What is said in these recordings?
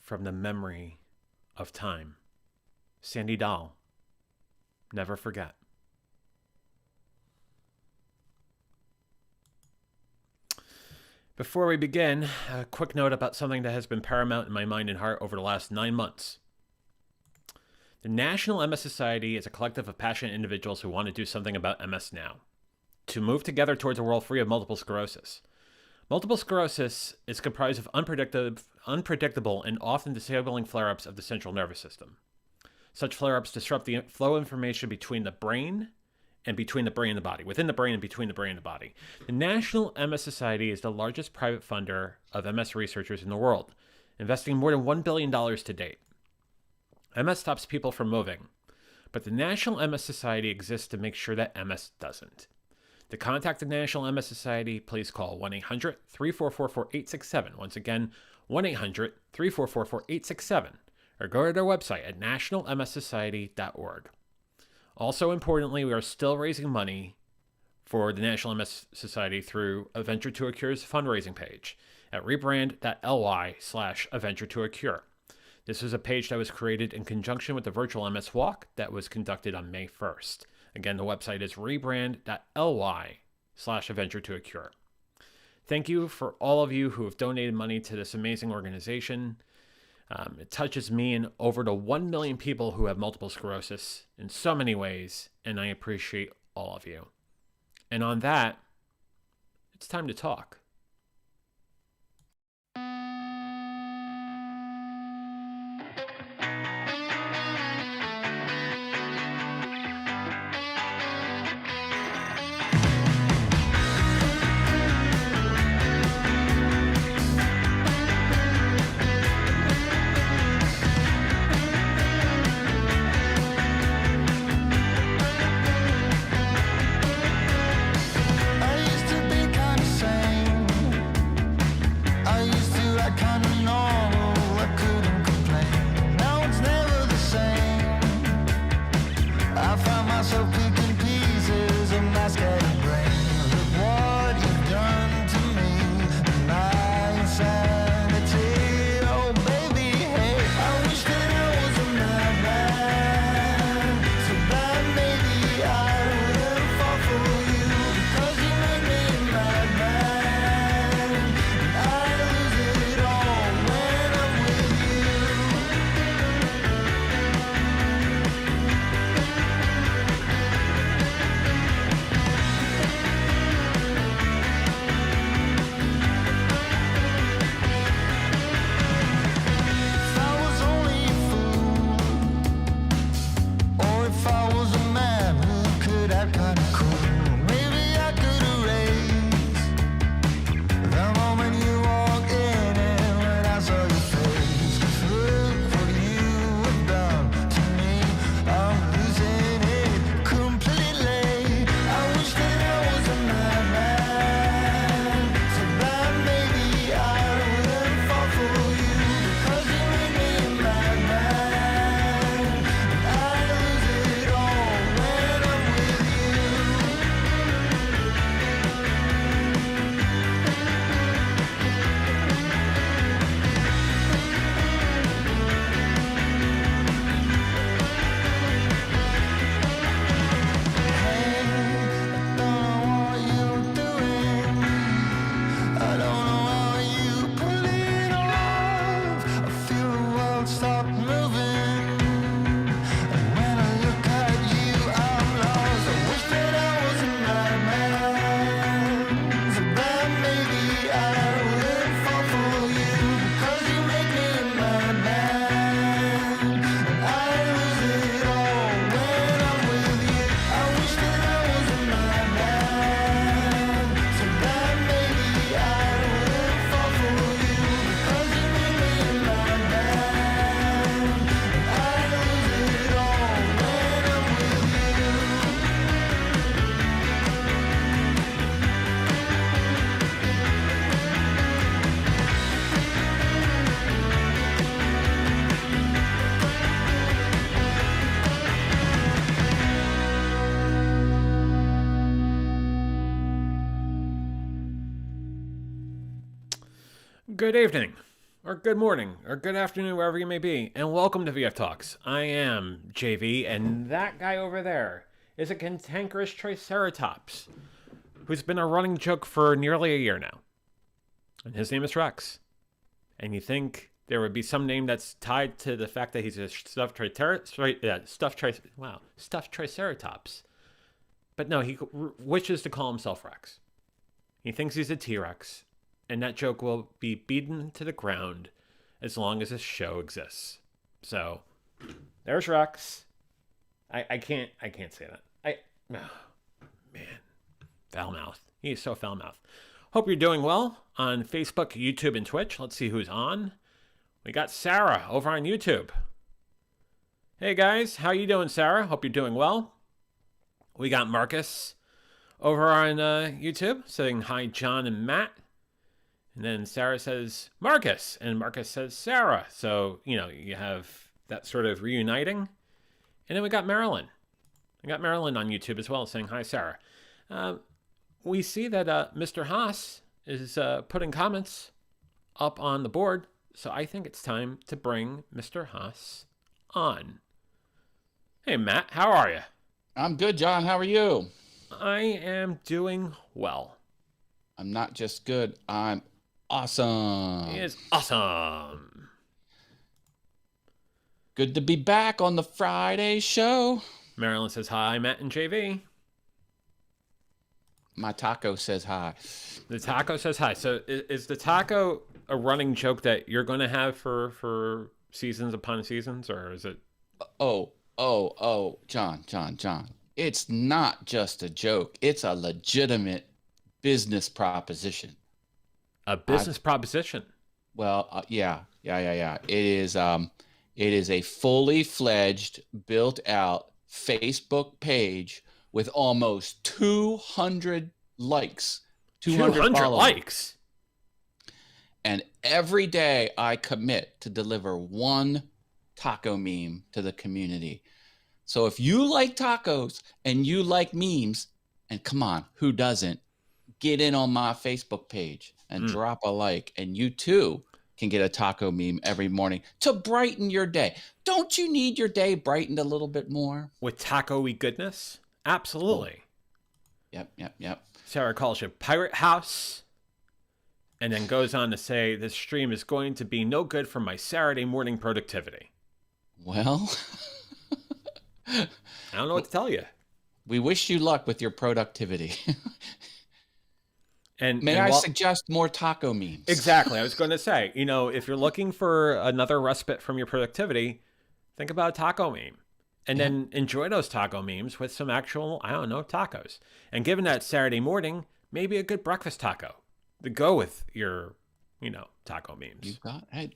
from the memory of time. Sandy Dahl, never forget. Before we begin, a quick note about something that has been paramount in my mind and heart over the last 9 months. The National MS Society is a collective of passionate individuals who want to do something about MS now, to move together towards a world free of multiple sclerosis. Multiple sclerosis is comprised of unpredictable and often disabling flare-ups of the central nervous system. Such flare-ups disrupt the flow of information between the brain and between the brain and the body, within the brain and between the brain and the body. The National MS Society is the largest private funder of MS researchers in the world, investing more than $1 billion to date. MS stops people from moving, but the National MS Society exists to make sure that MS doesn't. To contact the National MS Society, please call 1-800-344-4867. Once again, 1-800-344-4867, or go to their website at nationalmssociety.org. Also importantly, we are still raising money for the National MS Society through A Venture to a Cure's fundraising page at rebrand.ly/A Venture to a Cure. This is a page that was created in conjunction with the virtual MS Walk that was conducted on May 1st. Again, the website is rebrand.ly/A Venture to a Cure. Thank you for all of you who have donated money to this amazing organization. It touches me and over to 1 million people who have multiple sclerosis in so many ways, and I appreciate all of you. And on that, it's time to talk. Good evening, or good morning, or good afternoon, wherever you may be, and welcome to VF Talks. I am JV, and that guy over there is a cantankerous Triceratops who's been a running joke for nearly a year now. And his name is Rex. And you think there would be some name that's tied to the fact that he's a stuffed Triceratops. But no, he wishes to call himself Rex. He thinks he's a T-Rex, and that joke will be beaten to the ground as long as this show exists. So, there's Rex. I can't say that. Man, foul mouth. He is so foul mouth. Hope you're doing well on Facebook, YouTube, and Twitch. Let's see who's on. We got Sarah over on YouTube. Hey guys, how you doing, Sarah? Hope you're doing well. We got Marcus over on YouTube saying hi, John and Matt. And then Sarah says Marcus, and Marcus says Sarah. So, you have that sort of reuniting. And then we got Marilyn. We got Marilyn on YouTube as well saying hi, Sarah. We see that Mr. Haas is putting comments up on the board. So I think it's time to bring Mr. Haas on. Hey, Matt, how are you? I'm good, John. How are you? I am doing well. I'm not just good. I'm awesome. He is awesome. Good to be back on the Friday show. Marilyn says hi, Matt and JV. My taco says hi. The taco says hi. So is the taco a running joke that you're going to have for seasons upon seasons, or is it? John. It's not just a joke. It's a legitimate business proposition. A business proposition? Well, yeah. It is a fully fledged, built out Facebook page with almost 200 likes. 200 likes? And every day I commit to deliver one taco meme to the community. So if you like tacos and you like memes, and come on, who doesn't? Get in on my Facebook page and drop a like, and you too can get a taco meme every morning to brighten your day. Don't you need your day brightened a little bit more? With taco-y goodness? Absolutely. Yep. Sarah calls you Pirate House, and then goes on to say, this stream is going to be no good for my Saturday morning productivity. Well, I don't know what to tell you. We wish you luck with your productivity. And May I suggest more taco memes? Exactly. I was going to say, if you're looking for another respite from your productivity, think about a taco meme. And then enjoy those taco memes with some actual, tacos. And given that it's Saturday morning, maybe a good breakfast taco to go with your, taco memes. You've got, hey,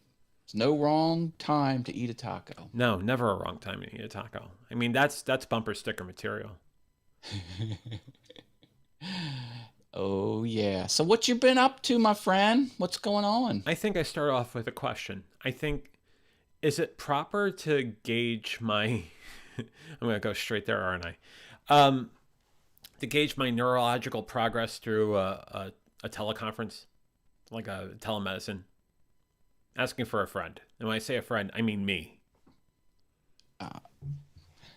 it's no wrong time to eat a taco. No, never a wrong time to eat a taco. I mean, that's bumper sticker material. Oh, yeah. So what you been up to, my friend? What's going on? I think I start off with a question. Is it proper to gauge my... I'm going to go straight there, aren't I? To gauge my neurological progress through a teleconference, like a telemedicine, asking for a friend. And when I say a friend, I mean me.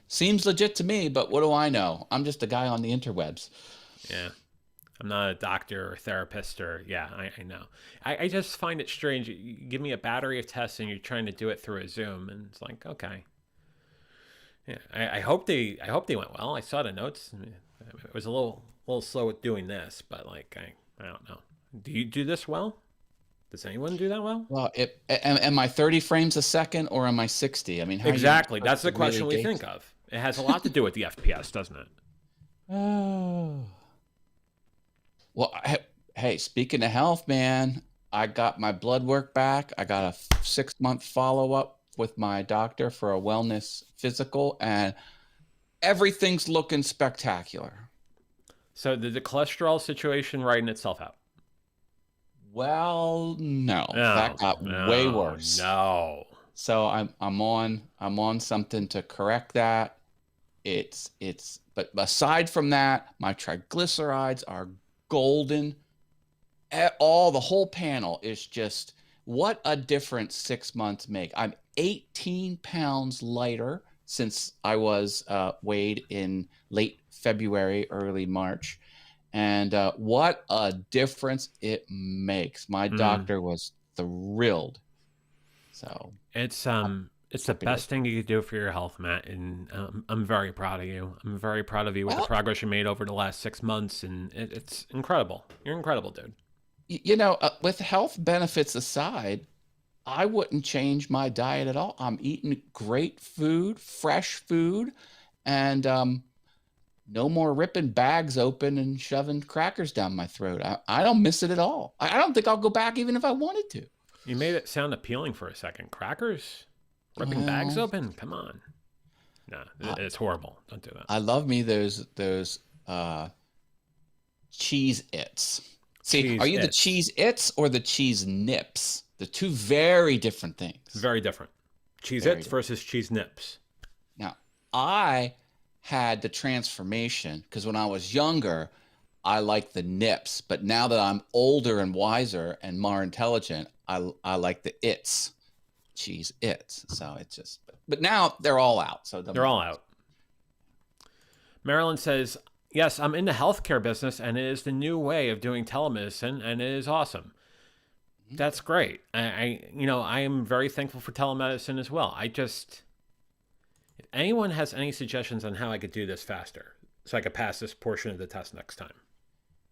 Seems legit to me, but what do I know? I'm just a guy on the interwebs. Yeah. I'm not a doctor or therapist I know. I just find it strange. You give me a battery of tests and you're trying to do it through a Zoom, and it's like, okay. Yeah, I hope they went well. I saw the notes. It was a little slow with doing this, but I don't know. Do you do this well? Does anyone do that well? Well, am I 30 frames a second or am I 60? I mean, exactly. That's the question we think of. It has a lot to do with the FPS, doesn't it? Oh. Well, hey, speaking of health, man, I got my blood work back. I got a 6-month follow-up with my doctor for a wellness physical, and everything's looking spectacular. So did the cholesterol situation write itself out? Well, no. That got way worse. No. So I'm on something to correct that. But aside from that, my triglycerides are golden. The whole panel is just, what a difference 6 months make. I'm 18 pounds lighter since I was weighed in late February, early March. And what a difference it makes. My doctor was thrilled. So It's the happy to. best thing you could do for your health, Matt, and I'm very proud of you. I'm very proud of you with the Well, progress you made over the last 6 months, and it's incredible. You're incredible, dude. with health benefits aside, I wouldn't change my diet at all. I'm eating great food, fresh food, and no more ripping bags open and shoving crackers down my throat. I don't miss it at all. I don't think I'll go back even if I wanted to. You made it sound appealing for a second. Crackers, ripping bags Well, open. Come on. No, I, it's horrible. Don't do that. I love me those cheese its. See, are Cheese you the its. cheese its or the cheese nips? They're two very different things. Very different. Cheese Very its different. versus cheese nips. Now, I had the transformation because when I was younger, I liked the nips, but now that I'm older and wiser and more intelligent, I like the its, cheese its. So it's just, but now they're all out. So it doesn't They're all matter. out. Marilyn says, "Yes, I'm in the healthcare business, and it is the new way of doing telemedicine, and it is awesome. That's great. I am very thankful for telemedicine as well. If anyone has any suggestions on how I could do this faster, so I could pass this portion of the test next time.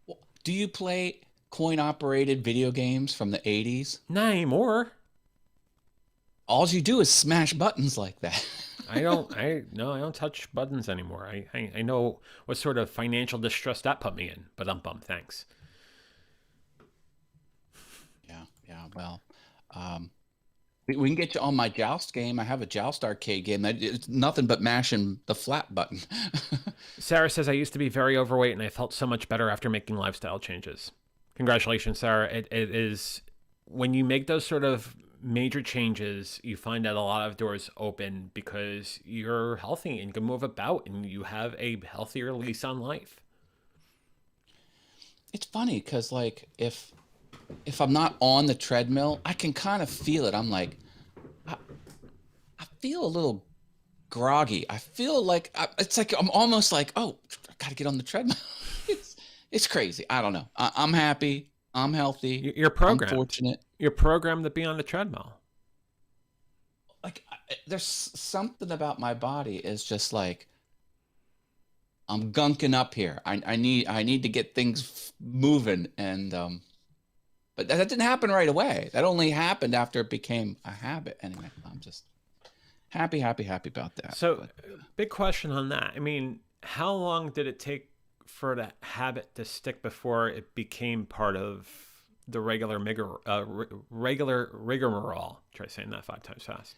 Well, do you play coin-operated video games from the 80s? Not anymore. All you do is smash buttons like that. I don't touch buttons anymore. I know what sort of financial distress that put me in, but thanks. Yeah. Well, we can get you on my Joust game. I have a Joust arcade game that is nothing but mashing the flat button. Sarah says, I used to be very overweight and I felt so much better after making lifestyle changes. Congratulations, Sarah. It is when you make those sort of major changes, you find that a lot of doors open because you're healthy and can move about and you have a healthier lease on life. It's funny because like if I'm not on the treadmill, I can kind of feel it. I'm like, I feel a little groggy. I feel like it's like I'm almost like, oh, I got to get on the treadmill. it's crazy. I don't know. I'm happy. I'm healthy. You're programmed. I'm fortunate. You're programmed to be on the treadmill. Like there's something about my body is just like I'm gunking up here. I need to get things moving and but that didn't happen right away. That only happened after it became a habit. Anyway, I'm just happy about that. So, big question on that. I mean, how long did it take for that habit to stick before it became part of the regular rigmarole? Try saying that 5 times fast.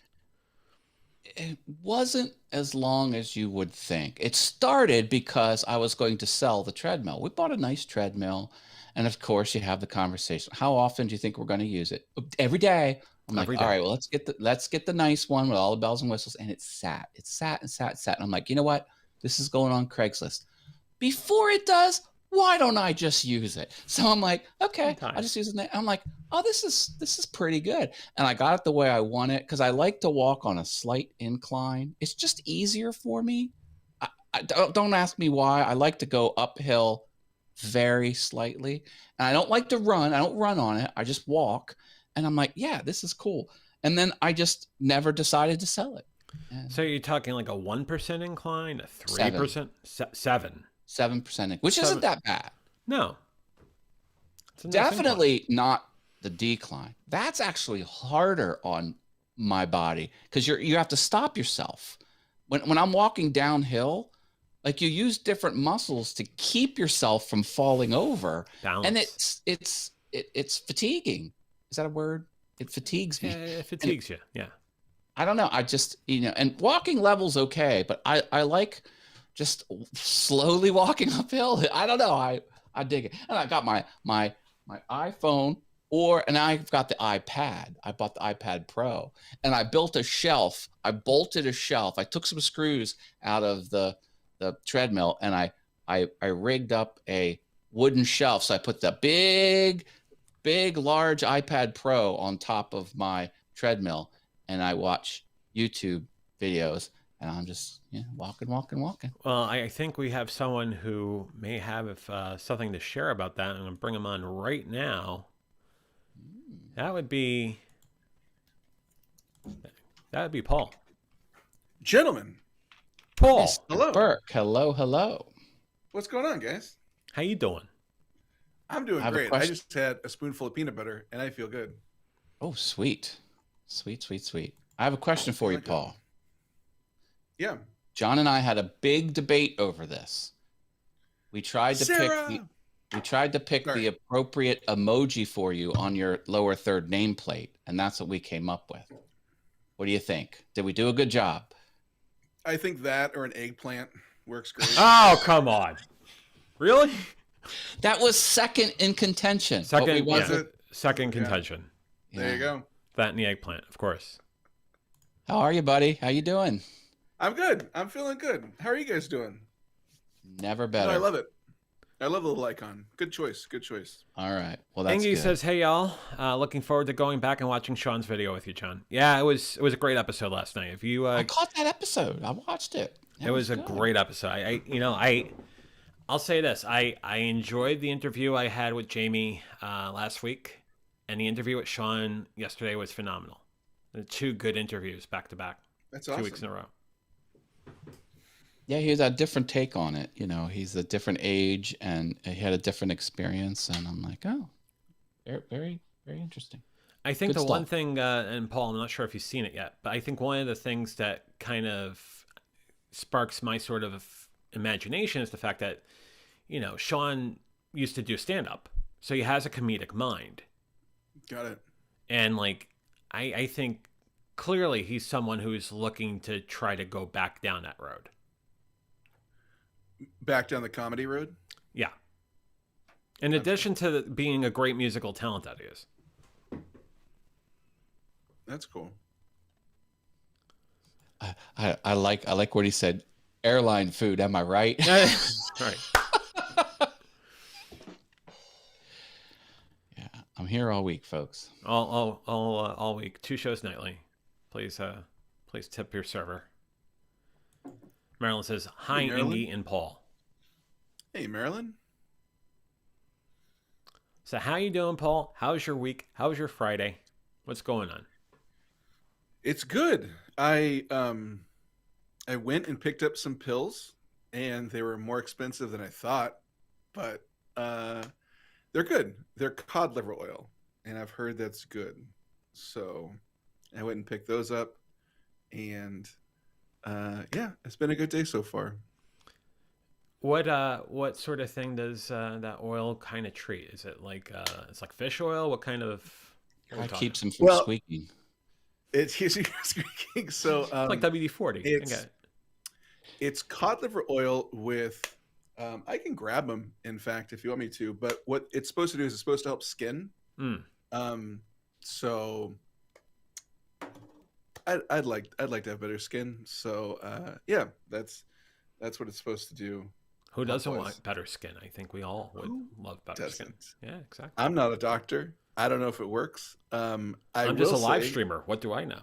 It wasn't as long as you would think. It started because I was going to sell the treadmill. We bought a nice treadmill. And of course, you have the conversation. How often do you think we're going to use it? Every day. I'm like, all right, well, let's get the nice one with all the bells and whistles. And it sat. And I'm like, you know what? This is going on Craigslist. Before it does, why don't I just use it? So I'm like, okay, I'll just use it. I'm like, oh, this is pretty good. And I got it the way I want it because I like to walk on a slight incline. It's just easier for me. I don't ask me why. I like to go uphill very slightly. And I don't like to run. I don't run on it. I just walk. And I'm like, yeah, this is cool. And then I just never decided to sell it. And so you're talking like a 1% incline, a 3%? 7. 7%, which isn't that bad. No. Definitely not the decline. That's actually harder on my body because you have to stop yourself. When I'm walking downhill, like you use different muscles to keep yourself from falling over. Balance. And it's fatiguing. Is that a word? It fatigues me. Yeah, it fatigues you. Yeah. I don't know. I just, and walking level's okay, but I like just slowly walking uphill. I don't know. I dig it. And I got my iPhone and I've got the iPad. I bought the iPad Pro and I built a shelf. I bolted a shelf. I took some screws out of the treadmill and I rigged up a wooden shelf. So I put the big big, large iPad Pro on top of my treadmill, and I watch YouTube videos, and I'm just walking. Well, I think we have someone who may have something to share about that. I'm going to bring him on right now. That would be Paul. Gentlemen, Paul, Mr. hello. Burke, hello. What's going on, guys? how you doing? I'm doing I have a great. I question. just had a spoonful of peanut butter, and I feel good. Oh, sweet. I have a question for you, like it. Paul. Yeah. John and I had a big debate over this. We tried to Sarah! pick Sorry. the appropriate emoji for you on your lower third nameplate, and that's what we came up with. What do you think? Did we do a good job? I think that or an eggplant works great. Oh, come on. Really? That was second in contention. but we Second, went yeah. with- second contention. There you go. That and the eggplant, of course. How are you, buddy? How you doing? I'm good. I'm feeling good. How are you guys doing? Never No, better. I love it. I love the little icon. Good choice. All right. Well, that's Ingy good. says, "Hey y'all, looking forward to going back and watching Sean's video with you, John. Yeah, it was a great episode last night. If you, I caught that episode. I watched it. it was a good. great episode. I'll say this: I enjoyed the interview I had with Jamie last week, and the interview with Sean yesterday was phenomenal. The two good interviews back to back, That's 2 awesome. weeks in a row. Yeah, he has a different take on it. He's a different age and he had a different experience. And I'm like, oh, very, very, very interesting. I think Good the one stuff. thing, and Paul, I'm not sure if you've seen it yet, but I think one of the things that kind of sparks my sort of imagination is the fact that, Sean used to do stand up. So he has a comedic mind. Got it. And I think clearly he's someone who's looking to try to go back down that road. Back down the comedy road. Yeah. In addition to being a great musical talent that he is. That's cool. I like what he said. Airline food, am I right? Right. Yeah, I'm here all week, folks. All week. 2 shows nightly. Please tip your server. Marilyn says, "Hi, Hey, Marilyn. Ingy and Paul." Hey, Marilyn. So how you doing, Paul? How's your week? How's your Friday? What's going on? It's good. I went and picked up some pills, and they were more expensive than I thought, but they're good. They're cod liver oil, and I've heard that's good. So I went and picked those up, and yeah, it's been a good day so far. What sort of thing does that oil kind of treat? Is it like it's like fish oil? What kind of? what are we It talking? keeps him from Well, squeaking. It's usually squeaking. So It's like WD-40. it's- it's cod liver oil with I can grab them, in fact, if you want me to, but what it's supposed to do is it's supposed to help skin. So I'd like to have better skin. So yeah, that's what it's supposed to do. Who doesn't Health-wise. want better skin? I think we all would Who love better skin. Doesn't. Yeah, exactly. I'm not a doctor. I don't know if it works. I'm just a will live say- streamer. What do I know?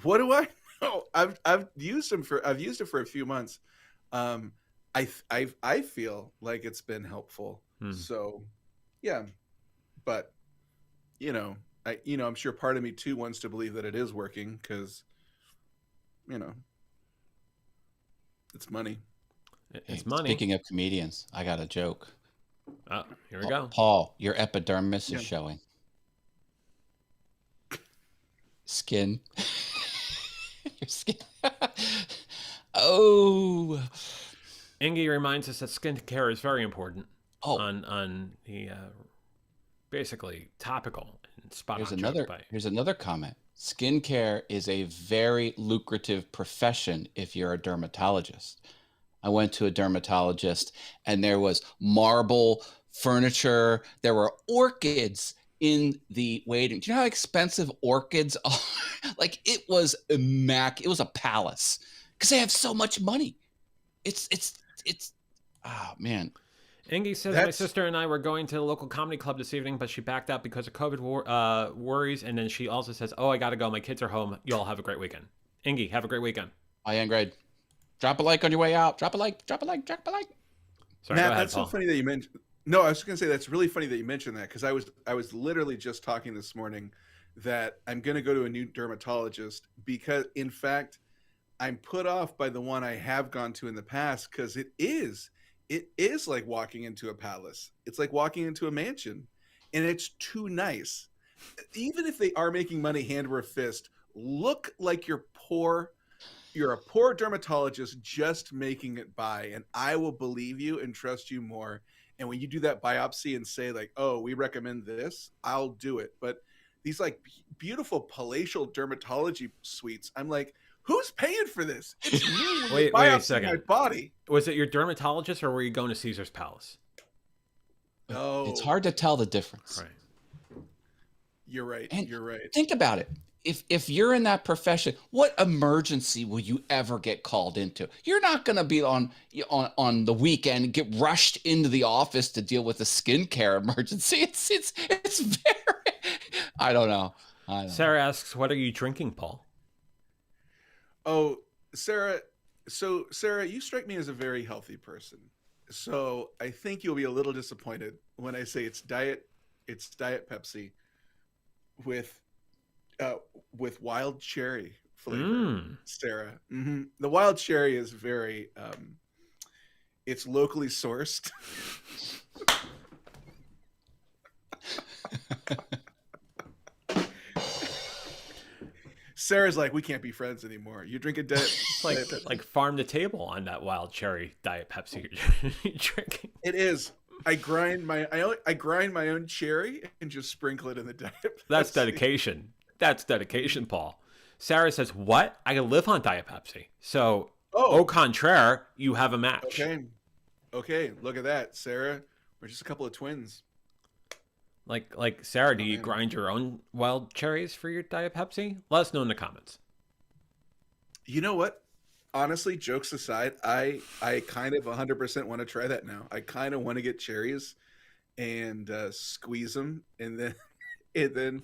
What do I know? I've used it for a few months. I feel like it's been helpful. So yeah, but I'm sure part of me too wants to believe that it is working because it's money. It's Hey, money. Speaking of comedians, I got a joke. Oh, here we go. Paul, your epidermis Yeah. is showing. Skin. Your skin. Oh. Ingy reminds us that skincare is very important Oh, on the basically topical and spot here's on another joke by here's another comment. Skincare is a very lucrative profession if you're a dermatologist. I went to a dermatologist and there was marble furniture, there were orchids in the waiting. Do you know how expensive orchids are? Like it was it was a palace because they have so much money. It's oh man. Ingy says, my That's sister and I were going to the local comedy club this evening, but she backed out because of COVID worries. And then she also says, oh, I got to go. My kids are home. You all have a great weekend. Ingy, have a great weekend. I am great. Drop a like on your way out. Drop a like. Drop a like. Drop a like. Sorry, Matt. go ahead, That's Paul. so funny that you mentioned. No, I was just gonna say that's really funny that you mentioned that because I was literally just talking this morning that I'm gonna go to a new dermatologist because in fact I'm put off by the one I have gone to in the past because it is like walking into a palace. It's like walking into a mansion, and it's too nice. Even if they are making money hand over fist, look like you're poor. You're a poor dermatologist just making it by, and I will believe you and trust you more. And when you do that biopsy and say like, "Oh, we recommend this," I'll do it. But these like beautiful palatial dermatology suites, I'm like, who's paying for this? It's me when Wait they a biopsy second. my body. Was it your dermatologist or were you going to Caesar's Palace? No, It's hard to tell the difference. Right. You're right. And You're right. think about it. If you're in that profession, what emergency will you ever get called into? You're not going to be on the weekend and get rushed into the office to deal with a skincare emergency. It's very. I don't know. Sarah asks, what are you drinking, Paul? Oh, Sarah. So, Sarah, you strike me as a very healthy person. So, I think you'll be a little disappointed when I say it's diet Pepsi with wild cherry flavor, Sarah. The wild cherry is very it's locally sourced. Sarah's like, we can't be friends anymore. You drink a diet. It's like farm to table on that wild cherry Diet Pepsi you're drinking. It is. I grind my own cherry and just sprinkle it in the diet Pepsi. That's dedication. That's dedication, Paul. Sarah says, what? I can live on Diet Pepsi. So, au contraire, you have a match. Okay. Look at that, Sarah. We're just a couple of twins. Like Sarah, do you grind your own wild cherries for your Diet Pepsi? Let us know in the comments. You know what? Honestly, jokes aside, I kind of 100% want to try that now. I kind of want to get cherries and squeeze them, and then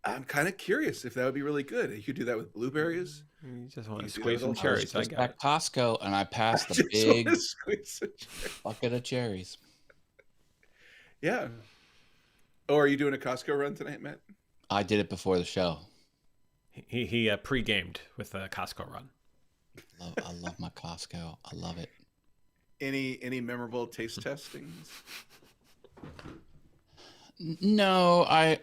I'm kind of curious if that would be really good. You could do that with blueberries. You just want You to do that squeeze with some all cherries. I Just got at it. Costco, and I passed I the just want big to squeeze a cherry. bucket of cherries. Yeah. Oh, are you doing a Costco run tonight, Matt? I did it before the show. He pre-gamed with a Costco run. I love my Costco. I love it. Any memorable taste testings? No,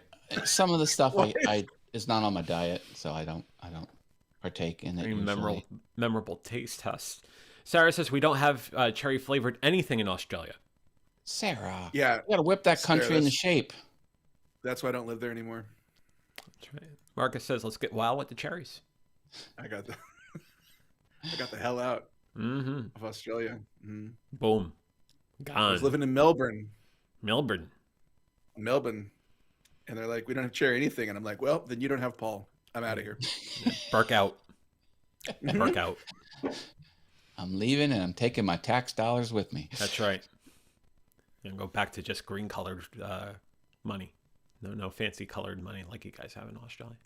some of the stuff I is not on my diet, so I don't partake in it. Very Usually. memorable taste test. Sarah says we don't have cherry flavored anything in Australia. Sarah, Yeah, you gotta whip that Sarah, country into shape. that's why I don't live there anymore. That's right. Marcus says let's get wild with the cherries. I got the hell out of Australia. Boom. I Gone. was living in Melbourne, Melbourne. and they're like, we don't have cherry anything, and I'm like, well, then you don't have Paul. I'm out of here. Bark out. Bark out. I'm leaving, and I'm taking my tax dollars with me. That's right. And go back to just green colored money. No fancy colored money like you guys have in Australia.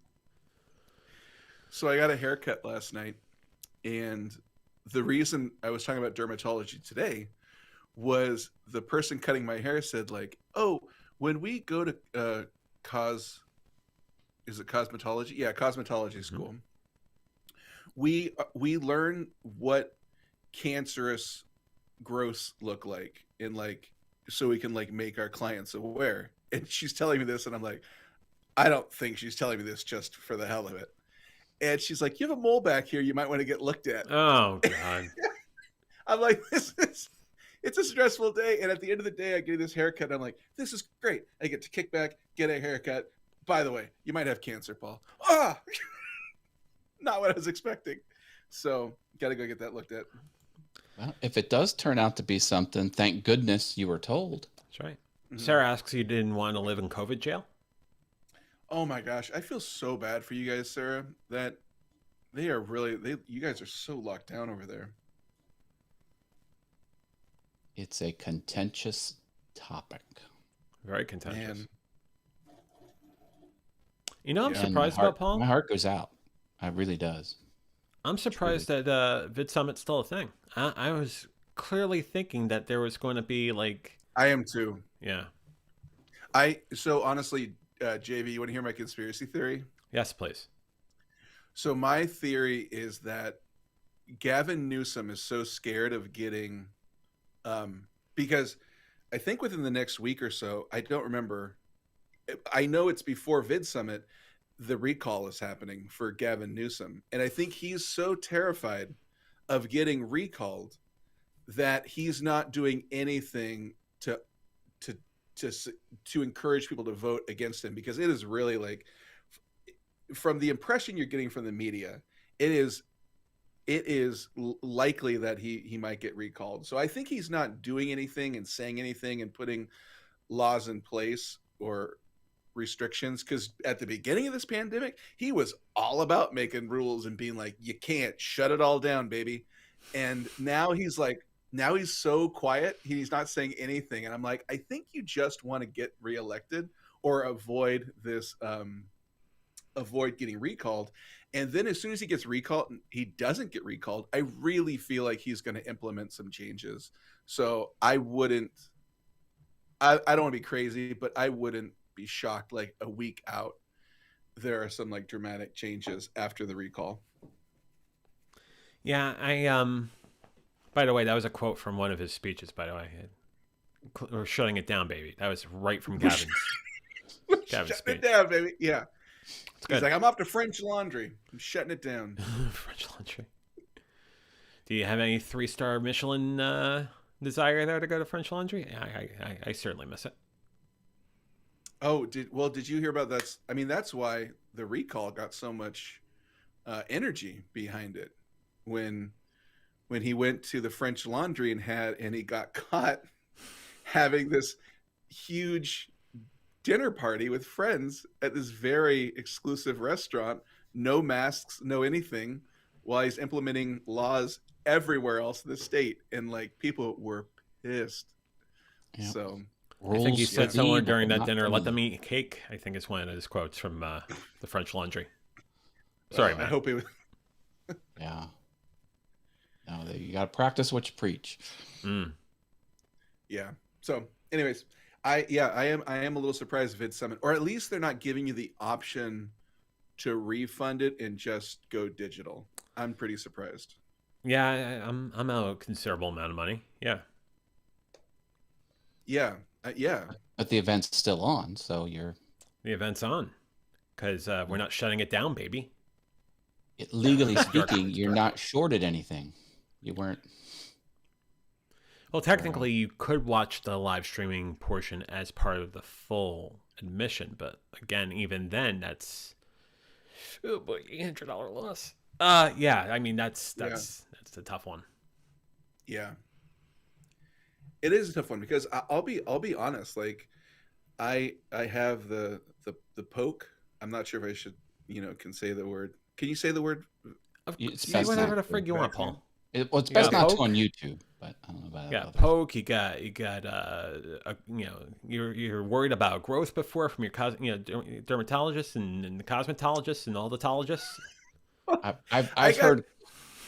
So I got a haircut last night, and the reason I was talking about dermatology today was the person cutting my hair said like, oh, when we go to is it cosmetology? Yeah, cosmetology school. We learn what cancerous growths look like, and like so we can like make our clients aware. And she's telling me this, and I'm like, I don't think she's telling me this just for the hell of it. And she's like, you have a mole back here you might want to get looked at. Oh God. I'm like, it's a stressful day. And at the end of the day, I get this haircut. And I'm like, this is great. I get to kick back, get a haircut. By the way, you might have cancer, Paul. Ah, not what I was expecting. So got to go get that looked at. Well, if it does turn out to be something, thank goodness you were told. That's right. Sarah asks you didn't want to live in COVID jail? Oh my gosh. I feel so bad for you guys, Sarah, that you guys are so locked down over there. It's a contentious topic. Very contentious. Man. You know, I'm Yeah. And surprised about Paul. my heart goes out. It really does. I'm surprised that Vid Summit's still a thing. I was clearly thinking that there was going to be like, I am too. yeah, So honestly, JV, you want to hear my conspiracy theory? yes, please. So my theory is that Gavin Newsom is so scared of getting, because I think within the next week or so, I don't remember. I know it's before Vid Summit, the recall is happening for Gavin Newsom, and I think he's so terrified of getting recalled that he's not doing anything to to encourage people to vote against him, because it is really like, from the impression you're getting from the media, it is likely that he might get recalled. So I think he's not doing anything and saying anything and putting laws in place or restrictions, because at the beginning of this pandemic he was all about making rules and being like, you can't, shut it all down, baby. And now he's so quiet, he's not saying anything, and I'm like, I think you just want to get reelected or avoid this, avoid getting recalled. And then as soon as he gets recalled, he doesn't get recalled, I really feel like he's going to implement some changes. So I don't want to be crazy, but I wouldn't be shocked, like a week out, there are some like dramatic changes after the recall. Yeah, by the way, that was a quote from one of his speeches, by the way. We're shutting it down, baby. That was right from Gavin's Shutting speech. it down, baby. Yeah. It's He's good. like, I'm off to French Laundry. I'm shutting it down. French Laundry. Do you have any 3-star Michelin desire there to go to French Laundry? I certainly miss it. Oh, did you hear about that? I mean, that's why the recall got so much energy behind it. When he went to the French Laundry and he got caught having this huge dinner party with friends at this very exclusive restaurant, no masks, no anything, while he's implementing laws everywhere else in the state, and like people were pissed. Yep. So I think he said somewhere during that not dinner, for let me. them eat cake. I think it's one of his quotes from the French Laundry. Sorry, I man. hope it was. Yeah. No, you got to practice what you preach. Yeah. So, anyways, I am a little surprised Vid Summit, or at least they're not giving you the option to refund it and just go digital. I'm pretty surprised. Yeah, I'm out a considerable amount of money. Yeah. Yeah. Yeah. But the event's still on, so you're The event's on because we're not shutting it down, baby. legally speaking, you're not shorted anything. You weren't. Well, technically, you could watch the live streaming portion as part of the full admission, but again, even then, that's $800 loss. Yeah, I mean that's the tough one. Yeah. It is a tough one, because I'll be honest. Like, I have the poke. I'm not sure if I should, can say the word. Can you say the word? It's Say best whatever not the frig you want, Paul. It's You best got not poke? to on YouTube, but I don't know about Yeah, others. poke. You got you're worried about growth before from your dermatologist and the cosmetologist and all the tologists. I've heard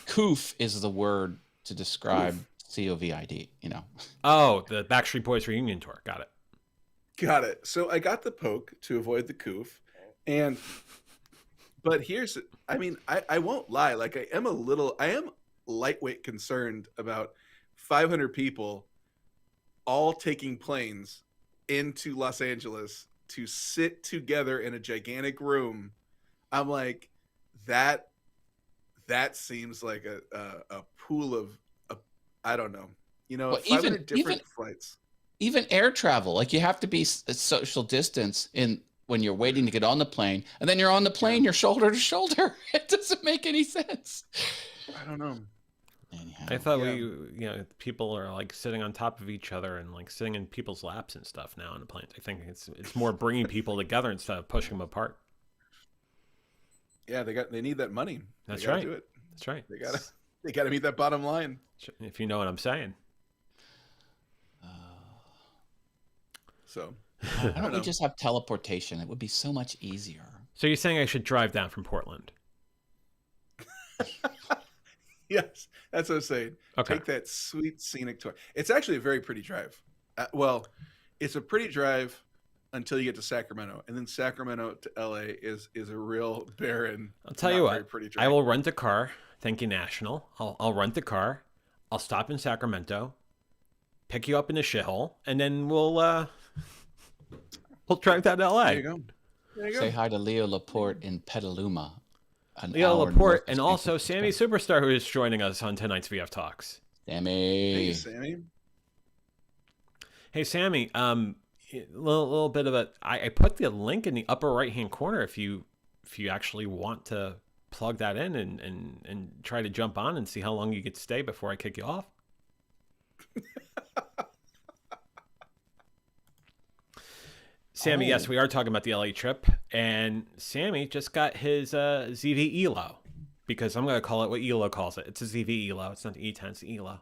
"coof" is the word to describe COVID. Oh, the Backstreet Boys reunion tour. Got it. Got it. So I got the poke to avoid the coof, but I won't lie. Like, I am lightweight concerned about 500 people all taking planes into Los Angeles to sit together in a gigantic room. I'm like, that seems like a pool of, I don't know, Well, 500 different even flights. Even air travel, like you have to be social distance when you're waiting to get on the plane, and then you're on the plane, you're shoulder to shoulder. It doesn't make any sense. I don't know. Anyhow, I thought Yeah. people are like sitting on top of each other and like sitting in people's laps and stuff now on the planes. I think it's more bringing people together instead of pushing them apart. Yeah, they need that money. That's They gotta right. Do it. That's right. They gotta meet that bottom line. If you know what I'm saying. So Why don't we know. just have teleportation? It would be so much easier. So you're saying I should drive down from Portland? yes, that's what I'm saying. Okay. Take that sweet scenic tour. It's actually a very pretty drive. Well, it's a pretty drive until you get to Sacramento, and then Sacramento to LA is a real barren. I'll tell not you very what. pretty I drive. will rent a car. Thank you, National. I'll rent the car. I'll stop in Sacramento, pick you up in a shithole, and then we'll drive down to LA. There you go. There you Say go. hi to Leo Laporte in Petaluma. Leo hour Laporte, north of and San also Francisco. Sammy Superstar, who is joining us on tonight's VF Talks. Sammy. Hey, Sammy. Hey, Sammy. Little bit of a. I put the link in the upper right hand corner if you actually want to plug that in and try to jump on and see how long you could stay before I kick you off. Sammy, yes, we are talking about the LA trip, and Sammy just got his ZV Elo, because I'm going to call it what Elo calls it. It's a ZV Elo. It's not the E10, it's the Elo.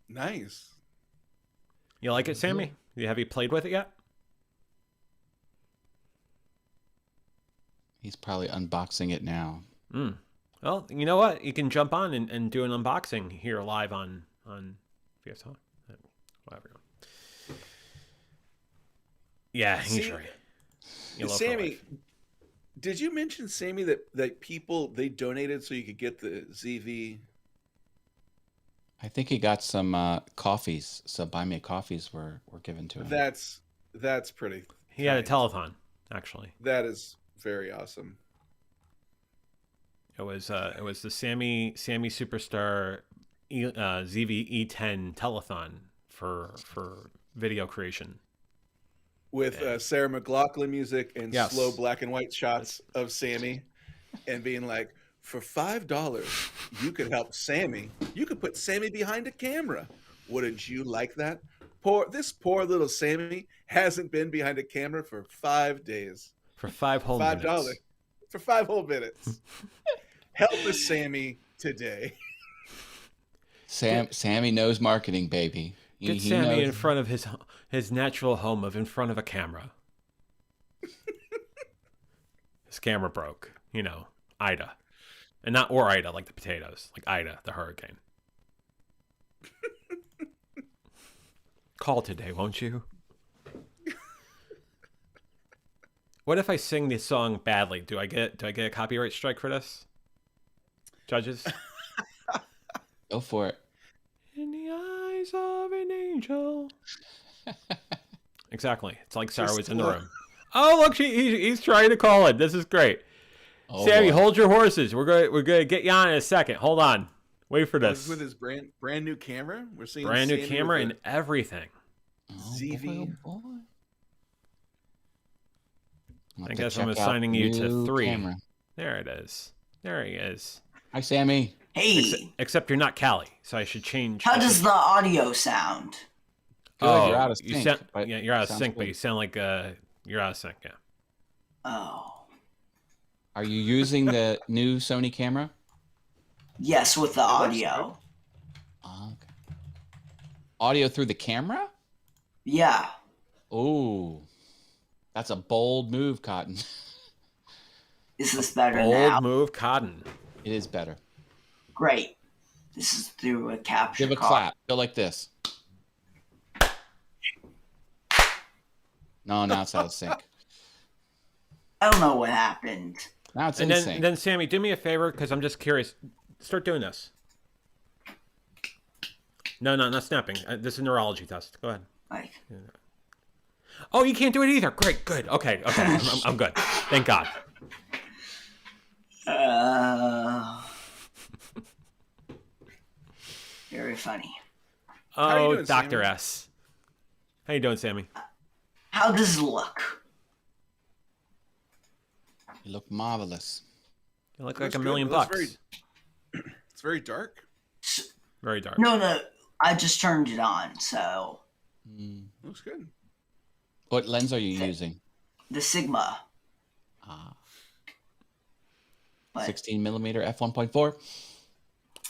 Nice. You like it, Sammy? Have you played with it yet? He's probably unboxing it now. Well, you know what? You can jump on and do an unboxing here live on VF Talk. Whatever. Yeah, he's See, right. Elo for Sammy, life. did you mention, Sammy, that people, they donated so you could get the ZV? I think he got some coffees. Some buy me coffees were given to him. That's pretty. He had a kind. telethon, actually. That is very awesome. It was the Sammy Superstar ZV E10 telethon for video creation. With Sarah McLachlan music and Yes. slow black and white shots of Sammy, and being like, for $5, you could help Sammy. You could put Sammy behind a camera. Wouldn't you like that? This poor little Sammy hasn't been behind a camera for 5 days. For 5 whole $5 minutes. for 5 whole minutes. Help us, Sammy, today. Sammy knows marketing, baby. Get He Sammy in knows. front of his natural home in front of a camera. His camera broke. Ida. And not or Ida, like the potatoes. Like Ida, the hurricane. Call today, won't you? What if I sing this song badly? Do I get a copyright strike for this? Judges? Go for it. In the eyes of an angel. Exactly. It's like Sarah was in the room. Oh, look, he's trying to call it. This is great. Oh, Sammy, boy. hold your horses. We're gonna get you on in a second. Hold on. Wait for this. With his brand new camera, we're seeing Brand new Sammy camera with and everything. Oh, ZV. boy. I'll I have to guess I'm check out assigning you to new 3. camera. There it is. There he is. Hi, Sammy. Hey, Except you're not Callie, so I should change. how does the audio sound? Good, you're out of you sync, sound, but yeah, you're out of sounds sync, but good. you sound like you're out of sync. Yeah. Oh, Are you using the new Sony camera? yes, with the looks audio. Okay. Audio through the camera? Yeah, Oh, that's a bold move, Cotton. is this better Bold now? move, Cotton. It is better. Great. This is through a capture Give a card. clap. Go like this. No, now it's out of sync. I don't know what happened. Now it's And in then, sync. then Sammy, do me a favor, because I'm just curious. Start doing this. No, not snapping. This is a neurology test. Go ahead. Like, Oh, you can't do it either. Great, good. Okay. I'm good. Thank God. very funny. are you Oh, doing, Dr. Sammy? S. How you doing, Sammy? How does it look? You look marvelous. You look Looks like $1 good. million It looks bucks. It's very dark. Very dark. No, I just turned it on. So Looks good. What lens are you using? the Sigma, Ah, but 16 millimeter f1.4.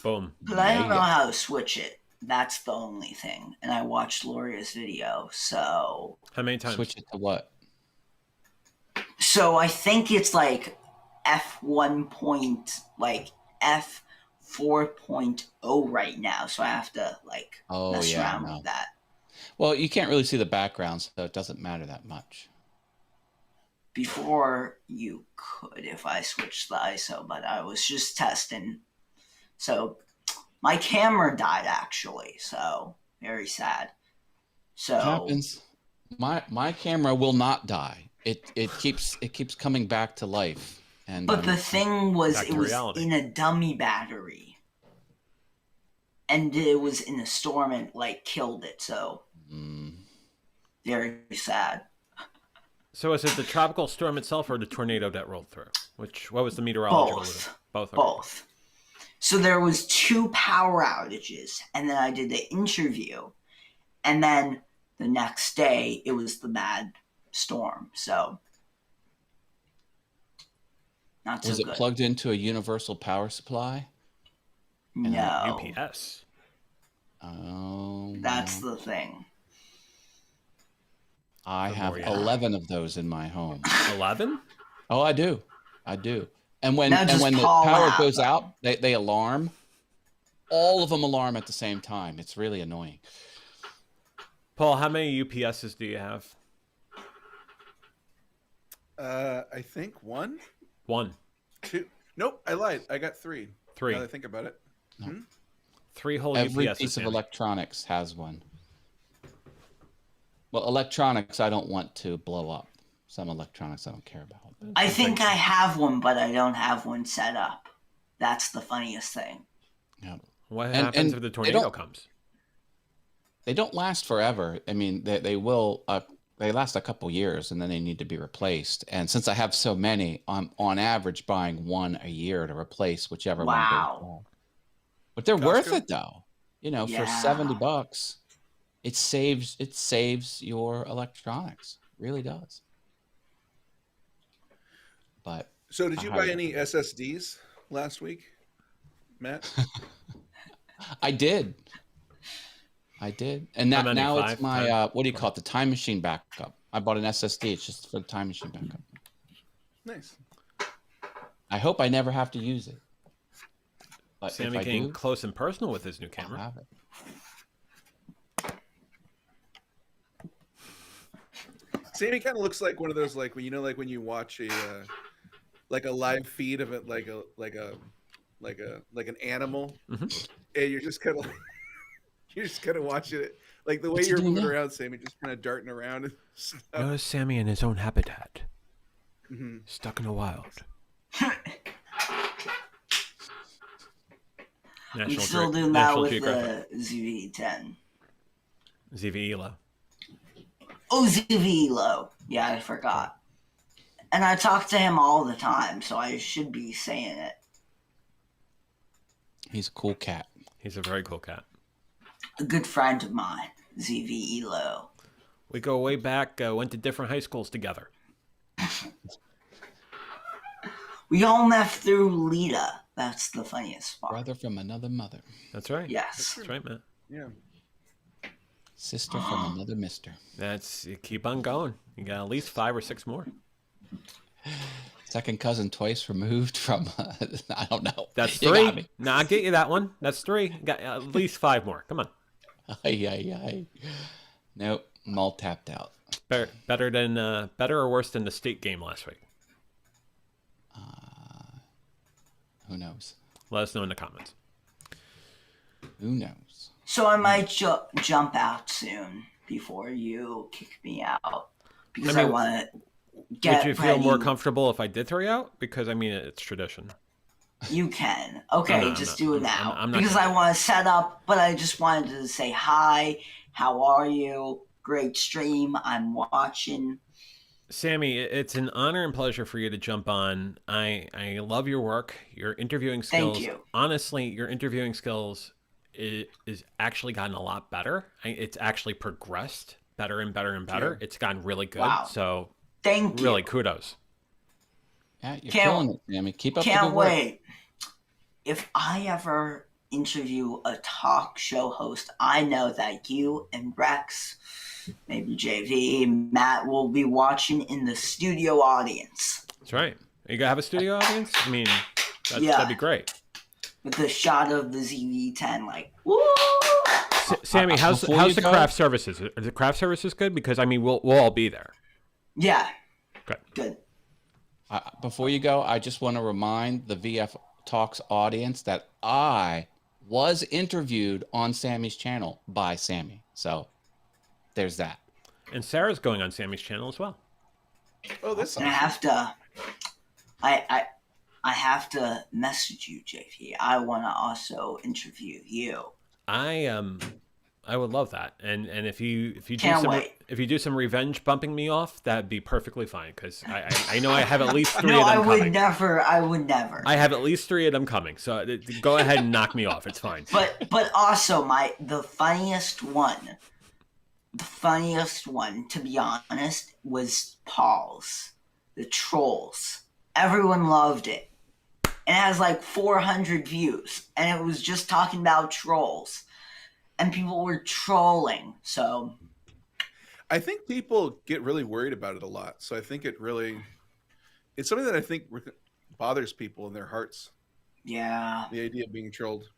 Boom. but I don't There know you go. how to switch it. That's the only thing. And I watched Loria's video, so How many times? Switch it to what? I think it's like F1 point, like F4.0 right now. So I have to like Oh, mess yeah, around no. with that. Well, you can't really see the background, so it doesn't matter that much. Before you could if I switched the ISO, but I was just testing. So my camera died actually, so very sad. So Happens. My camera will not die. It keeps coming back to life. And but the thing was Back it to was reality. in a dummy battery. And it was in a storm and like killed it, so very sad. So is it the tropical storm itself or the tornado that rolled through? What was the meteorological? Both. Okay. Both. So there was 2 power outages, and then I did the interview, and then the next day it was the bad storm. So not so was it good. plugged into a universal power supply? No, UPS. Oh, that's the thing. I The have more you 11 of those in my home. 11? Oh, I do. And when Now just the Paul power out, goes though. out, they alarm. All of them alarm at the same time. It's really annoying. Paul, how many UPSs do you have? I think 1, 1, 2. Nope, I lied. I got 3. 3. Now that I think about it. 3 whole Every UPSs. piece of Sammy. electronics has one. Well, electronics I don't want to blow up. Some electronics I don't care about. I think I have one, but I don't have one set up. That's the funniest thing. Yeah. What And- happens and if the they tornado don't- comes? They don't last forever. I mean, they will. They last a couple years, and then they need to be replaced. And since I have so many, I'm on average buying 1 a year to replace whichever one goes Wow. wrong. But they're worth Costco? it though. You know, for Yeah. $70, it saves your electronics. It really does. But So did I you highly buy any SSDs last week, Matt? I did. And How now, many? now 5, it's my 10? what do you call it? The time machine backup. I bought an SSD. It's just for the time machine backup. Nice. I hope I never have to use it. But Sammy if I getting do, close and personal with his new I'll camera. have it. Sammy kind of looks like one of those like when you watch a like a live feed of it like an animal, Mhm. and you're just kind of watching it like the way What's he you're doing moving now? around, Sammy, just kind of darting around and stuff. Notice Sammy in his own habitat, Mhm. stuck in the wild. I'm National still Ge- doing that National with Geographic. the ZV-10. ZVELA. Oh, ZV-Lo. Yeah, I forgot. And I talk to him all the time, so I should be saying it. He's a cool cat. He's a very cool cat. A good friend of mine, ZV-Lo. We go way back, went to different high schools together. We all met through Lita. That's the funniest part. Brother from another mother. That's right. Yes. That's right, man. Yeah. Sister from another mister. You keep on going. You got at least 5 or 6 more. Second cousin twice removed from, I don't know. That's You got 3. me. Nah, I'll get you that one. That's 3. You got at least 5 more. Come on. Ay. Nope, I'm all tapped out. Better or worse than the state game last week? Who knows? Let us know in the comments. Who knows? So I might jump out soon before you kick me out. Because I, mean, want to get Would you feel more ready. comfortable if I did throw you out? Because, I mean, it's tradition. You can. Okay, No, just no, do it I'm- now. I'm not because gonna I do want to set up, but I just wanted to say hi. How are you? Great stream. I'm watching. Sammy, it's an honor and pleasure for you to jump on. I love your work, your interviewing skills. Thank you. Honestly, your interviewing skills is actually gotten a lot better. It's actually progressed better and better and better. Yeah. It's gotten really good. Wow. So Thank you. really kudos. Yeah, you're Can't- killing it, Sammy. Keep up the Can't good work. wait. If I ever interview a talk show host, I know that you and Rex, maybe JV, Matt will be watching in the studio audience. That's right. You gonna have a studio audience? I mean, Yeah. that'd be great. With the shot of the ZV-10, like, woo! Sammy, how's Before you the go- craft services? Are the craft services good? Because I mean, we'll all be there. Yeah. Good. Good. Before you go, I just want to remind the VF Talks audience that I was interviewed on Sammy's channel by Sammy. So there's that. And Sarah's going on Sammy's channel as well. Oh, that's And I have to, I have to message you, JP. I want to also interview you. I would love that. And if you do Can't some wait. if you do some revenge bumping me off, that'd be perfectly fine. Because I know I have at least 3 No, of I them would coming. never. I would never. I have at least 3 of them coming. So go ahead and knock me off. It's fine. But also the funniest one, to be honest, was Paul's, the trolls. Everyone loved it. And it has like 400 views, and it was just talking about trolls, and people were trolling. So I think people get really worried about it a lot. So I think it's something that I think bothers people in their hearts. yeah. The idea of being trolled.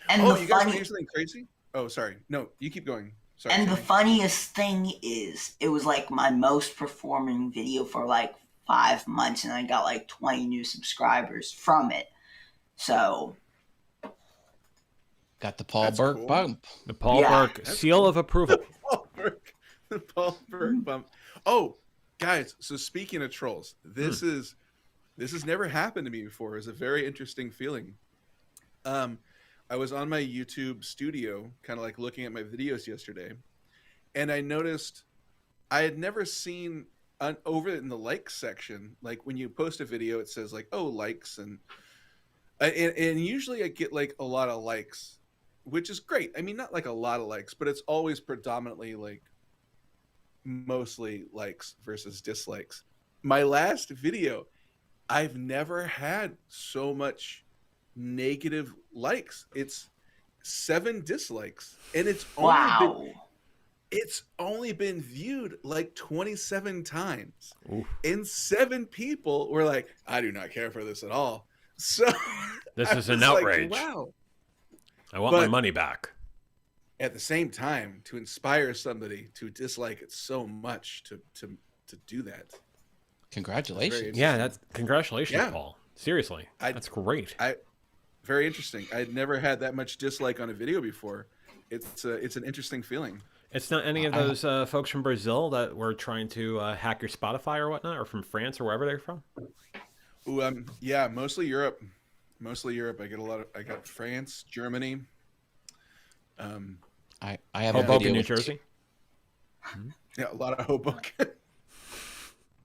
And Oh, the you guys want to funny, hear something crazy? Oh, sorry. No, you keep going. Sorry. and the Sammy. funniest thing is, it was like my most performing video for like 5 months, and I got like 20 new subscribers from it. So Got the Paul That's Burke cool. bump. The Paul Yeah. Burke seal of approval. Paul Burke. The Paul Burke bump. Oh, guys. So speaking of trolls, this has never happened to me before. It's a very interesting feeling. I was on my YouTube studio, kind of like looking at my videos yesterday, and I noticed I had never seen over in the likes section, like when you post a video, it says like, "Oh, likes," and usually I get like a lot of likes, which is great. I mean, not like a lot of likes, but it's always predominantly like mostly likes versus dislikes. My last video, I've never had so much negative likes. It's 7 dislikes, and wow. it's only been viewed like 27 times. Oof. And 7 people were like, I do not care for this at all. So This I is an was like, outrage. wow. I want my But- money back. At the same time, to inspire somebody to dislike it so much to do that. Congratulations. Yeah, that's congratulations, Yeah. Paul. Seriously, that's great. Very interesting. I'd never had that much dislike on a video before. It's an interesting feeling. It's not any of those folks from Brazil that were trying to hack your Spotify or whatnot, or from France or wherever they're from. Ooh, yeah, mostly Europe. I got France, Germany. I have a Hoboken, video New with Jersey. Yeah, a lot of Hoboken.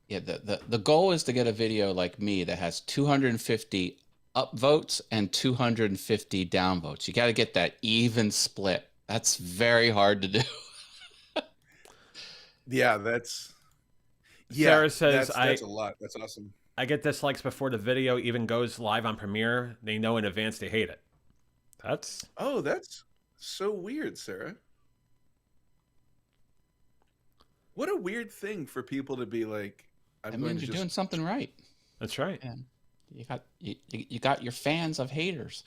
Yeah, the goal is to get a video like me that has 250 upvotes and 250 downvotes. You got to get that even split. That's very hard to do. Yeah, that's. Sarah says, that's a lot. That's awesome. I get dislikes before the video even goes live on Premiere. They know in advance they hate it. That's Oh, that's so weird, Sarah. What a weird thing for people to be like. I'm That going means to you're just. doing something right. right. And you got your fans of haters,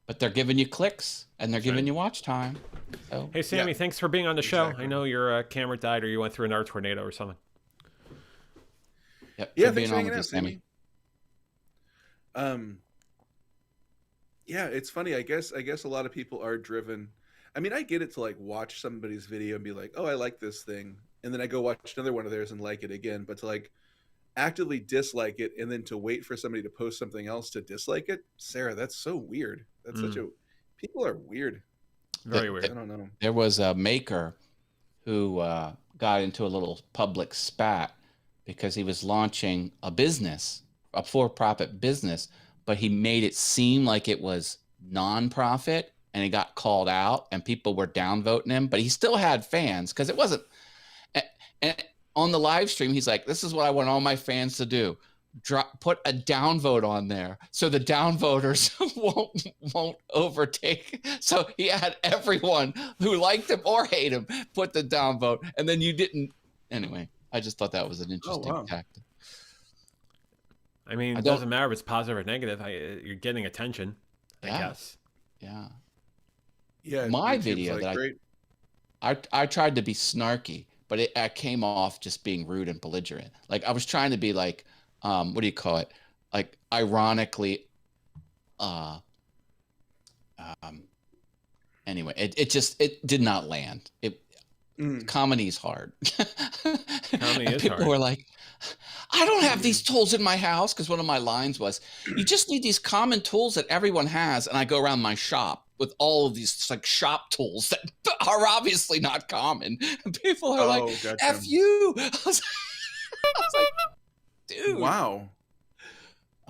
but they're giving you clicks and they're giving you watch time. So Hey, Sammy, Yeah. thanks for being on the show. Exactly. I know your camera died or you went through another tornado or something. yep, Yeah, good thanks being for on hanging with you, out, Sammy. Sammy. Yeah, it's funny. I guess a lot of people are driven. I mean, I get it to like watch somebody's video and be like, "Oh, I like this thing," and then I go watch another one of theirs and like it again. But to like actively dislike it and then to wait for somebody to post something else to dislike it, Sarah, that's so weird. That's such a. People are weird. Very I weird. don't know. There was a maker who got into a little public spat because he was launching a business, a for-profit business, but he made it seem like it was non-profit, and he got called out and people were downvoting him, but he still had fans because it wasn't. And on the live stream, he's like, "This is what I want all my fans to do: put a downvote on there so the downvoters won't overtake. So he had everyone who liked him or hate him put the downvote, and then you didn't. Anyway, I just thought that was an interesting wow. tactic. I mean, I it don't- doesn't matter if it's positive or negative. You're getting attention, I Yeah. guess. Yeah. Yeah, My YouTube's video like, that great. I tried to be snarky, but I came off just being rude and belligerent. Like I was trying to be like, what do you call it? Like ironically, anyway, it did not land. Comedy's hard. Comedy And is people hard. were like, I don't have these tools in my house, because one of my lines was, you just need these common tools that everyone has. And I go around my shop with all of these like shop tools that are obviously not common. And people are like, gotcha. F you. I was like, dude. Wow.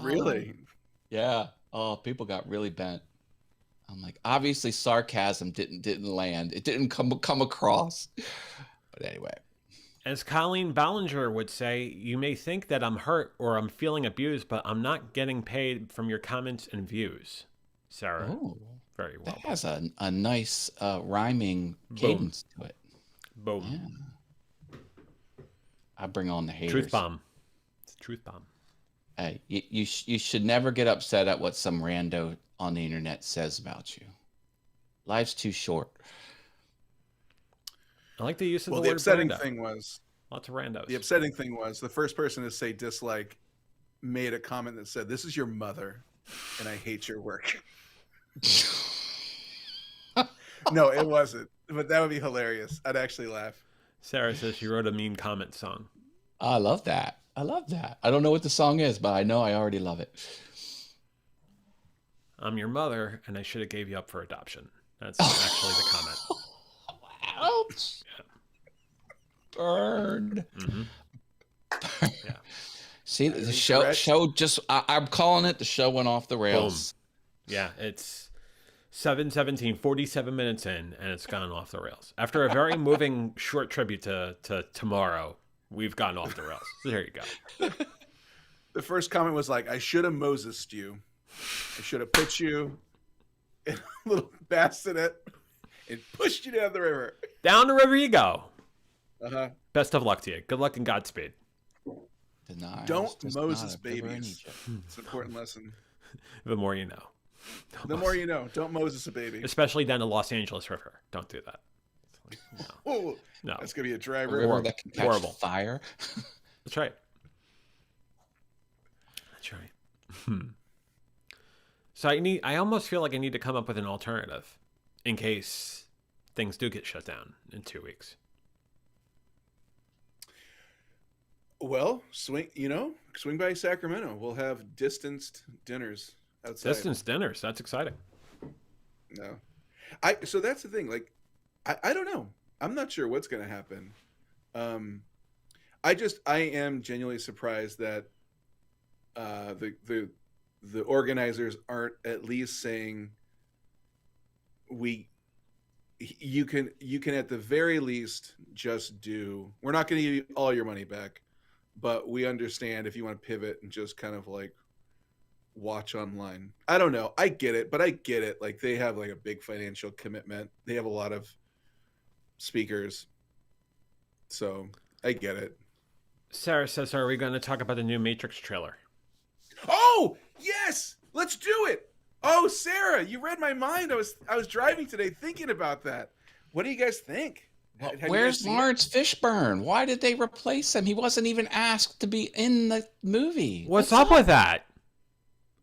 Really? Yeah. Oh, people got really bent. I'm like, obviously sarcasm didn't land. It didn't come across. But anyway. As Colleen Ballinger would say, you may think that I'm hurt or I'm feeling abused, but I'm not getting paid from your comments and views. Sarah, Oh, very well. that has a nice rhyming cadence to it. Boom. Yeah. I bring on the haters. Truth bomb. It's a truth bomb. Hey, you should never get upset at what some rando on the internet says about you. Life's too short. I like the use of Well, the the word upsetting rando. thing was Lots of randos. the upsetting thing was the first person to say dislike made a comment that said, "This is your mother, and I hate your work." No, it wasn't, but that would be hilarious. I'd actually laugh. Sarah says she wrote a mean comment song. I love that. I love that. I don't know what the song is, but I know I already love it. I'm your mother, and I should have gave you up for adoption. That's actually the comment. Ouch. Burned. Mm-hmm. Yeah. See, I the think show correct. just I'm calling it. The show went off the rails. Yeah, it's 7:17, 47 minutes in, and it's gone off the rails. After a very moving short tribute to Tomorrow, we've gone off the rails. So there you go. The first comment was like, "I should have Mosesed you. I should have put you in a little bassinet and pushed you down the river." Down the river you go. Uh-huh. Best of luck to you. Good luck and Godspeed. Denial Don't is just Moses not a river in babies. Egypt. It's an important lesson. The more you know. The more you know. Don't Moses a baby. Especially down the Los Angeles River. Don't do that. No. Oh, No. that's gonna be a dry A river. river that can catch Horrible. fire. That's right. That's right. So I almost feel like I need to come up with an alternative in case things do get shut down in 2 weeks. Well, swing by Sacramento. We'll have distanced dinners outside. Distance dinners. That's exciting. No. So that's the thing. Like, I don't know. I'm not sure what's gonna happen. I am genuinely surprised that the organizers aren't at least saying you can at the very least just do, we're not going to give you all your money back, but we understand if you want to pivot and just kind of like watch online. I don't know. I get it, but I get it. Like they have like a big financial commitment. They have a lot of speakers. So I get it. Sarah says, are we going to talk about the new Matrix trailer? Oh, yes, let's do it. Oh, Sarah, you read my mind. I was driving today thinking about that. What do you guys think? Well, Have you guys where's seen it? Lawrence Fishburne? Why did they replace him? He wasn't even asked to be in the movie. What's up with that?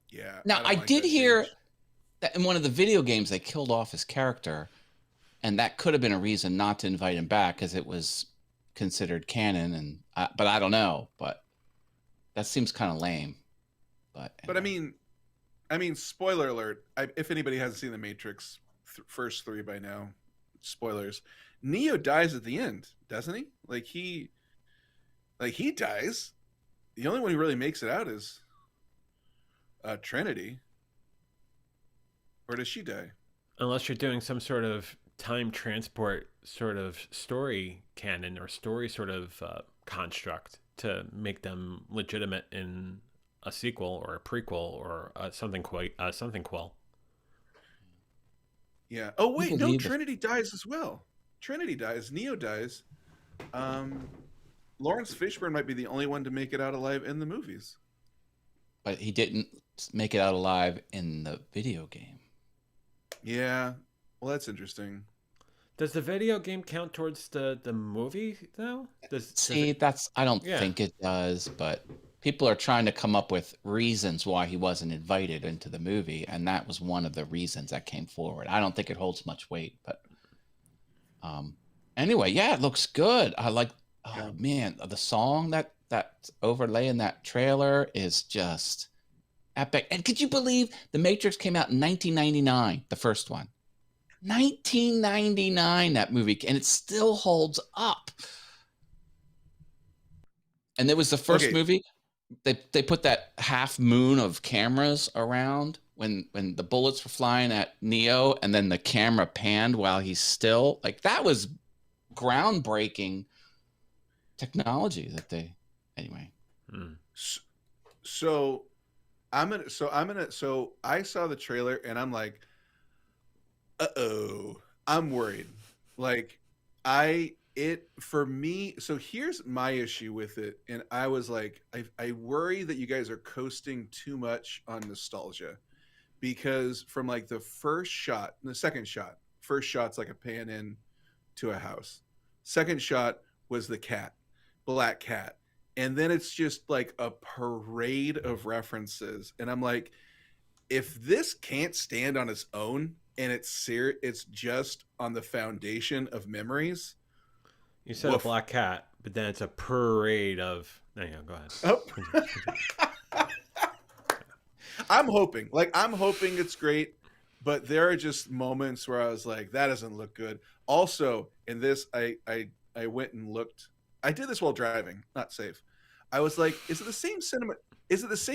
Yeah. Now, don't I like did that hear change. that in one of the video games they killed off his character, and that could have been a reason not to invite him back because it was considered canon. And but I don't know. But that seems kind of lame. But I mean, spoiler alert. If anybody hasn't seen the Matrix first three by now, spoilers. Neo dies at the end, doesn't he? Like he dies. The only one who really makes it out is Trinity. Or does she die? Unless you're doing some sort of time transport sort of story canon or story sort of construct to make them legitimate in a sequel or a prequel or something quel. Yeah. Oh You wait, no. believe Trinity dies as well. Trinity dies. Neo dies. Um, Lawrence Fishburne might be the only one to make it out alive in the movies. but he didn't make it out alive in the video game. Yeah. Well, that's interesting. Does the video game count towards the movie though? Does See, it, I don't Yeah. think it does, but people are trying to come up with reasons why he wasn't invited into the movie, and that was one of the reasons that came forward. I don't think it holds much weight, but anyway, yeah, it looks good. I like, oh Yeah. man, the song that overlaying that trailer is just epic. And could you believe The Matrix came out in 1999, the first one? 1999, that movie, and it still holds up. And it was the first Okay. movie. They put that half moon of cameras around when the bullets were flying at Neo, and then the camera panned while he's still. Like, that was groundbreaking technology that they. Anyway, Hmm. So so I saw the trailer and I'm like, uh-oh, I'm worried. Like for me, so here's my issue with it. And I was like, I worry that you guys are coasting too much on nostalgia, because from like the first shot's like a pan in to a house. Second shot was the cat, black cat. And then it's just like a parade of references. And I'm like, if this can't stand on its own and it's just on the foundation of memories. You said Woof. a black cat, but then it's a parade of. No, yeah, go ahead. Oh. I'm hoping it's great, but there are just moments where I was like, that doesn't look good. Also, in this, I went and looked. I did this while driving, not safe. I was like, is it the same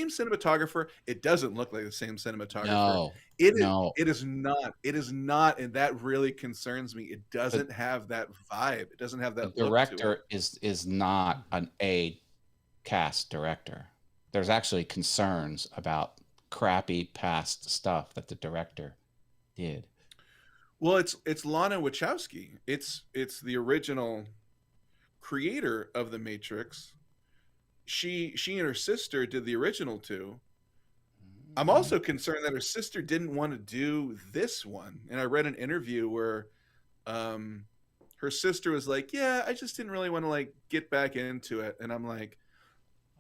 cinematographer? It doesn't look like the same cinematographer. no, It is, no. it is not. It is not, and that really concerns me. It doesn't have that vibe. It doesn't have The that look to it. director is not an A cast director. There's actually concerns about crappy past stuff that the director did. Well, it's Lana Wachowski. It's the original creator of the Matrix. She and her sister did the original two. I'm also concerned that her sister didn't want to do this one. And I read an interview where her sister was like, "Yeah, I just didn't really want to like get back into it." And I'm like,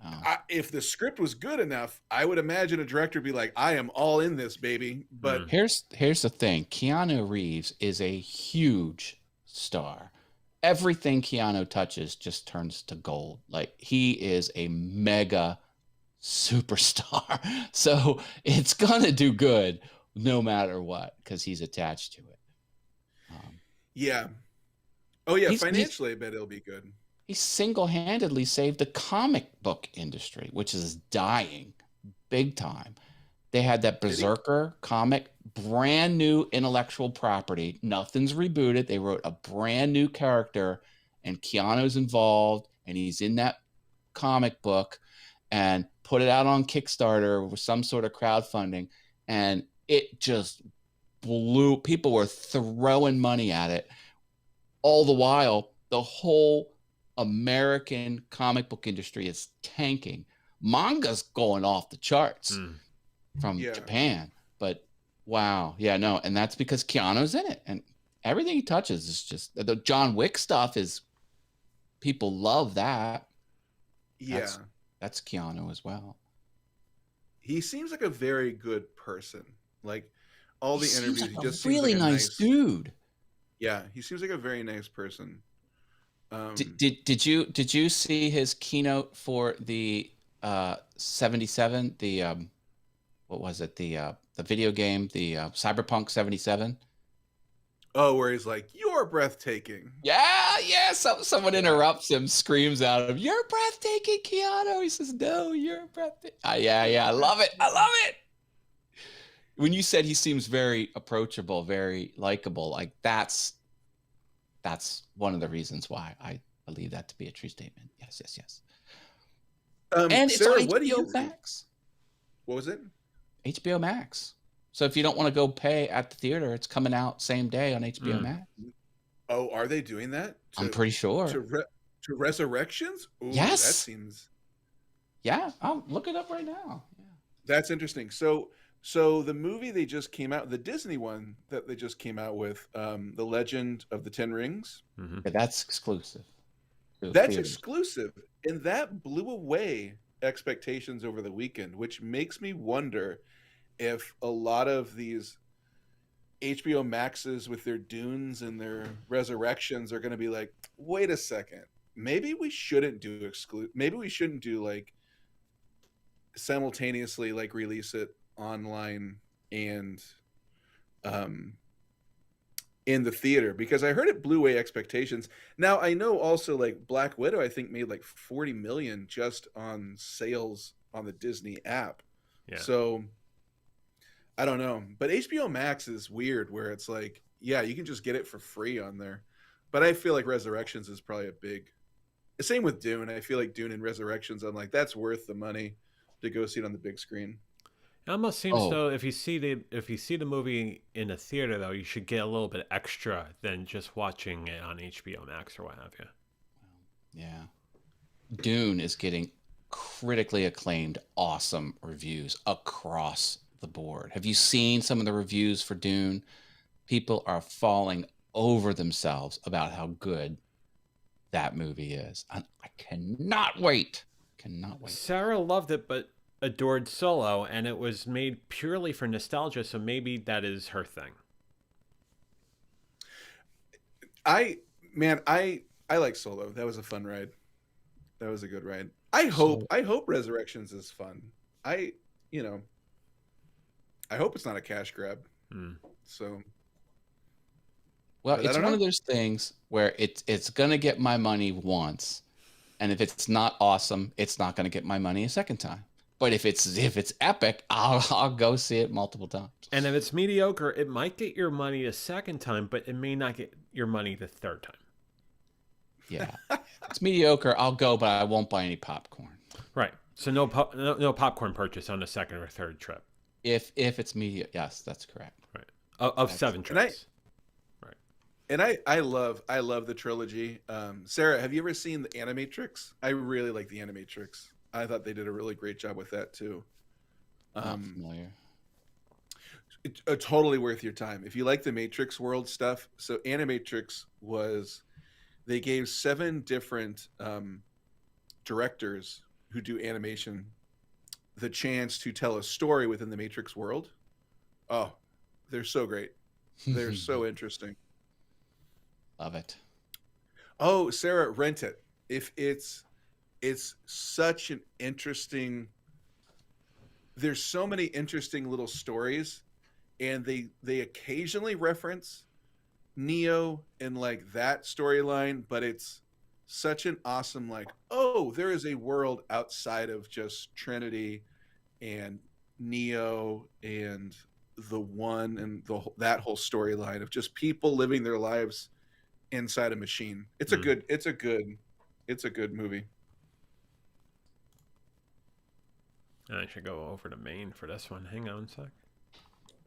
Oh. if the script was good enough, I would imagine a director would be like, "I am all in this, baby." But Here's the thing. Keanu Reeves is a huge star. Everything Keanu touches just turns to gold. Like, he is a mega superstar. So it's gonna do good no matter what, because he's attached to it. yeah. Oh yeah, He's- financially I bet it'll be good. He single-handedly saved the comic book industry, which is dying big time. They had that Did he? Berserker comic, brand new intellectual property. Nothing's rebooted. They wrote a brand new character, and Keanu's involved, and he's in that comic book, and put it out on Kickstarter with some sort of crowdfunding, and it just blew. People were throwing money at it. All the while, the whole American comic book industry is tanking. Manga's going off the charts from Yeah. Japan, but wow, yeah, no, and that's because Keanu's in it, and everything he touches is just the John Wick stuff. Is people love that? Yeah. That's Keanu as well. He seems like a very good person. Like all the He seems interviews, like he a just really seems like a nice dude. Yeah, he seems like a very nice person. Did you see his keynote for the 77? The what was it? The video game, the Cyberpunk 77. Oh, where he's like, "You're breathtaking." Yeah. Someone interrupts him, screams at him, "You're breathtaking, Keanu." He says, "No, you're breathtaking." Yeah. I love it. When you said he seems very approachable, very likable, like that's one of the reasons why I believe that to be a true statement. Yes. And it's Sarah, on what do HBO you Max. What was it? HBO Max. So if you don't want to go pay at the theater, it's coming out same day on HBO Mm. Max. Oh, are they doing that? I'm pretty sure. To Resurrections? Ooh, Yes. that seems Yeah, I'll look it up right now. Yeah. that's interesting. So the movie they just came out, the Disney one that they just came out with, The Legend of the Ten Rings. Hmm. Yeah, that's exclusive. to That's theaters. exclusive, and that blew away expectations over the weekend, which makes me wonder if a lot of these HBO Maxes with their Dunes and their Resurrections are going to be like, wait a second, maybe we shouldn't do maybe we shouldn't do like simultaneously like release it online and um in the theater, because I heard it blew away expectations. Now I know also like Black Widow I think made like 40 million just on sales on the Disney app. Yeah. So I don't know, but HBO Max is weird where it's like, yeah, you can just get it for free on there. But I feel like Resurrections is probably a big. Same with Dune. I feel like Dune and Resurrections, I'm like, that's worth the money to go see it on the big screen. It almost seems Oh. though if you see the movie in a theater though, you should get a little bit extra than just watching it on HBO Max or what have you. Yeah. Dune is getting critically acclaimed, awesome reviews across the board. Have you seen some of the reviews for Dune? People are falling over themselves about how good that movie is. I cannot wait. Cannot wait. Sarah loved it, but adored Solo, and it was made purely for nostalgia. So maybe that is her thing. I like Solo. That was a fun ride. That was a good ride. I hope Resurrections is fun. I hope it's not a cash grab. Hmm. So Well, But I it's don't one know. of those things where it's gonna get my money once, and if it's not awesome, it's not gonna get my money a second time. But if it's epic, I'll go see it multiple times. And if it's mediocre, it might get your money a second time, but it may not get your money the third time. Yeah, it's mediocre. I'll go, but I won't buy any popcorn. Right. So no popcorn purchase on the second or third trip. If it's yes, that's correct. Right. Of 7 And I- trips. and I love the trilogy. Sarah, have you ever seen the Animatrix? I really like the Animatrix. I thought they did a really great job with that too. Not familiar. Totally worth your time if you like the Matrix world stuff. So Animatrix they gave 7 different directors who do animation the chance to tell a story within the Matrix world. Oh, they're so great. They're so interesting. Love it. Oh, Sarah, rent it. If it's such an interesting. There's so many interesting little stories, and they occasionally reference Neo and like that storyline, but it's such an awesome like, oh, there is a world outside of just Trinity and Neo and the One and that whole storyline of just people living their lives inside a machine. It's a good movie. I should go over to Maine for this one. Hang on a sec.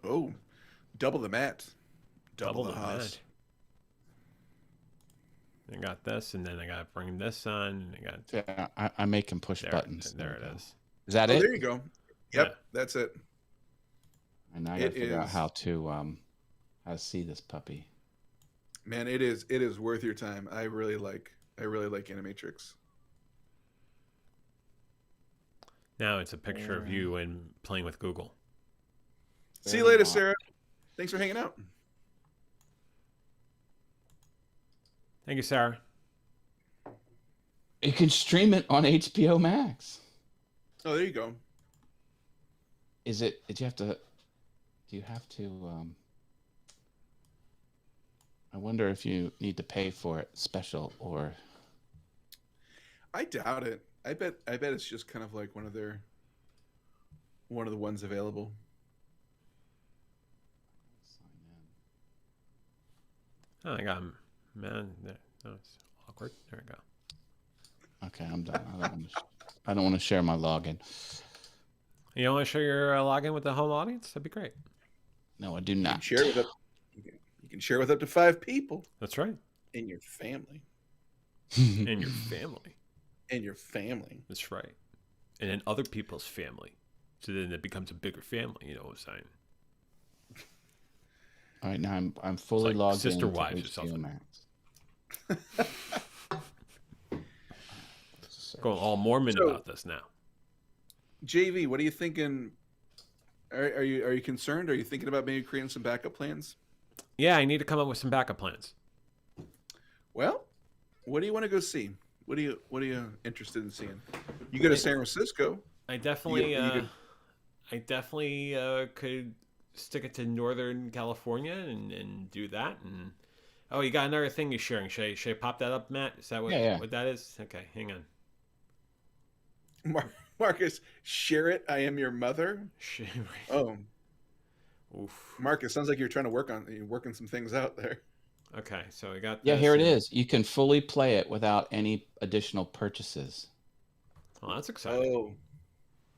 Oh, double the mat. Double the Haas. I got this, and then I got to bring this on. And I got Yeah, I make him push there, buttons. There we it go. is. Is that Oh, it? there you go. Yep, Yeah. that's it. And now I gotta It figure out is. how to see this puppy. Man, it is worth your time. I really like Animatrix. Now it's a picture of you and playing with Google. See you Very later, nice. Sarah. Thanks for hanging out. Thank you, Sarah. You can stream it on HBO Max. Oh, there you go. Is it? Do you have to? I wonder if you need to pay for it special or. I doubt it. I bet it's just kind of like one of the ones available. Oh, I got him. Man, no, it's awkward. There we go. Okay, I'm done. I don't want to share my login. You want to share your login with the home audience? That'd be great. No, I do You can not. share it with up. You can share with up to 5 people That's right. in your family. And your family. In your family. That's right. And then other people's family. So then it becomes a bigger family. You know what I'm saying? All right, now I'm fully like logged sister in. wives or something. Max. Going all Mormon So- about this now. JV, what are you thinking? Are you concerned? Are you thinking about maybe creating some backup plans? Yeah, I need to come up with some backup plans. Well, what do you want to go see? What are you interested in seeing? You go to San Francisco. I definitely, you could- I definitely could stick it to Northern California and do that. And oh, you got another thing you're sharing. Should I pop that up, Matt? Is that what, Yeah. what that is? Okay, hang on. Marcus, share it. I am your mother. Oh, Oof. Marcus, sounds like you're working some things out there. Okay, so I got. Yeah, this here it and- is. You can fully play it without any additional purchases. Oh, that's exciting. Oh,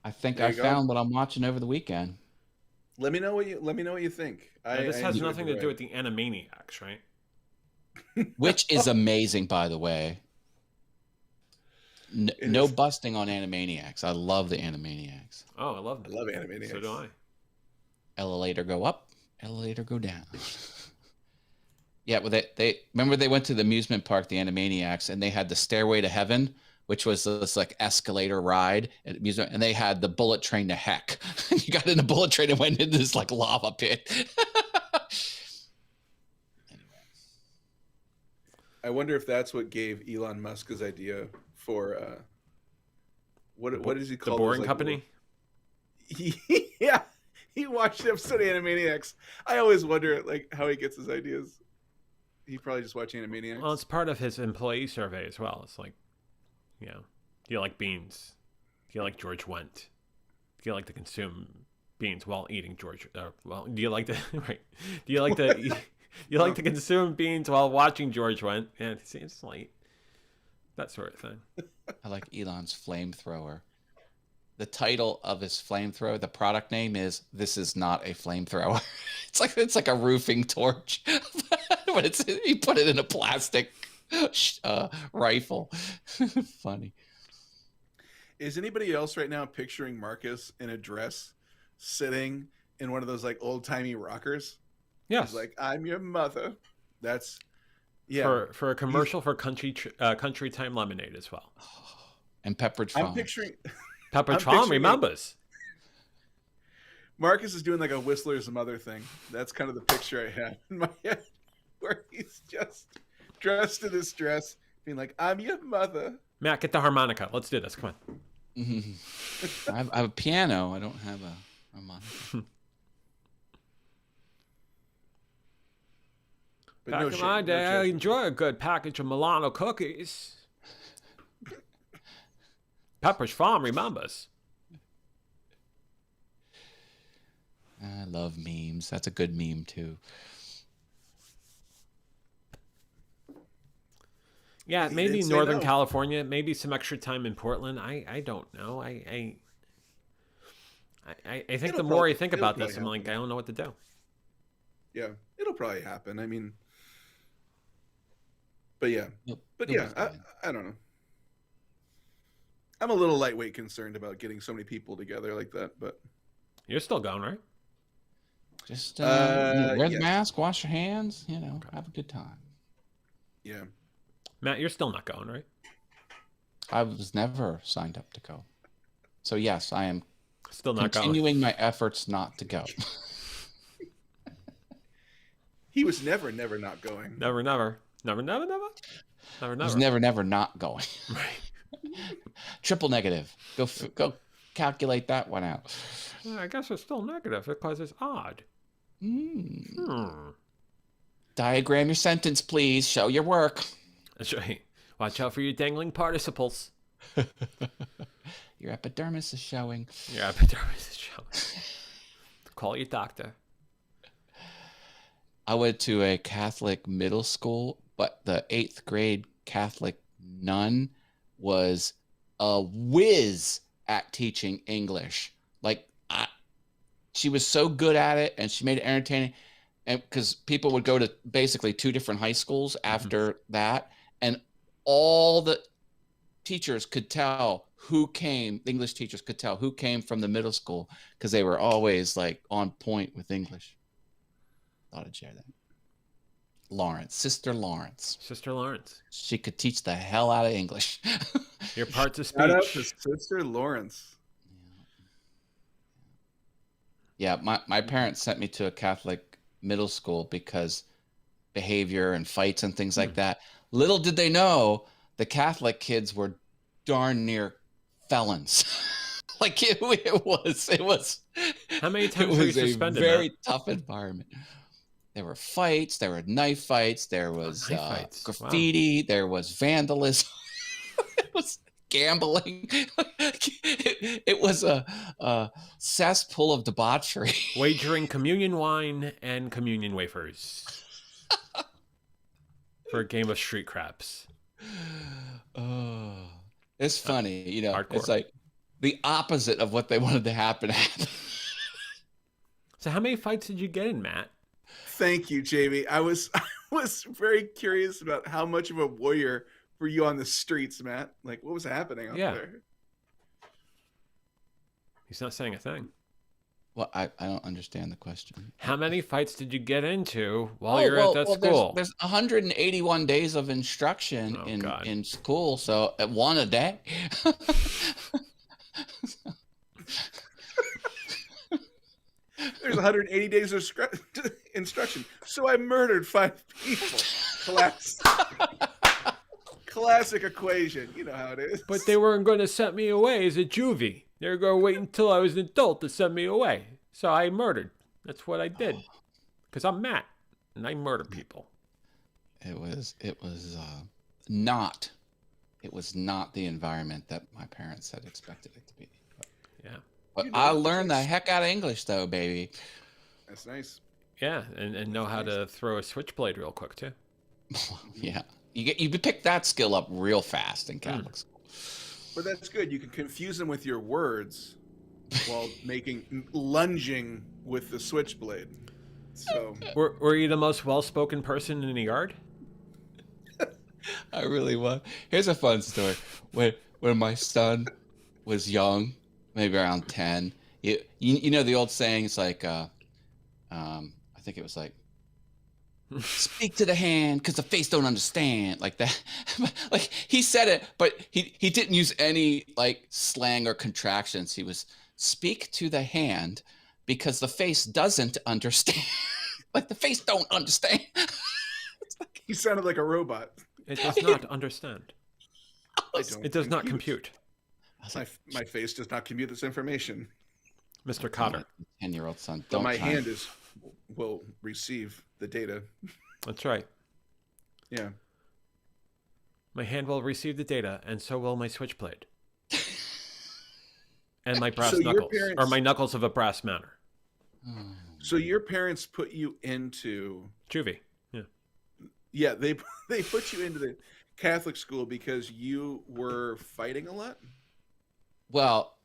I think There I you go. found what I'm watching over the weekend. let me know what you think. This I has enjoyed nothing the to do ride. with the Animaniacs, right? Which is amazing, by the way. It No is. busting on Animaniacs. I love the Animaniacs. Oh, I love I it. love Animaniacs. So do I. Elevator go up, elevator go down. Yeah, well, they remember they went to the amusement park, the Animaniacs, and they had the Stairway to Heaven, which was this like escalator ride at amusement, and they had the Bullet Train to Heck. You got in the bullet train and went into this like lava pit. I wonder if that's what gave Elon Musk his idea for what does he The call Boring those, like, Company. yeah, he watched the episode of Animaniacs. I always wonder like how he gets his ideas. He probably just watched Animaniacs. Well, it's part of his employee survey as well. It's like, you know, do you like beans? Do you like George Wendt? Do you like to consume beans while eating George? Well, do you like to right? Do you like to you like to consume beans while watching George Wendt? Yeah, it's like that sort of thing. I like Elon's flamethrower. The title of his flamethrower, the product name is "This is not a flamethrower." It's like a roofing torch, but it's he put it in a plastic rifle. Funny. Is anybody else right now picturing Marcus in a dress, sitting in one of those like old timey rockers? Yes, He's like, "I'm your mother." That's yeah. for a commercial for country time lemonade as well. And Pepperidge I'm Farm. picturing Pepper I'm Tom picturing it. remembers. Marcus is doing like a Whistler's mother thing. That's kind of the picture I have in my head, where he's just dressed in this dress, being like, "I'm your mother." Matt, get the harmonica. Let's do this. Come on. I have a piano. I don't have a harmonica. But Back no in shit, my no day, I judgment. enjoy a good package of Milano cookies. Pepperidge Farm remembers. I love memes. That's a good meme too. Yeah, He maybe didn't say Northern no. California, maybe some extra time in Portland. I don't know. I think It'll the more probably- I think it'll about this, probably I'm like, I don't know what to do. Yeah, it'll probably happen. I mean, but yeah, You'll- but you'll yeah, be fine. I don't know. I'm a little lightweight concerned about getting so many people together like that, but You're still going, right? Just wear the yes. mask, wash your hands, have a good time. yeah, Matt, you're still not going, right? I was never signed up to go. So yes, I am Still not going. continuing my efforts not to go. he was never not going. Never, never, never, never, never, never, I was never. never not going. Right. Triple negative. Go calculate that one out. Yeah, I guess it's still negative because it's odd. Mm. Hmm. Diagram your sentence, please. Show your work. That's right. Watch out for your dangling participles. Your epidermis is showing. Your epidermis is showing. Call your doctor. I went to a Catholic middle school, but the 8th grade Catholic nun was a whiz at teaching English. Like she was so good at it, and she made it entertaining. And because people would go to basically 2 different high schools after that, and all the teachers could tell who came. The English teachers could tell who came from the middle school because they were always like on point with English. Thought I'd share that. Lawrence, Sister Lawrence. Sister Lawrence. She could teach the hell out of English. Your parts of Shout out to speech. Sister Lawrence. Yeah, my parents sent me to a Catholic middle school because behavior and fights and things like that. Little did they know the Catholic kids were darn near felons. Like it was. How many times it were you was a suspended? very Matt? tough environment. There were fights. There were knife fights. There was Knife fights. Wow. graffiti. There was vandalism. It was gambling. It was a cesspool of debauchery. Wagering communion wine and communion wafers for a game of street craps. Oh, it's funny, you know. Hardcore. It's like the opposite of what they wanted to happen. So how many fights did you get in, Matt? Thank you, Jamie. I was very curious about how much of a warrior were you on the streets, Matt? Like, what was happening out Yeah. there? He's not saying a thing. Well, I don't understand the question. How many fights did you get into while you're at that school? There's 181 days of instruction Oh, God. in school, so at one a day. There's 180 days of instruction. So I murdered 5 people. Classic equation. You know how it is. But they weren't going to send me away as a juvie. They were going to wait until I was an adult to send me away. So I murdered. That's what I did. Because I'm Matt, and I murder people. It was not the environment that my parents had expected it to be. Yeah. But You know, I learned the heck out of English, though, baby. That's nice. Yeah, and know how to throw a switchblade real quick, too. Yeah, you pick that skill up real fast in Catholic school. But that's good. You can confuse them with your words while lunging with the switchblade. So Were you the most well-spoken person in the yard? I really was. Here's a fun story. When my son was young, maybe around 10, you know the old saying, it's like, I think it was like, speak to the hand because the face don't understand, like that. Like he said it, but he didn't use any like slang or contractions. He was speak to the hand because the face doesn't understand. Like the face don't understand. he sounded like a robot. It does not understand. I don't It does not compute. My face does not compute this information. Mr. Cotter. 10-year-old son. But Don't my try. hand will receive the data. That's right. Yeah. My hand will receive the data, and so will my switchblade. And my brass So your knuckles. parents- Or my knuckles of a brass manner. So your parents put you into Juvie. Yeah. yeah, they put you into the Catholic school because you were fighting a lot? Well,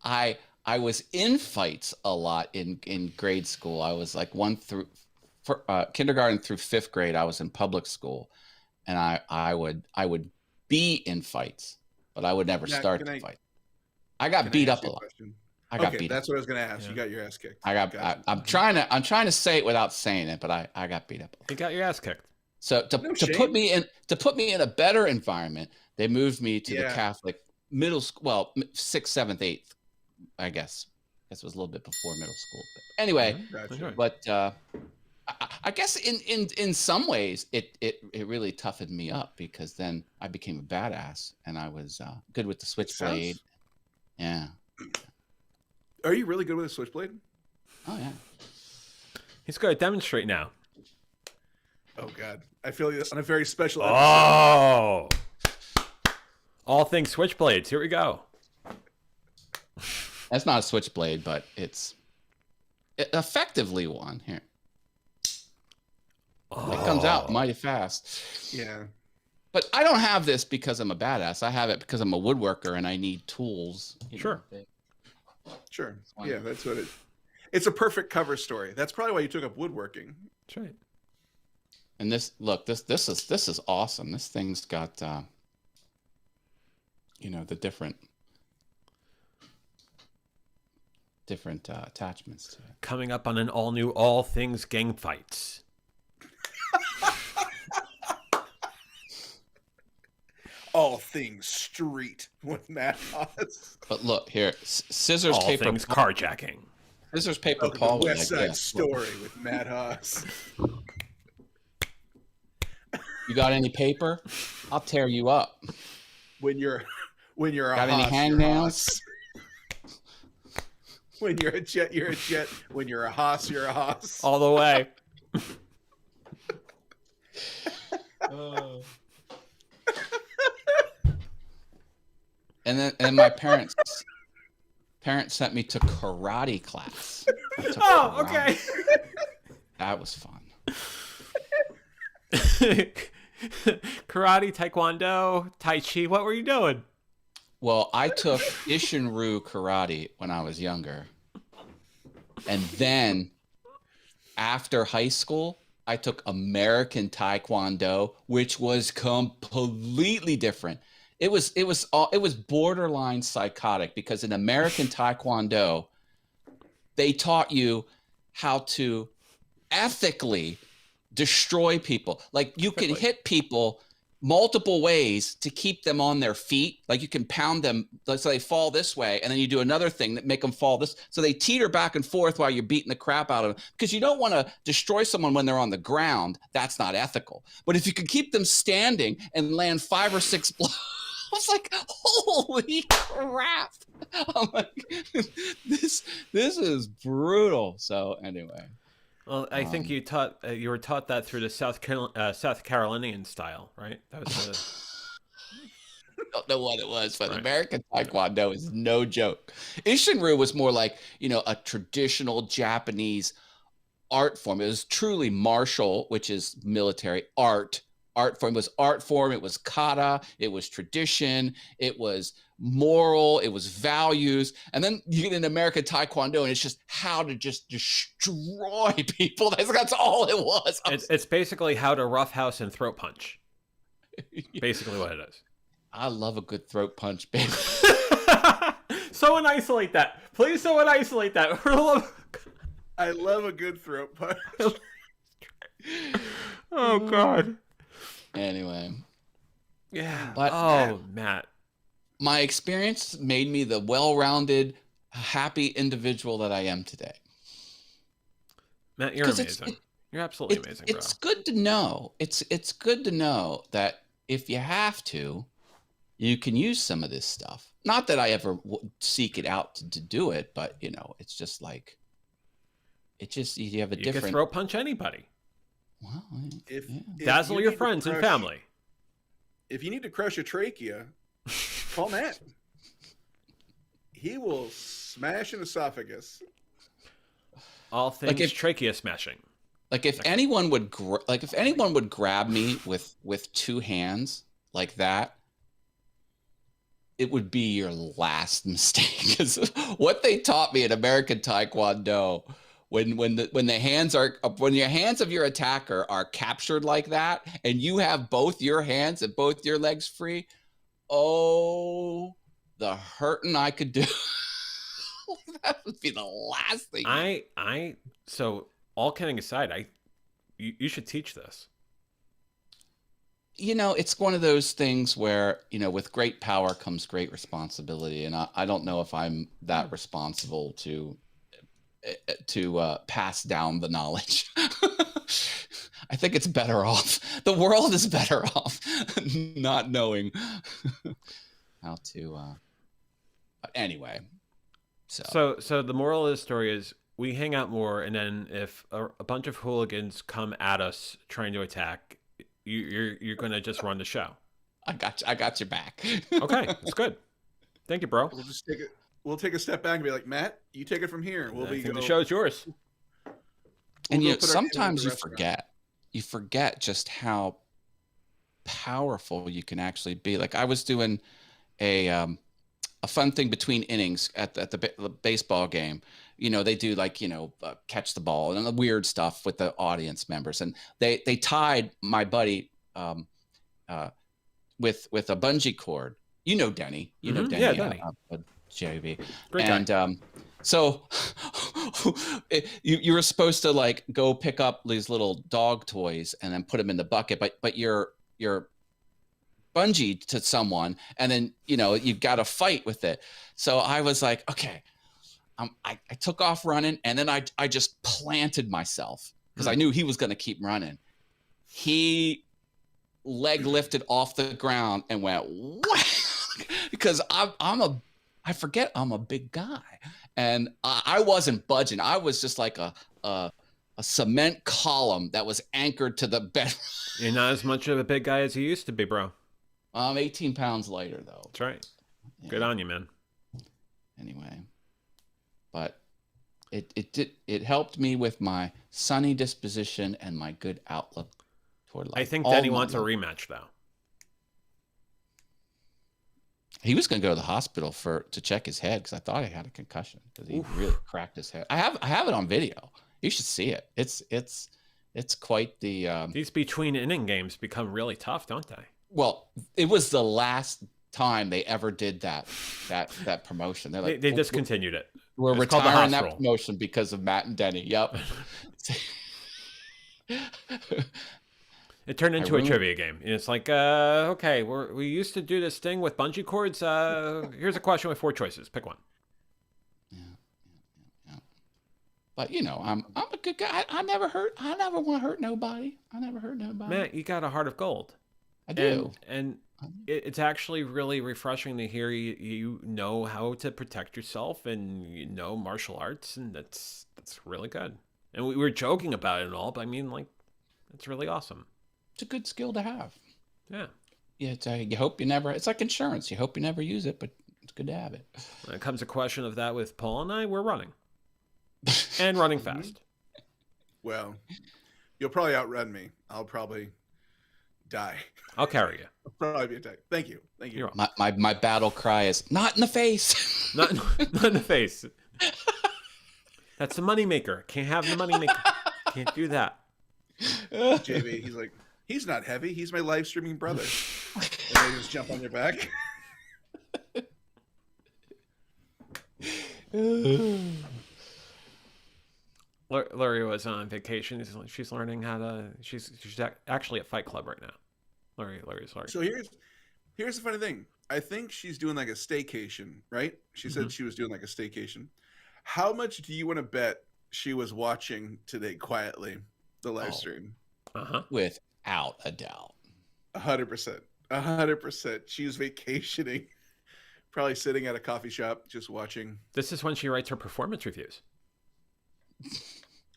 I was in fights a lot in grade school. I was like kindergarten through 5th grade. I was in public school, and I would be in fights, but I would never Now, start can the I- fight. I got Can I beat ask up a you lot. question? I got Okay, beat up. that's what I was going to ask. Yeah. You got your ass kicked. I'm trying to say it without saying it, but I got beat up. You got your ass kicked. So No to shame. put me in a better environment, they moved me to the Yeah. Catholic middle school. Well, 6th, 7th, 8th, I guess. It was a little bit before middle school. But anyway, Gotcha. Okay. but I guess in some ways it really toughened me up because then I became a badass and I was good with the switchblade. Yeah. Are you really good with a switchblade? Oh yeah. He's going to demonstrate now. Oh God, I feel this on a very special episode. Oh! All things switchblades. Here we go. That's not a switchblade, but it's effectively one. Here. It comes out mighty fast. Yeah. But I don't have this because I'm a badass. I have it because I'm a woodworker and I need tools. Sure. Sure. Fine. Yeah, that's what it's a perfect cover story. That's probably why you took up woodworking. That's right. And this is awesome. This thing's got the different attachments to it. Coming up on an all-new All Things Gang Fights. All things street with Matt Haas. But look here, scissors, All paper, Things Carjacking. scissors, paper, Welcome Paul. to would West like Side this. Story with Matt Haas. You got any paper? I'll tear you up. When you're a Got any Haas, hang you're nails? Haas. When you're a jet, you're a jet. When you're a Haas, you're a Haas. All the way. And my parents sent me to karate class. I took Oh, karate. okay. That was fun. Karate, Taekwondo, Tai Chi. What were you doing? Well, I took Ishinryu karate when I was younger. And then after high school, I took American Taekwondo, which was completely different. It was borderline psychotic because in American Taekwondo, they taught you how to ethically destroy people. Like you can hit people multiple ways to keep them on their feet. Like you can pound them so they fall this way, and then you do another thing that make them fall this. So they teeter back and forth while you're beating the crap out of them because you don't want to destroy someone when they're on the ground. That's not ethical. But if you can keep them standing and land 5 or 6 blows, I was like, holy crap! I'm like, this is brutal. So anyway. Well, I think you were taught that through the South Carolinian style, right? That was I don't know what it was, but Right. American Taekwondo is no joke. Ishinryu was more like, a traditional Japanese art form. It was truly martial, which is military art form. It was art form. It was kata. It was tradition. It was moral. It was values. And then you get in American Taekwondo, and it's just how to just destroy people. That's all it was. it's basically how to roughhouse and throat punch. Basically what it is. I love a good throat punch, baby. Someone isolate that. Please someone isolate that. I love a good throat punch. Oh, God. Anyway. Yeah. But- Matt. My experience made me the well-rounded, happy individual that I am today. Matt, you're 'Cause amazing. You're absolutely amazing, bro. It's good to know. It's good to know that if you have to, you can use some of this stuff. Not that I ever seek it out to do it, but it's just like you have a You different. can throat punch anybody. Well, If Dazzle you your need to friends and crush- family. If you need to crush a trachea, call Matt. He will smash an esophagus. All things Like if- trachea smashing. like if anyone would grab me with 2 hands like that, it would be your last mistake. Because what they taught me in American Taekwondo, when your hands of your attacker are captured like that, and you have both your hands and both your legs free, oh, the hurting I could do. That would be the last thing. So all kidding aside, you should teach this. It's one of those things where, with great power comes great responsibility. And I don't know if I'm that responsible to pass down the knowledge. I think it's better off. The world is better off not knowing how to. But anyway, So the moral of the story is we hang out more, and then if a bunch of hooligans come at us trying to attack, you're going to just run the show. I got your back. Okay, that's good. Thank you, bro. We'll just take a step back and be like, Matt, you take it from here. I think the show's yours. And We'll go put our hands in sometimes the you restaurant. forget just how powerful you can actually be. Like I was doing a fun thing between innings at the baseball game. You know, they do like, catch the ball and the weird stuff with the audience members. And they tied my buddy with a bungee cord. You know Denny. You know Denny. Yeah, Denny. JV. Great and guy. So you were supposed to like go pick up these little dog toys and then put them in the bucket, but you're bungee to someone, and then you got to fight with it. So I was like, okay, I took off running, and then I just planted myself because I knew he was going to keep running. He leg lifted off the ground and went because I forget I'm a big guy, and I wasn't budging. I was just like a cement column that was anchored to the bed. You're not as much of a big guy as you used to be, bro. I'm 18 pounds lighter, though. That's right. Yeah. Good on you, man. Anyway, but it helped me with my sunny disposition and my good outlook toward life. I think Denny wants a rematch, though. He was going to go to the hospital to check his head because I thought he had a concussion because he really cracked his head. I have it on video. You should see it. It's quite the. These between inning games become really tough, don't they? Well, it was the last time they ever did that promotion. They're like, They discontinued it. We're It's called the retiring that hospital. promotion because of Matt and Denny. Yep. It turned into a trivia game. And it's like, okay, we used to do this thing with bungee cords. Here's a question with 4 choices. Pick one. Yeah. But I'm a good guy. I never want to hurt nobody. I never hurt nobody. Matt, you got a heart of gold. I do. And it's actually really refreshing to hear you know how to protect yourself and martial arts, and that's really good. And we were joking about it and all, but I mean, like, it's really awesome. It's a good skill to have. Yeah. Yeah. You hope you never. It's like insurance. You hope you never use it, but it's good to have it. When it comes to question of that with Paul and I, we're running. And running fast. Well, you'll probably outrun me. I'll probably die. I'll carry you. I'll probably be attacked. Thank you. You're welcome. My battle cry is not in the face. Not in the face. That's the moneymaker. Can't have the moneymaker. Can't do that. JV, he's like, he's not heavy. He's my live streaming brother. And they just jump on your back. Lori was on vacation. She's learning how to. She's actually at Fight Club right now. Lori's learning. So here's the funny thing. I think she's doing like a staycation, right? She said she was doing like a staycation. How much do you want to bet she was watching today quietly the live stream? Without a doubt. 100%. 100%. She was vacationing, probably sitting at a coffee shop just watching. This is when she writes her performance reviews.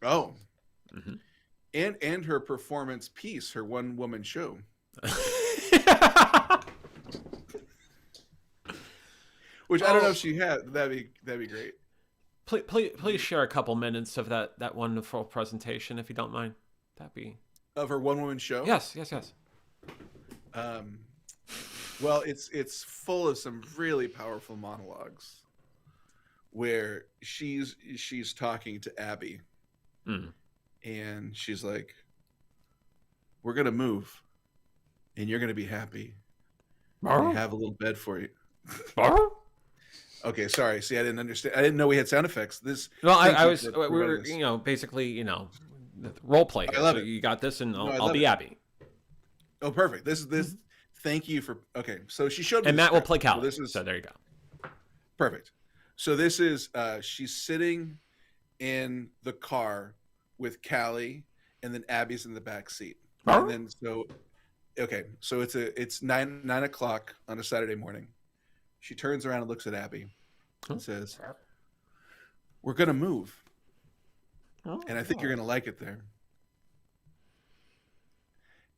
Oh. And her performance piece, her one woman show. Which I don't know if she had. That'd be great. Please share a couple minutes of that wonderful presentation, if you don't mind. That'd be of her one woman show. Yes. Well, it's full of some really powerful monologues where she's talking to Abby, and she's like, "We're gonna move, and you're gonna be happy. We have a little bed for you." Okay, sorry. See, I didn't understand. I didn't know we had sound effects. We were basically role play. I love so it. You got this, and I I'll love be it. Abby. Oh, perfect. This. Thank you for. Okay, so she showed me. And the Matt will script. play Callie. So So there you go. perfect. So this is she's sitting in the car with Callie, and then Abby's in the back seat. And then so it's 9 o'clock on a Saturday morning. She turns around and looks at Abby and says, "We're gonna move, and I think you're gonna like it there."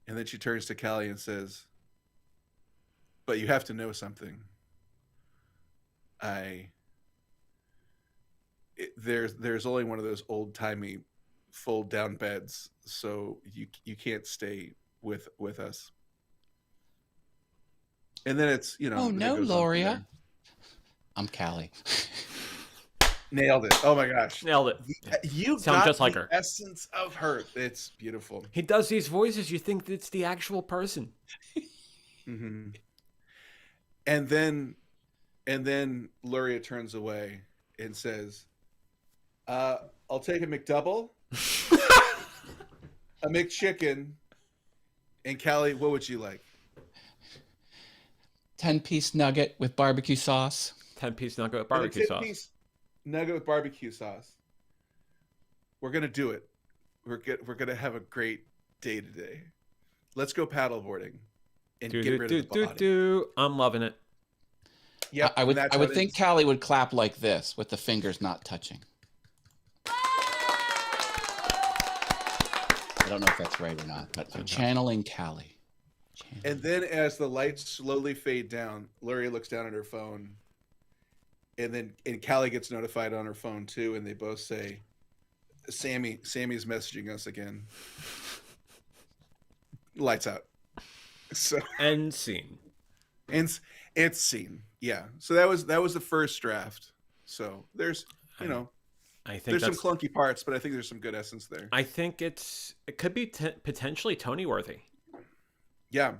And then she turns to Callie and says, "But you have to know something. There's only one of those old timey fold down beds, so you can't stay with us." And then it's, you know, Oh and it no, goes on from Loria. there. I'm Callie. Nailed it. Oh my gosh. Nailed it. You Sound got just like the her. essence of her. It's beautiful. He does these voices. You think it's the actual person. Hmm. And then Luria turns away and says, I'll take a McDouble, a McChicken, and Callie, what would you like? 10-piece nugget with barbecue sauce. 10-piece nugget with And a barbecue sauce. 10-piece nugget with barbecue sauce. We're gonna do it. We're gonna have a great day today. Let's go paddleboarding and get rid of the body. I'm loving it. Yep, I and would that's I how would it think ends. Callie would clap like this with the fingers not touching. I don't know if that's right or not, but I'm channeling Callie. And then as the lights slowly fade down, Luria looks down at her phone. And Callie gets notified on her phone too, and they both say, Sammy's messaging us again. Lights out. So End scene. and it's seen. Yeah. So that was the first draft. So there's I think there's some that's, clunky parts, but I think there's some good essence there. I think it could be potentially Tony worthy. Yeah.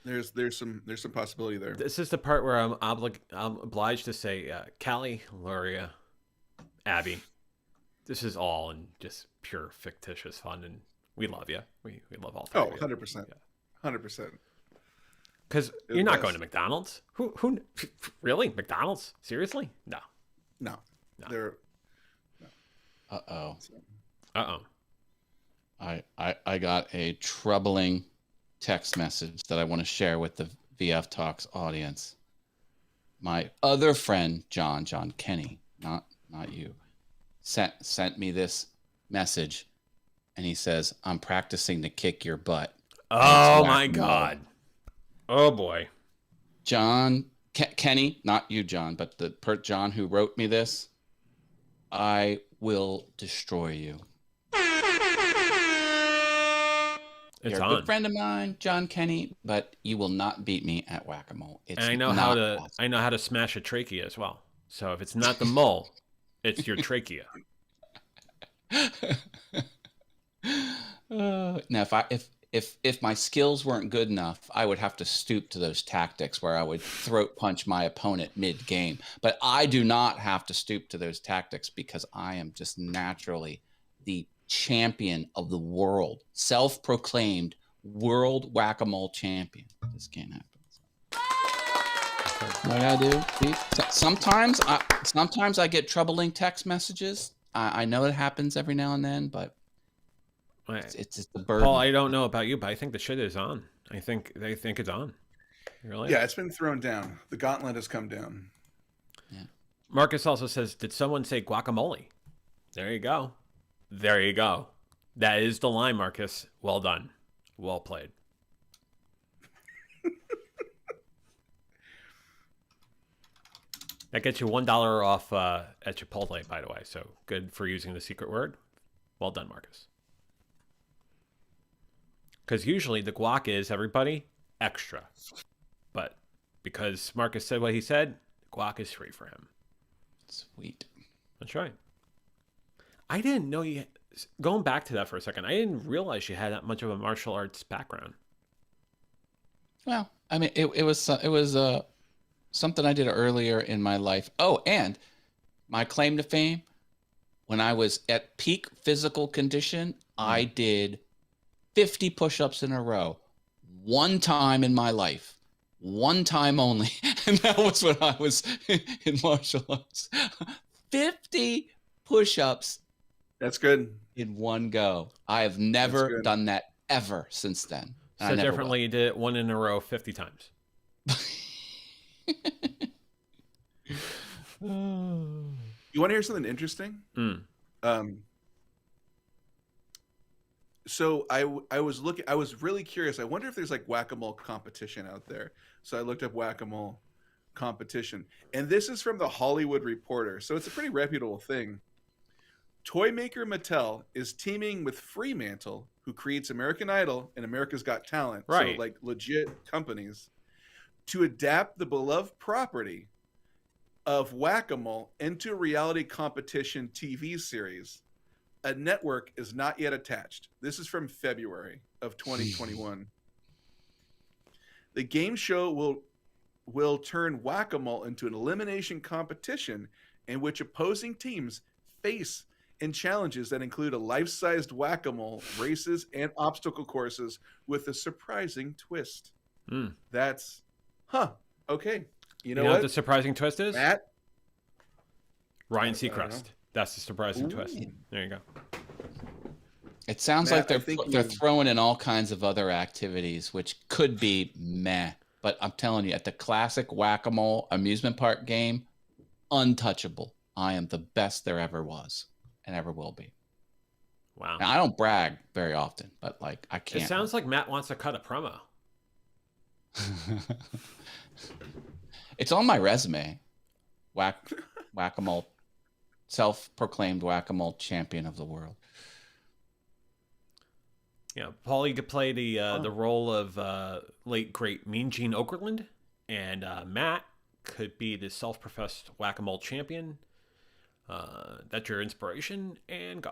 There's some possibility there. This is the part where I'm obliged to say, Callie, Luria, Abby, this is all in just pure fictitious fun, and we love you. We love all three. Oh, of you. 100%. 100%. Because They're you're the not best. going to McDonald's. Who really? McDonald's? Seriously? No. No. No. They're Uh-oh. Uh-oh. I got a troubling text message that I want to share with the VF Talks audience. My other friend, John Kenny, not you, sent me this message, and he says, "I'm practicing to kick your butt." Oh It's my whack-a-mole. God. Oh boy. John Kenny, not you, John, but the John who wrote me this. I will destroy you. It's You're a on. good friend of mine, John Kenny, but you will not beat me at whack-a-mole. It's And I know how to smash a trachea as well. So if it's not the mole, it's your trachea. Now, if my skills weren't good enough, I would have to stoop to those tactics where I would throat punch my opponent mid-game. But I do not have to stoop to those tactics because I am just naturally the champion of the world, self-proclaimed world whack-a-mole champion. This can't happen. What I do? See? Sometimes I get troubling text messages. I know it happens every now and then, but it's just the burden. Paul, I don't know about you, but I think the shit is on. I think they think it's on. Really? Yeah, it's been thrown down. The gauntlet has come down. Marcus also says, did someone say guacamole? There you go. There you go. That is the line, Marcus. Well done. Well played. That gets you $1 off at Chipotle, by the way. So good for using the secret word. Well done, Marcus. Because usually the guac is, everybody, extra. But because Marcus said what he said, guac is free for him. Sweet. That's right. I didn't know you... Going back to that for a second, I didn't realize you had that much of a martial arts background. Well, I mean, it was something I did earlier in my life. Oh, and my claim to fame, when I was at peak physical condition, I did 50 push-ups in a row. One time in my life. One time only. And that was when I was in martial arts. 50 push-ups That's good. in one go. I have never done that ever since then. So differently, you did it one in a row 50 times. You want to hear something interesting? So I was really curious. I wonder if there's like whack-a-mole competition out there. So I looked up whack-a-mole competition, and this is from the Hollywood Reporter. So it's a pretty reputable thing. Toy maker Mattel is teaming with Fremantle, who creates American Idol and America's Got Talent, Right. so like legit companies, to adapt the beloved property of Whack-A-Mole into a reality competition TV series. A network is not yet attached. This is from February of 2021. The game show will turn Whack-A-Mole into an elimination competition in which opposing teams face in challenges that include a life-sized Whack-A-Mole, races, and obstacle courses with a surprising twist. Hmm. That's, okay. You know what what? the surprising twist is? Matt? Ryan I don't know. Seacrest. That's the surprising twist. Ooh. There you go. It sounds Matt, I like think they're you- throwing in all kinds of other activities, which could be meh. But I'm telling you, at the classic Whack-A-Mole amusement park game, untouchable. I am the best there ever was and ever will be. Wow. Now, I don't brag very often, but like I It can't. sounds like Matt wants to cut a promo. It's on my resume. Whack-A-Mole, self-proclaimed Whack-A-Mole champion of the world. Yeah, Paul, you could play the role of late great Mean Gene Okerlund, and Matt could be the self-professed Whack-A-Mole champion. That's your inspiration, and go.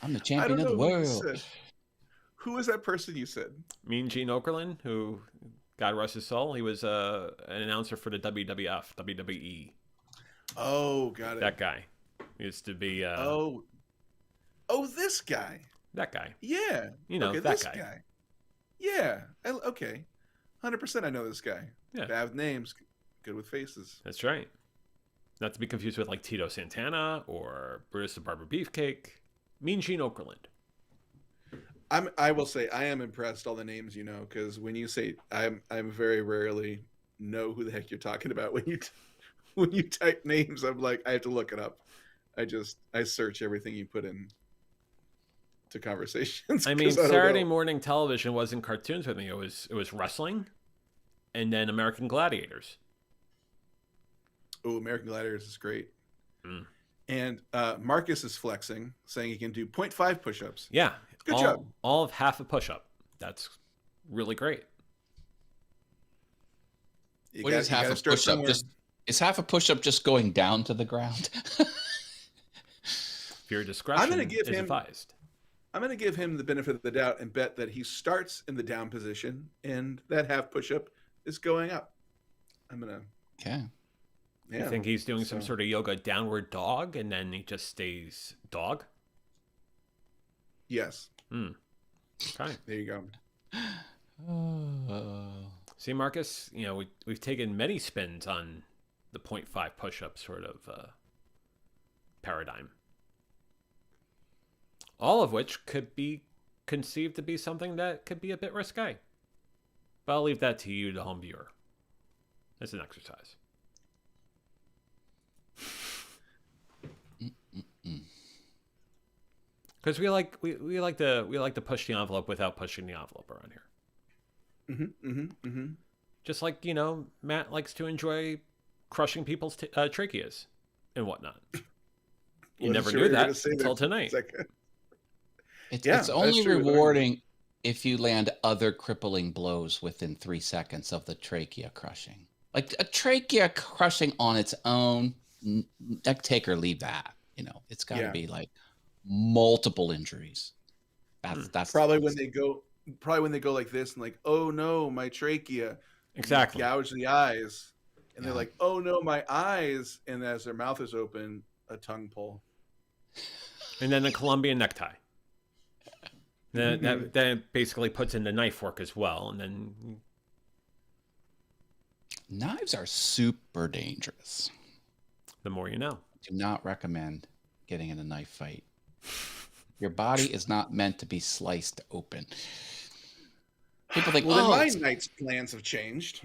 I'm the I champion don't of the know who you world. said. Who was that person you said? Mean Gene Okerlund, who, God rest his soul, he was an announcer for the WWF, WWE. Oh, got it. That guy. He used to be Oh, this guy. that guy. Yeah. You know, okay, that this guy. Yeah. Okay. 100% I know this guy. Yeah. Bad with names, good with faces. That's right. Not to be confused with like Tito Santana or Brutus the Barber Beefcake. Mean Gene Okerlund. I will say I am impressed all the names you know, because when you say I'm very rarely know who the heck you're talking about when you type names. I'm like, I have to look it up. I search everything you put in to conversations. I mean, 'cause don't Saturday know. morning television wasn't cartoons with me. It was wrestling, and then American Gladiators. Oh, American Gladiators is great. Mm. And Marcus is flexing, saying he can do 0.5 push-ups. Yeah, Good all, job. all of half a push-up. That's really great. You What got- is you half gotta a start push-up? somewhere. Is half a push-up just going down to the ground? Your discretion gonna give is him- advised. I'm going to give him the benefit of the doubt and bet that he starts in the down position and that half push-up is going up. I'm going to, Okay. yeah. I think he's doing some So- sort of yoga downward dog, and then he just stays dog. Yes. Okay. There you go. See, Marcus, you know, we've taken many spins on the 0.5 push-up sort of paradigm. All of which could be conceived to be something that could be a bit risque. But I'll leave that to you, the home viewer, as an exercise. Because we like to push the envelope without pushing the envelope around here. Just like, you know, Matt likes to enjoy crushing people's tracheas and whatnot. You Wasn't never sure knew you were that gonna say until for a tonight. second. It's Yeah, it's that's only true. rewarding if you land other crippling blows within 3 seconds of the trachea crushing. Like a trachea crushing on its own, take or leave that. You know, it's got to Yeah. be like multiple injuries. That's Probably when they go like this and like, oh no, my trachea. Exactly. Gouge the eyes. And Yeah. they're like, oh no, my eyes. And as their mouth is open, a tongue pull. And then the Colombian necktie. That basically puts in the knife fork as well. And then, Knives are super dangerous. the more you know. Do not recommend getting in a knife fight. Your body is not meant to be sliced open. People think, Well, then oh, my it's- night's plans have changed.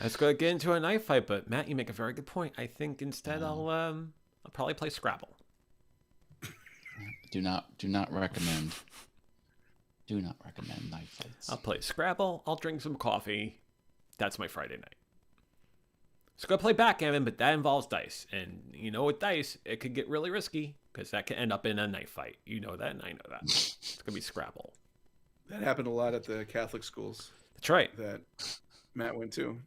Let's go get into a knife fight. But Matt, you make a very good point. I think instead I'll probably play Scrabble. do not recommend. Do not recommend knife fights. I'll play Scrabble. I'll drink some coffee. That's my Friday night. So go play backgammon, but that involves dice. And you know, with dice, it could get really risky because that could end up in a knife fight. You know that, and I know that. It's gonna be Scrabble. That happened a lot at the Catholic schools That's right. that Matt went to.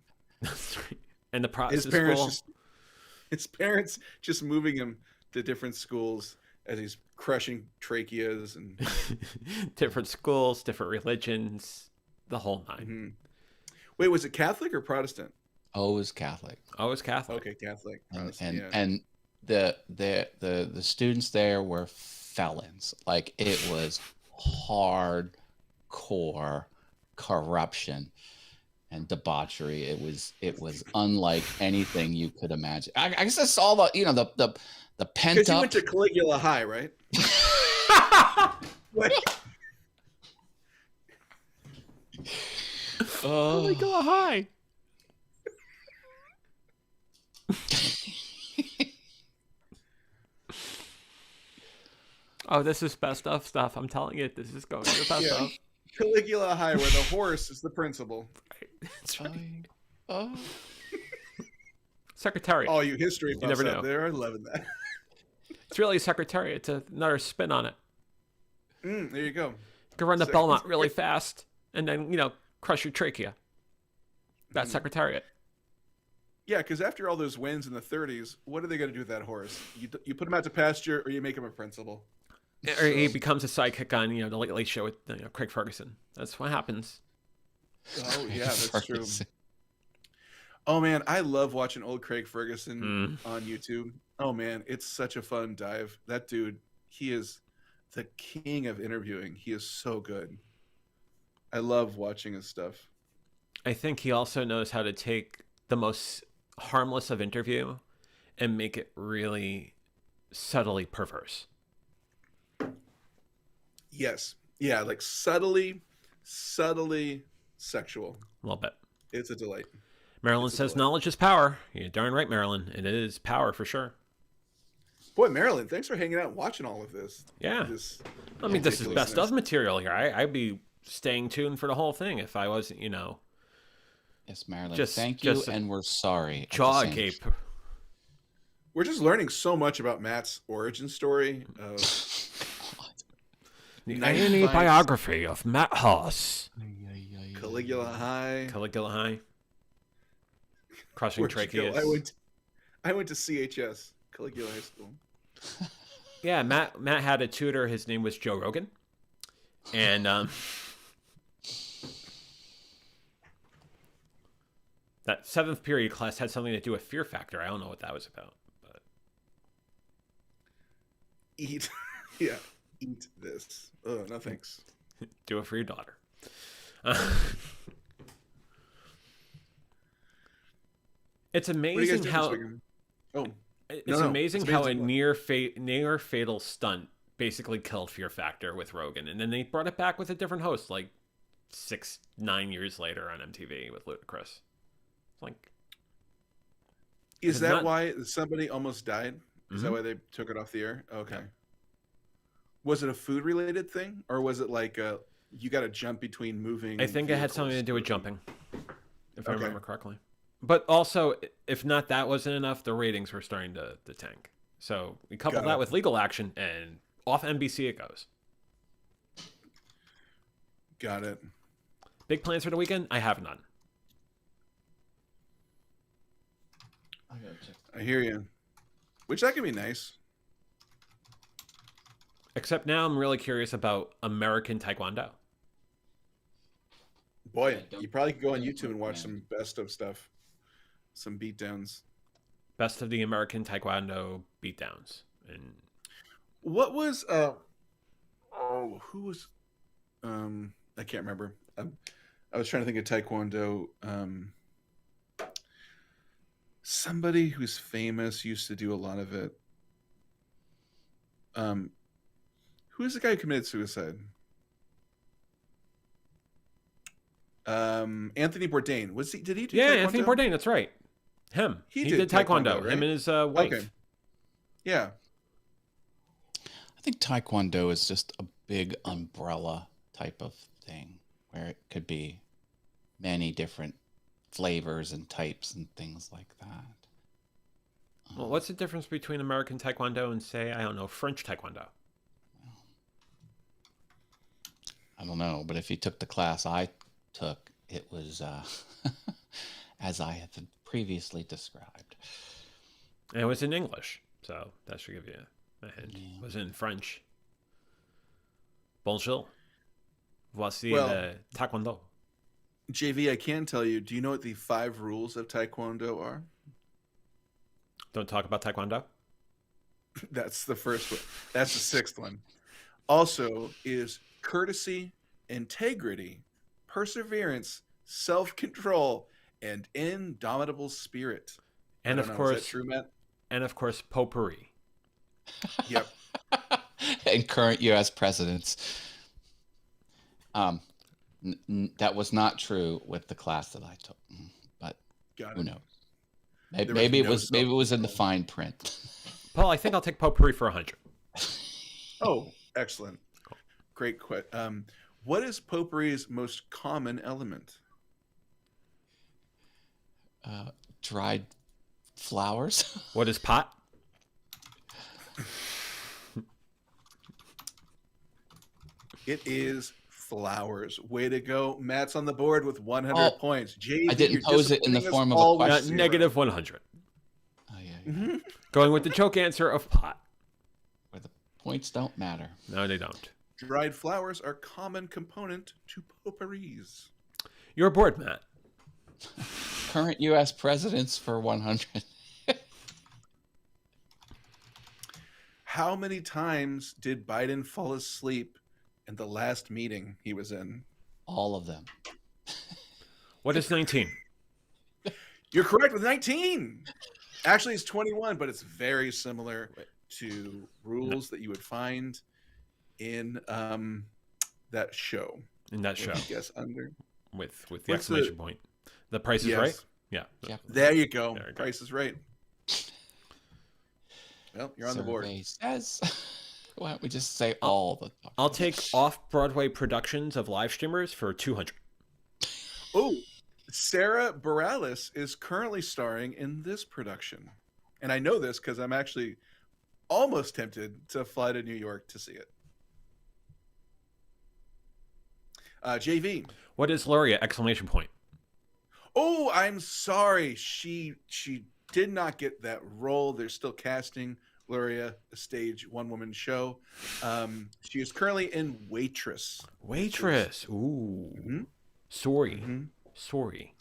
That's right. And the His Protestant parents school. just his parents just moving him to different schools as he's crushing tracheas and Different schools, different religions, the whole nine. Mhm. Wait, was it Catholic or Protestant? Always Catholic. Always Catholic. Okay, Catholic. and Protestant, yeah. and the students there were felons. Like it was hardcore corruption and debauchery. It was unlike anything you could imagine. I guess I saw the the pent Because you up. went to Caligula High, right? What? Oh, Go high. Oh, this is best of stuff. I'm telling you, this is going to the best Yeah. of. Caligula High, where the horse is the principal. That's right. oh. Secretariat. All you history buffs never out know. there are loving that. It's really a secretariat. It's another spin on it. There you go. You can run the Secretariat. Belmont really fast and then, crush your trachea. That's secretariat. Yeah, because after all those wins in the 30s, what are they going to do with that horse? You put him out to pasture, or you make him a principal. Or he becomes a sidekick on, the Late Late Show with Craig Ferguson. That's what happens. Oh yeah, that's true. Ferguson. Oh man, I love watching old Craig Ferguson Mm. on YouTube. Oh man, it's such a fun dive. That dude, he is the king of interviewing. He is so good. I love watching his stuff. I think he also knows how to take the most harmless of interview and make it really subtly perverse. Yes. Yeah, like subtly sexual. A little bit. It's a delight. Marilyn It's a says delight. knowledge is power. You're darn right, Marilyn. It is power for sure. Boy, Marilyn, thanks for hanging out and watching all of this. Yeah. This I mean, this is best ridiculousness. of material here. I'd be staying tuned for the whole thing if I wasn't, Yes, Marilyn. Just- Thank you, just a and we're sorry. at the jaw same agape. We're just learning so much about Matt's origin story. The Nice A&E finds. biography of Matt Haas. Caligula High. Caligula High. Crushing Where'd you go? tracheas. I went to CHS, Caligula High School. Yeah, Matt had a tutor. His name was Joe Rogan. And that 7th period class had something to do with Fear Factor. I don't know what that was about. But Eat. Yeah. Eat this. Oh, no thanks. do it for your daughter. It's What do you guys amazing do this how weekend? Oh, it's No, amazing it's how amazing a what? near fatal stunt basically killed Fear Factor with Rogan, and then they brought it back with a different host like 9 years later on MTV with Ludacris. It's like, is It's that not- why somebody almost died? Is that Mhm. why they took it off the air? Okay. Was it a food related thing, or was it like you got to jump between moving? I think it had vehicles? something to do with jumping, if I Okay. remember correctly. But also, if not that wasn't enough, the ratings were starting to tank. So we couple Got that it. with legal action, and off NBC it goes. Got it. Big plans for the weekend? I have none. I hear you. Which that can be nice. Except now I'm really curious about American Taekwondo. Boy, Yeah, don't- you probably could go on don't YouTube and watch man. some best of stuff, some beatdowns. Best of the American Taekwondo beatdowns. And What was who was I can't remember. I was trying to think of Taekwondo. Somebody who's famous used to do a lot of it. Who is the guy who committed suicide? Anthony Bourdain. Was he? Did he do? yeah, Taekwondo? Anthony Bourdain, that's right. Him. He He did did Taekwondo. Taekwondo, right? Him and his wife. Okay. Yeah. I think Taekwondo is just a big umbrella type of thing where it could be many different flavors and types and things like that. Well, what's the difference between American Taekwondo and, say, I don't know, French Taekwondo? I don't know, but if you took the class I took, it was as I have previously described. And it was in English, so that should give you a hint. Yeah. It was in French. Bonjour. Voici Well- le Taekwondo. JV, I can tell you. Do you know what the 5 rules of Taekwondo are? Don't talk about Taekwondo. That's the first one. That's the 6th one. Also is courtesy, integrity, perseverance, self-control, and indomitable spirit. I And don't of know, is course, that true, Matt? and of course, potpourri. Yep. And current U.S. presidents. That was not true with the class that I took, but Got who it. knows? There was Maybe it no was maybe it was in the self-control. fine print. Paul, I think I'll take potpourri for 100. Oh, excellent. Great question. What is potpourri's most common element? Dried flowers. What is pot? It is flowers. Way to go. Matt's on the board with 100 Oh, points. JV, I didn't you're pose it in the disappointing us form of a all with question. zero. Negative 100. Oh yeah, Mhm. Going with the joke answer of pot. where the points don't matter. No, they don't. Dried flowers are common component to potpourris. You're bored, Matt. Current U.S. presidents for 100. How many times did Biden fall asleep in the last meeting he was in? All of them. What is 19? You're correct with 19. Actually, it's 21, but it's very similar to rules that you would find in that show. In that show. Guess under. With the What's exclamation point. The Price is Yes. Right? Yeah. Yep. There you go. There you go. Price is right. Well, you're on the board. Survey says. Why don't we just say all the time? I'll take off-Broadway productions of live streamers for 200. Oh, Sarah Bareilles is currently starring in this production. And I know this because I'm actually almost tempted to fly to New York to see it. JV. What is Luria? Exclamation point. Oh, I'm sorry. She did not get that role. They're still casting Luria, a stage one-woman show. She is currently in Waitress. Waitress. Ooh. Mhm. Sorry. Mhm. Sorry.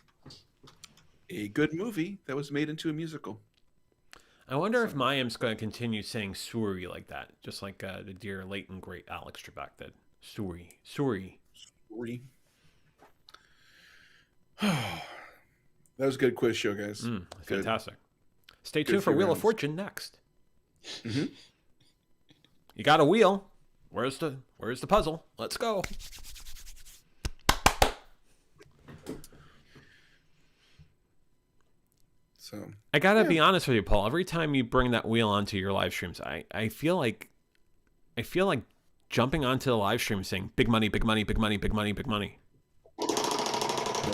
A good movie that was made into a musical. I wonder if Mayim's going to continue saying sorry like that, just like the dear late and great Alex Trebek did. Sorry. Sorry. Three. That was a good quiz show, guys. Good. Fantastic. Stay Good tuned for few Wheel of rounds. Fortune next. Mhm. You got a wheel. Where's the puzzle? Let's go. So I gotta be honest with you, Paul. Every time you bring that wheel onto your live streams, I feel like jumping onto the live stream saying big money, big money, big money, big money, big money.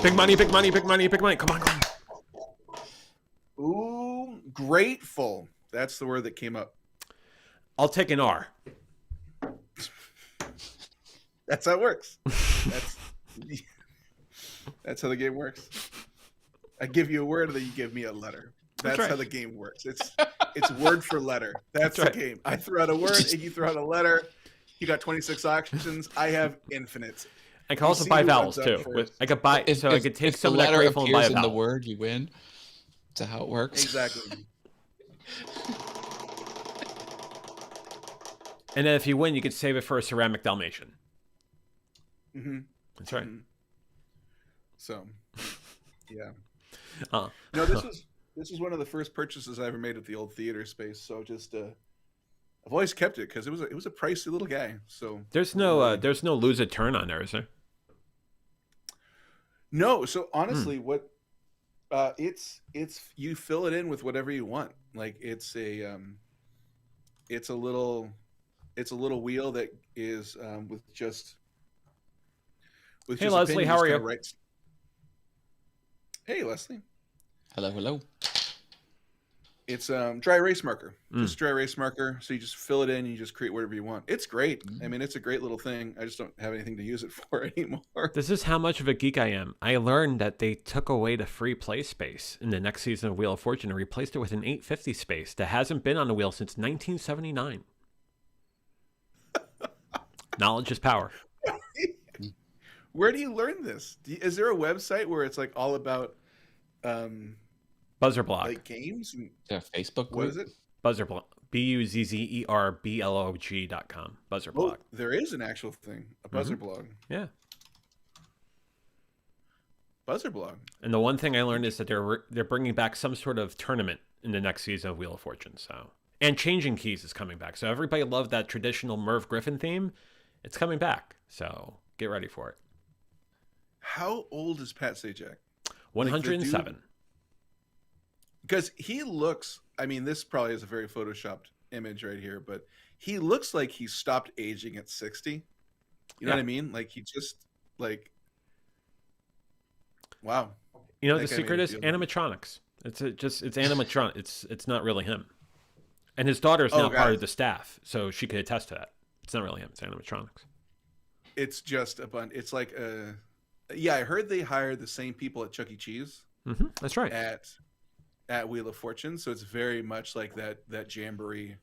Big money, big money, big money, big money. Come on, come on. ooh, grateful. That's the word that came up. I'll take an R. That's how it works. That's how the game works. I give you a word, and then you give me a letter. That's right. how the game works. It's word for letter. That's That's the right. game. I throw out a word, and you throw out a letter. You got 26 options. I have infinite. I can also see buy who vowels runs up too. first. I could buy I could take if some the of that letter grateful and buy appears a in the vowel. word, you win. That's how it works. Exactly. And then if you win, you could save it for a ceramic Dalmatian. hmm That's right. So, yeah. Uh, No, this was one of the first purchases I ever made at the old theater space. So just I've always kept it because it was a pricey little guy. So there's no lose a turn on there, is there? no. So honestly, what it's you fill it in with whatever you want. Like it's a little wheel that is with just Hey, Leslie, opinions how are kinda you? writes- Hey, Leslie. Hello, hello. It's dry erase marker. Mm. Just dry erase marker. So you just fill it in. You just create whatever you want. It's great. Mm. I mean, it's a great little thing. I just don't have anything to use it for anymore. This is how much of a geek I am. I learned that they took away the free play space in the next season of Wheel of Fortune and replaced it with an 850 space that hasn't been on the wheel since 1979. Knowledge is power. Where do you learn this? Is there a website where it's like all about Buzzer blog. like games? And Is there a Facebook what group? is it? Buzzer blog. BUZZERBLOG.com. Buzzer Oh, blog. there is an actual thing. A buzzer blog. Yeah. Buzzer blog. And the one thing I learned is that they're bringing back some sort of tournament in the next season of Wheel of Fortune. So, and Changing Keys is coming back. So everybody loved that traditional Merv Griffin theme. It's coming back. So get ready for it. How old is Pat Sajak? 107. Because he looks, I mean, this probably is a very photoshopped image right here, but he looks like he stopped aging at 60. You know Yeah. what I mean? Like he just like, wow. You know, That the guy secret made is me feel good. animatronics. It's animatronic. It's not really him. And his daughter is Oh, now part guys. of the staff, so she could attest to that. It's not really him. It's animatronics. It's just a bunch. It's like yeah, I heard they hired the same people at Chuck E. Cheese That's right. at Wheel of Fortune, so it's very much like that jamboree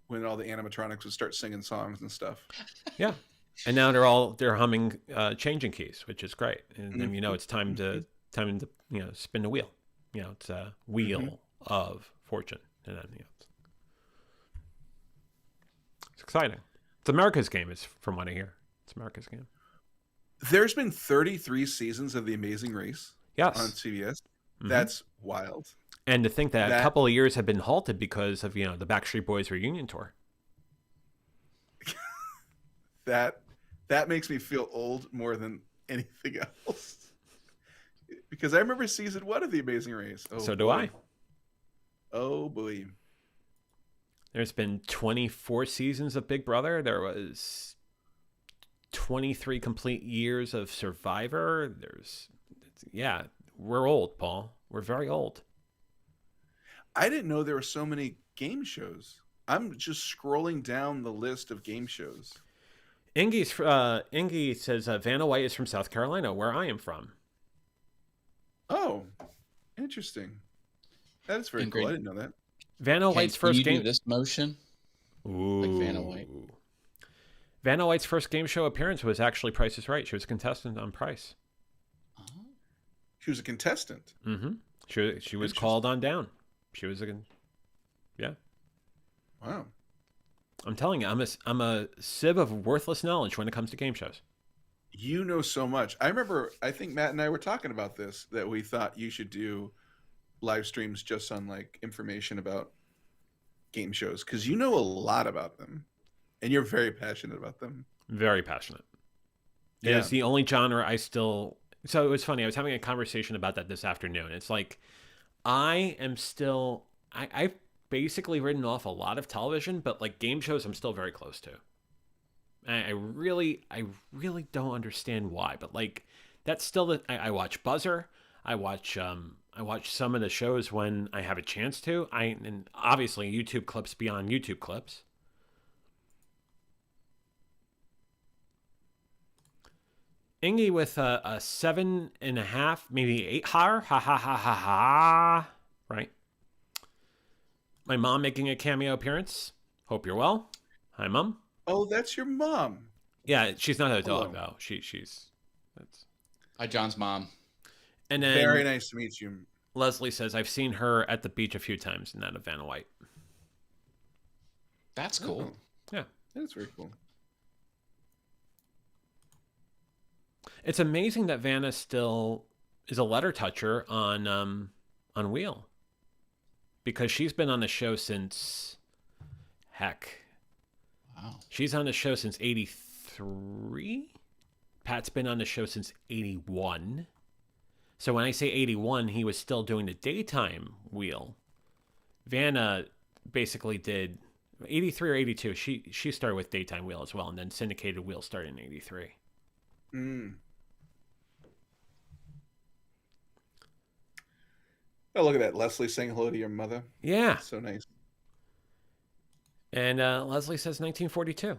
when all the animatronics would start singing songs and stuff. Yeah. And now they're humming Changing Keys, which is great. And then it's time to spin the wheel. It's a wheel of fortune. And then it's exciting. It's America's game, is from what I hear. It's America's game. There's been 33 seasons of The Amazing Race Yes. on CBS. Mhm. That's wild. And to think that a that- couple of years have been halted because of, the Backstreet Boys reunion tour. That makes me feel old more than anything else. Because I remember season 1 of The Amazing Race. Oh, So do boy. I. Oh boy. There's been 24 seasons of Big Brother. There was 23 complete years of Survivor. We're old, Paul. We're very old. I didn't know there were so many game shows. I'm just scrolling down the list of game shows. Ingy says Vanna White is from South Carolina, where I am from. Oh, interesting. That is very Ingrid. cool. I didn't know that. Vanna White's Can first you do game. this motion? Ooh. Like Vanna White. Vanna White's first game show appearance was actually Price is Right. She was a contestant on Price. Oh. She was a contestant. Mm-hmm. She was Interesting. called on down. She was Wow. I'm telling you, I'm a sieve of worthless knowledge when it comes to game shows. You know so much. I remember, I think Matt and I were talking about this, that we thought you should do live streams just on like information about game shows, because you know a lot about them and you're very passionate about them. Very passionate. It Yeah. is the only genre I still. So it was funny. I was having a conversation about that this afternoon. It's like I am still. I've basically written off a lot of television, but like game shows, I'm still very close to. I really don't understand why, but like that's still the. I watch Buzzer. I watch some of the shows when I have a chance to. And obviously YouTube clips beyond YouTube clips. Ingy with a 7.5, maybe 8 ha ha ha ha ha ha. Right. My mom making a cameo appearance. Hope you're well. Hi, Mom. Oh, that's your mom. Yeah, she's not a dog Hello. though. She's. That's... Hi, John's mom. And then Very nice to meet you. Leslie says I've seen her at the beach a few times, and that of Vanna White. That's cool. Oh, Yeah, that's very cool. it's amazing that Vanna still is a letter toucher on Wheel, because she's been on the show since heck. Wow. She's on the show since '83. Pat's been on the show since '81. So when I say '81, he was still doing the daytime Wheel. Vanna basically did '83 or '82. She started with daytime Wheel as well, and then syndicated Wheel started in '83. Mm. Oh, look at that. Leslie saying hello to your mother. Yeah. That's so nice. And Leslie says 1942.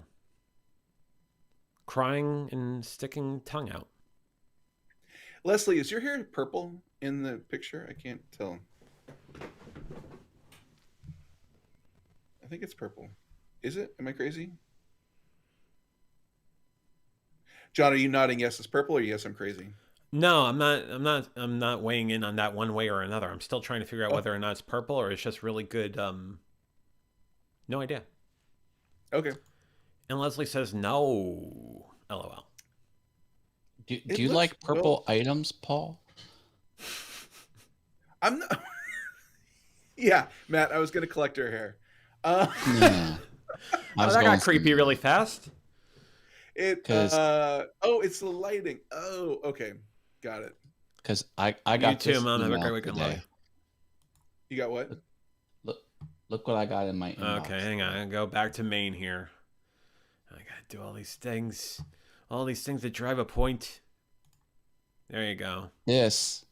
Crying and sticking tongue out. Leslie, is your hair purple in the picture? I can't tell. I think it's purple. Is it? Am I crazy? John, are you nodding yes, it's purple, or yes, I'm crazy? No, I'm not. I'm not weighing in on that one way or another. I'm still trying to figure out Oh. whether or not it's purple or it's just really good. No idea. Okay. And Leslie says no. LOL. Do It you looks- like purple items, Paul? I'm not. Yeah, Matt, I was going to collect her hair. Yeah. Oh, that got creepy really fast. It. 'Cause- Oh, it's the lighting. Oh, okay, got it. Because I got You too, this Mom. Have a email great weekend. Love today. You got what? Look what I got in my you. inbox. Okay, hang on. I go back to Maine here. I gotta do all these things that drive a point. There you go. This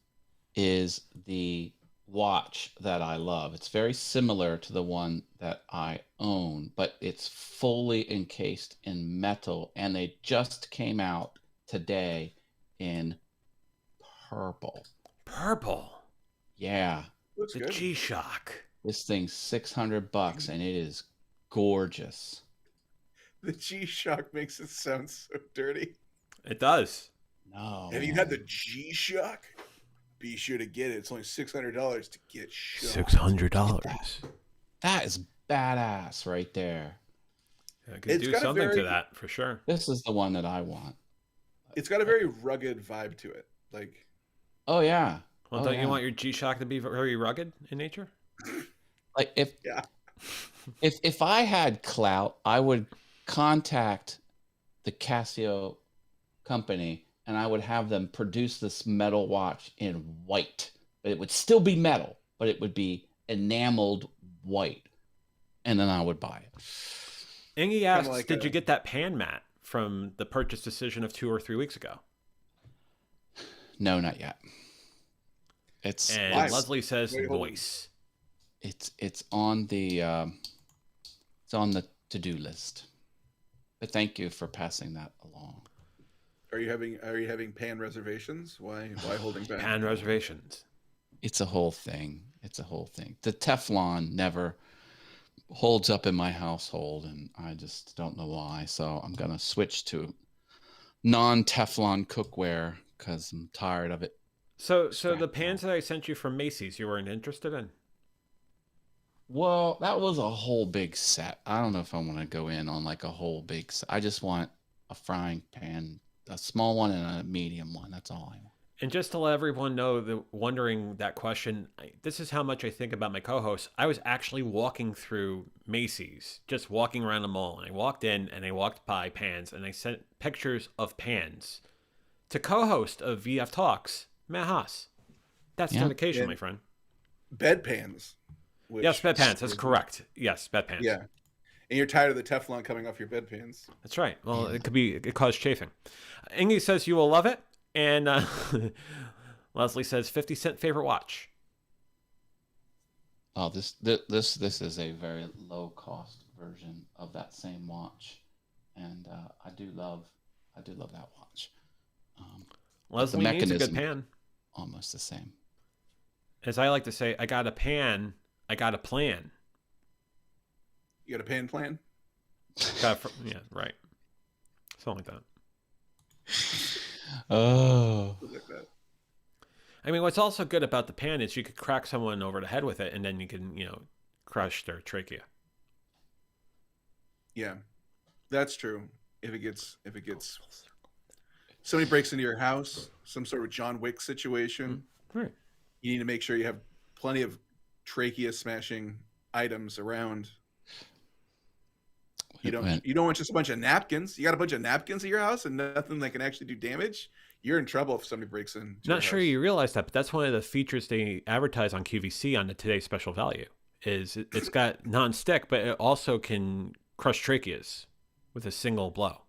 is the watch that I love. It's very similar to the one that I own, but it's fully encased in metal, and they just came out today in purple. Purple. Yeah, Looks The good. G-Shock. this thing's $600 and it is gorgeous. The G-Shock makes it sound so dirty. It does. No. Have you had the G-Shock? Be sure to get it. It's only $600 to get shot. $600. That is badass right there. I could It's do got a something very- to that for sure. This is the one that I want. It's got a very rugged vibe to it. Like, Oh yeah. Well, Oh, don't yeah. you want your G-Shock to be very rugged in nature? Like if Yeah. if I had clout, I would contact the Casio company and I would have them produce this metal watch in white. But it would still be metal, but it would be enameled white. And then I would buy it. Ingy asks, like did a- you get that pan mat from the purchase decision of 2 or 3 weeks ago? No, not yet. It's And Why? Leslie says Wait, hold on. voice. it's on the to-do list. But thank you for passing that along. are you having pan reservations? Why holding back? Pan reservations. It's a whole thing. It's a whole thing. The Teflon never holds up in my household, and I just don't know why. So I'm gonna switch to non-Teflon cookware because I'm tired of it. So the Scrap pans that I sent you from Macy's, you weren't interested in? Well, that was a whole big set. I don't know if I want to go in on like a whole big set. I just want a frying pan, a small one and a medium one. That's all I want. And just to let everyone know, wondering that question, this is how much I think about my co-host. I was actually walking through Macy's, just walking around the mall, and I walked in and I walked by pans, and I sent pictures of pans to co-host of VF Talks, Matt Haas. That's Yeah. dedication, And- my friend. Bedpans. which- Yes, bedpans. That's correct. Yes, bedpans. Yeah. And you're tired of the Teflon coming off your bedpans. That's right. Well, it caused chafing. Ingy says you will love it, and Leslie says 50-cent favorite watch. Oh, this is a very low cost version of that same watch, and I do love that watch. Leslie needs a good mechanism- pan. Almost the same. As I like to say, I got a pan, I got a plan. You got a pan plan? Yeah, right. Something like that. Oh, Like that. I mean, what's also good about the pan is you could crack someone over the head with it, and then you can, crush their trachea. Yeah. That's true. If it gets somebody breaks into your house, some sort of John Wick situation, Right. you need to make sure you have plenty of trachea smashing items around. You don't want just a bunch of napkins. You got a bunch of napkins at your house and nothing that can actually do damage. You're in trouble if somebody breaks in. Not sure you realize that, but that's one of the features they advertise on QVC on the Today's Special Value. It's got non-stick, but it also can crush tracheas with a single blow.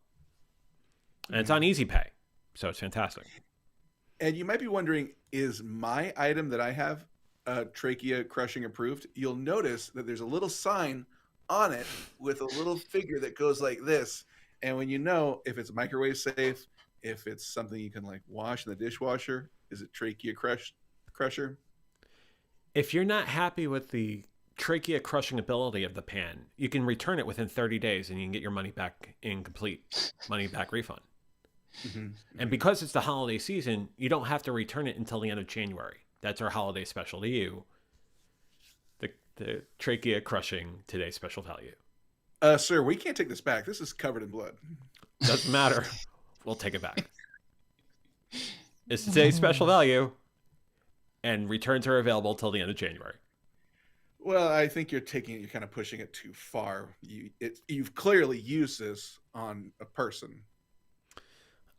And it's on Easy Pay, so it's fantastic. And you might be wondering, is my item that I have trachea crushing approved, you'll notice that there's a little sign on it with a little figure that goes like this. And when you know if it's microwave safe, if it's something you can like wash in the dishwasher, is it trachea crusher? If you're not happy with the trachea crushing ability of the pan, you can return it within 30 days and you can get your money back in complete money back refund. And because it's the holiday season, you don't have to return it until the end of January. That's our holiday special to you. The trachea crushing today special value. Sir, we can't take this back. This is covered in blood. Doesn't matter. We'll take it back. It's today's special value, and returns are available till the end of January. Well, I think you're kind of pushing it too far. You've clearly used this on a person.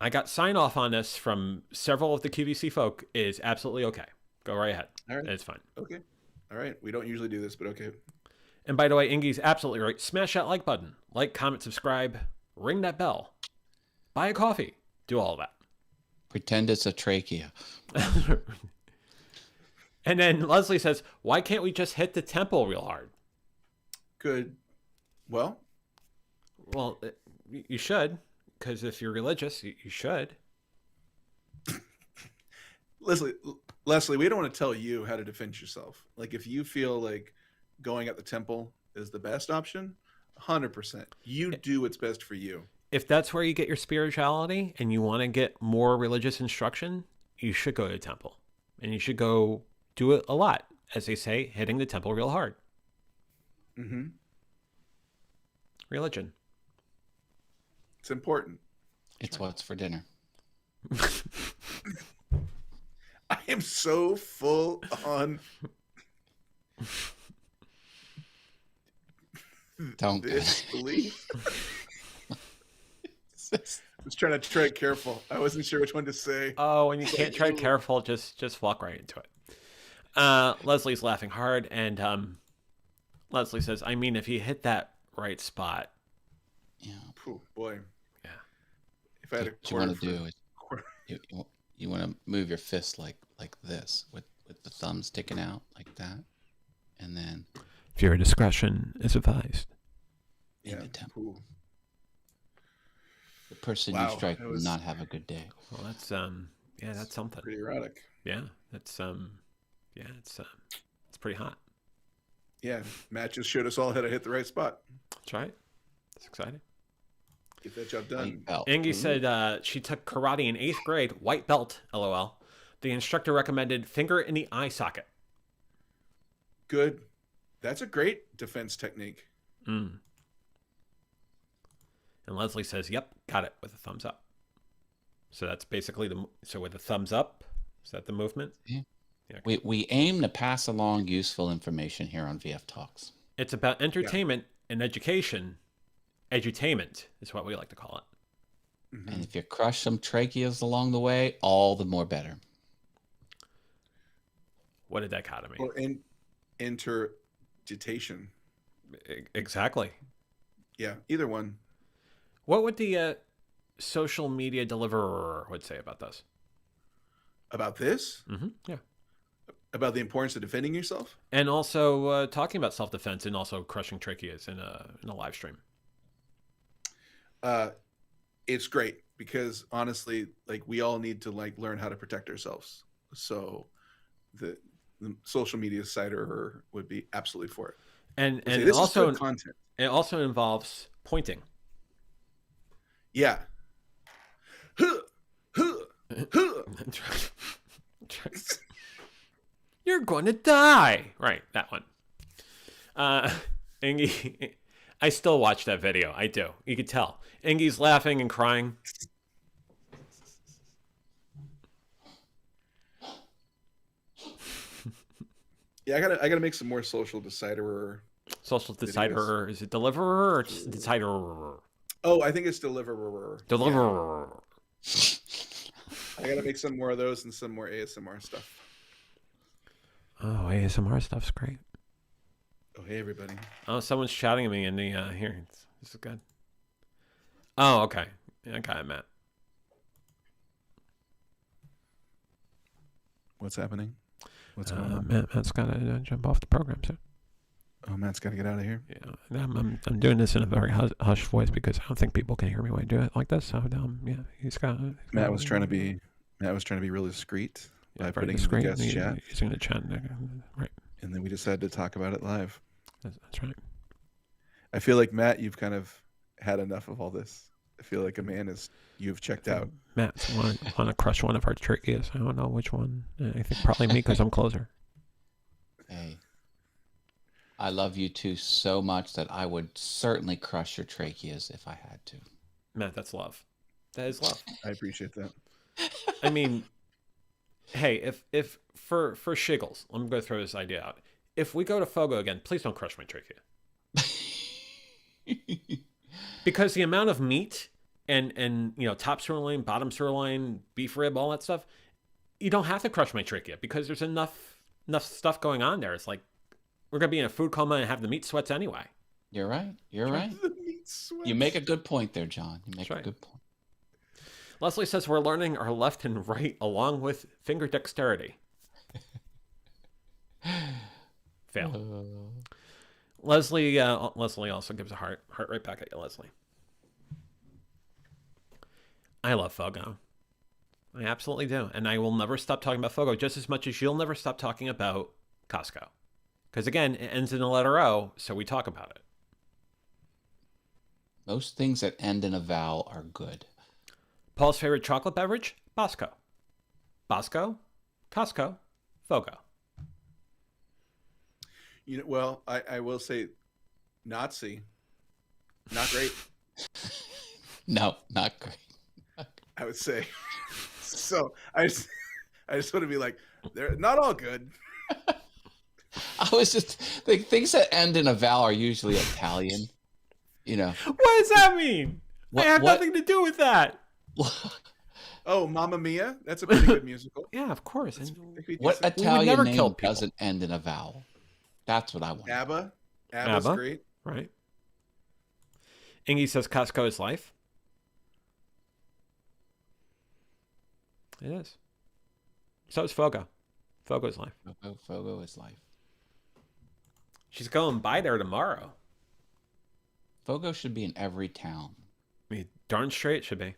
I got sign off on this from several of the QVC folk. It is absolutely okay. Go right ahead. All right. It's fine. Okay. All right. We don't usually do this, but okay. And by the way, Ingy's absolutely right. Smash that like button. Like, comment, subscribe, ring that bell. Buy a coffee. Do all of that. Pretend it's a trachea. And then Leslie says, why can't we just hit the temple real hard? Good. Well, You should, because if you're religious, you should. Leslie, we don't want to tell you how to defend yourself. Like, if you feel like going at the temple is the best option, 100%. You do what's best for you. If that's where you get your spirituality and you want to get more religious instruction, you should go to the temple. And you should go do it a lot. As they say, hitting the temple real hard. Mm-hmm. Religion. It's important. It's what's for dinner. I am so full on Don't. disbelief. I was trying to tread careful. I wasn't sure which one to say. Oh, when you can't tread careful, just walk right into it. Leslie's laughing hard, and Leslie says, I mean, if you hit that right spot. Yeah. Oh, boy. Yeah. If I had a What you want to quarter do is you want to move your fist like this with the thumb sticking out like that, and then Viewer discretion is advised. in the temple. Ooh. The person Wow, you strike that will was- not have a good day. Well, that's that's something. Pretty erotic. Yeah, it's pretty hot. Yeah, Matt just showed us all how to hit the right spot. That's right. It's exciting. Get that job done. White belt. Angie said she took karate in 8th grade, white belt, LOL. The instructor recommended finger in the eye socket. Good. That's a great defense technique. Mm. And Leslie says, yep, got it, with a thumbs up. So that's basically so with a thumbs up, is that the movement? Yeah. Yeah. We aim to pass along useful information here on VF Talks. It's about entertainment and education. Edutainment is what we like to call it. Mhm. And if you crush some tracheas along the way, all the more better. What a dichotomy. Or interditation. Exactly. Yeah, either one. What would the social media deliverer would say about this? About this? Mm-hmm. Yeah. About the importance of defending yourself? And also talking about self-defense and also crushing tracheas in a live stream. It's great because honestly, like we all need to like learn how to protect ourselves. So the social media cider would be absolutely for it. And Say, this also is good content. it also involves pointing. Yeah. You're going to die. Right, that one. Ingy, I still watch that video. I do. You could tell. Ingy's laughing and crying. Yeah, I gotta make some more social decider. Social decider. Is it deliverer or just decider? Oh, I think it's deliverer. Deliverer. I gotta make some more of those and some more ASMR stuff. Oh, ASMR stuff's great. Oh, hey everybody. Oh, someone's shouting at me in the here. This is good. Oh, okay. Yeah, I got it, Matt. What's happening? What's going on? Matt's got to jump off the program soon. Oh, Matt's got to get out of here. Yeah, I'm doing this in a very hushed voice because I don't think people can hear me when I do it like this. So yeah, Matt was trying to be really discreet by putting in the guest chat, using the chat, right? and then we decided to talk about it live. That's right. I feel like Matt, you've kind of had enough of all this. I feel like you've checked out. Matt want to crush one of our tracheas. I don't know which one. I think probably me because I'm closer. Hey, I love you two so much that I would certainly crush your tracheas if I had to. Matt, that's love. That is love. I appreciate that. I mean, hey, if for shiggles, I'm going to throw this idea out. If we go to Fogo again, please don't crush my trachea. Because the amount of meat and top sirloin, bottom sirloin, beef rib, all that stuff, you don't have to crush my trachea because there's enough stuff going on there. It's like we're gonna be in a food coma and have the meat sweats anyway. You're right. You make a good point there, John. You make a good point. Leslie says we're learning our left and right along with finger dexterity. Fail. Leslie also gives a heart right back at you, Leslie. I love Fogo. I absolutely do. And I will never stop talking about Fogo just as much as you'll never stop talking about Costco. Because again, it ends in a letter O, so we talk about it. Most things that end in a vowel are good. Paul's favorite chocolate beverage? Bosco. Bosco, Costco, Fogo. Well, I will say, Nazi, not great. No, not great. I would say. So I just want to be like, they're not all good. I was just the things that end in a vowel are usually Italian. What does that mean? I have nothing to do with that. Oh, Mamma Mia! That's a pretty good musical. Yeah, of course. What Italian name doesn't end in a vowel? That's what I want. ABBA. ABBA's great. Right. Ingy says Costco is life. It is. So is Fogo. Fogo is life. Fogo is life. She's going by there tomorrow. Fogo should be in every town. I mean, darn straight should be.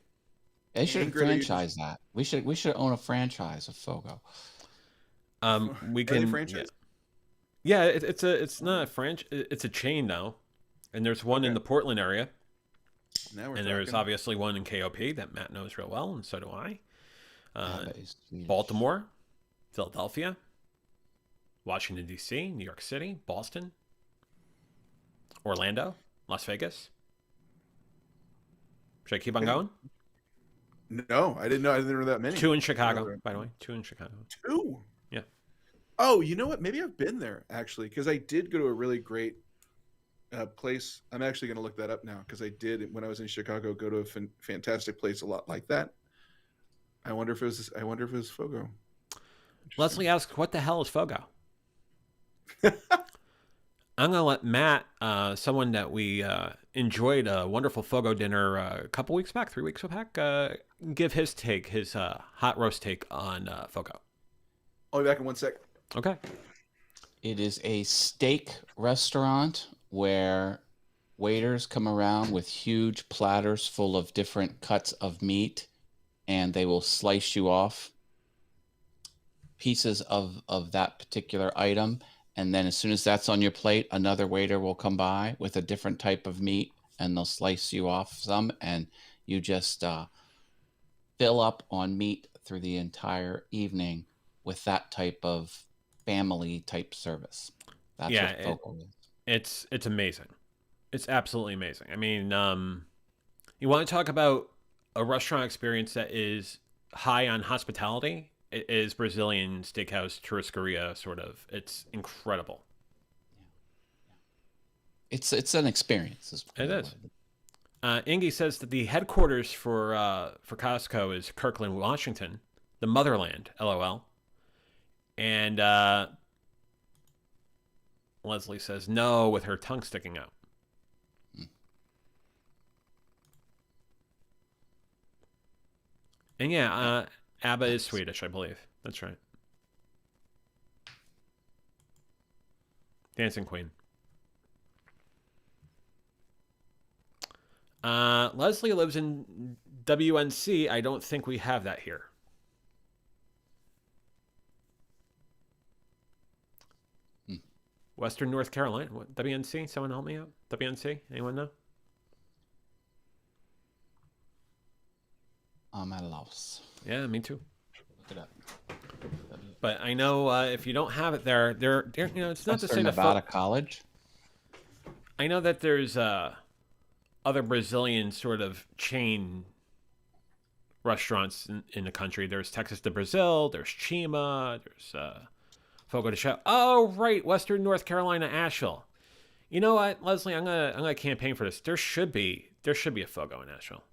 They should franchise that. We should own a franchise of Fogo. We can franchise. Yeah, it's not a franchise. It's a chain now, and there's one in the Portland area. And there's obviously one in KOP that Matt knows real well, and so do I. Baltimore, Philadelphia, Washington, D.C., New York City, Boston, Orlando, Las Vegas. Should I keep on going? No, I didn't know there were that many. 2 in Chicago, by the way. 2 in Chicago. 2? Yeah. Oh, you know what? Maybe I've been there, actually, because I did go to a really great place. I'm actually going to look that up now, because I did, when I was in Chicago, go to a fantastic place a lot like that. I wonder if it was Fogo. Leslie asks, what the hell is Fogo? I'm going to let Matt, someone that we enjoyed a wonderful Fogo dinner a couple weeks back, 3 weeks back, give his take, his hot roast take on Fogo. I'll be back in 1 sec. Okay. It is a steak restaurant where waiters come around with huge platters full of different cuts of meat, and they will slice you off pieces of that particular item. And then as soon as that's on your plate, another waiter will come by with a different type of meat, and they'll slice you off some, and you just fill up on meat through the entire evening with that type of family type service. That's what Fogo is. It's amazing. It's absolutely amazing. I mean, you want to talk about a restaurant experience that is high on hospitality? It is Brazilian Steakhouse Churrascaria, sort of. It's incredible. It's an experience. It is. Ingy says that the headquarters for Costco is Kirkland, Washington, the motherland. LOL. And Leslie says no with her tongue sticking out. And yeah, ABBA is Swedish, I believe. That's right. Dancing Queen. Leslie lives in WNC. I don't think we have that here. Western North Carolina. What, WNC? Someone help me out. WNC? Anyone know? I'm at a loss. Yeah, me too. Look it up. But I know if you don't have it there, you know, it's not to say Western that Nevada College. I know that there's other Brazilian sort of chain restaurants in the country. There's Texas de Brazil. There's Chima. There's Fogo de Chão. Oh, right, Western North Carolina, Asheville. You know what, Leslie? I'm gonna campaign for this. There should be a Fogo in Asheville.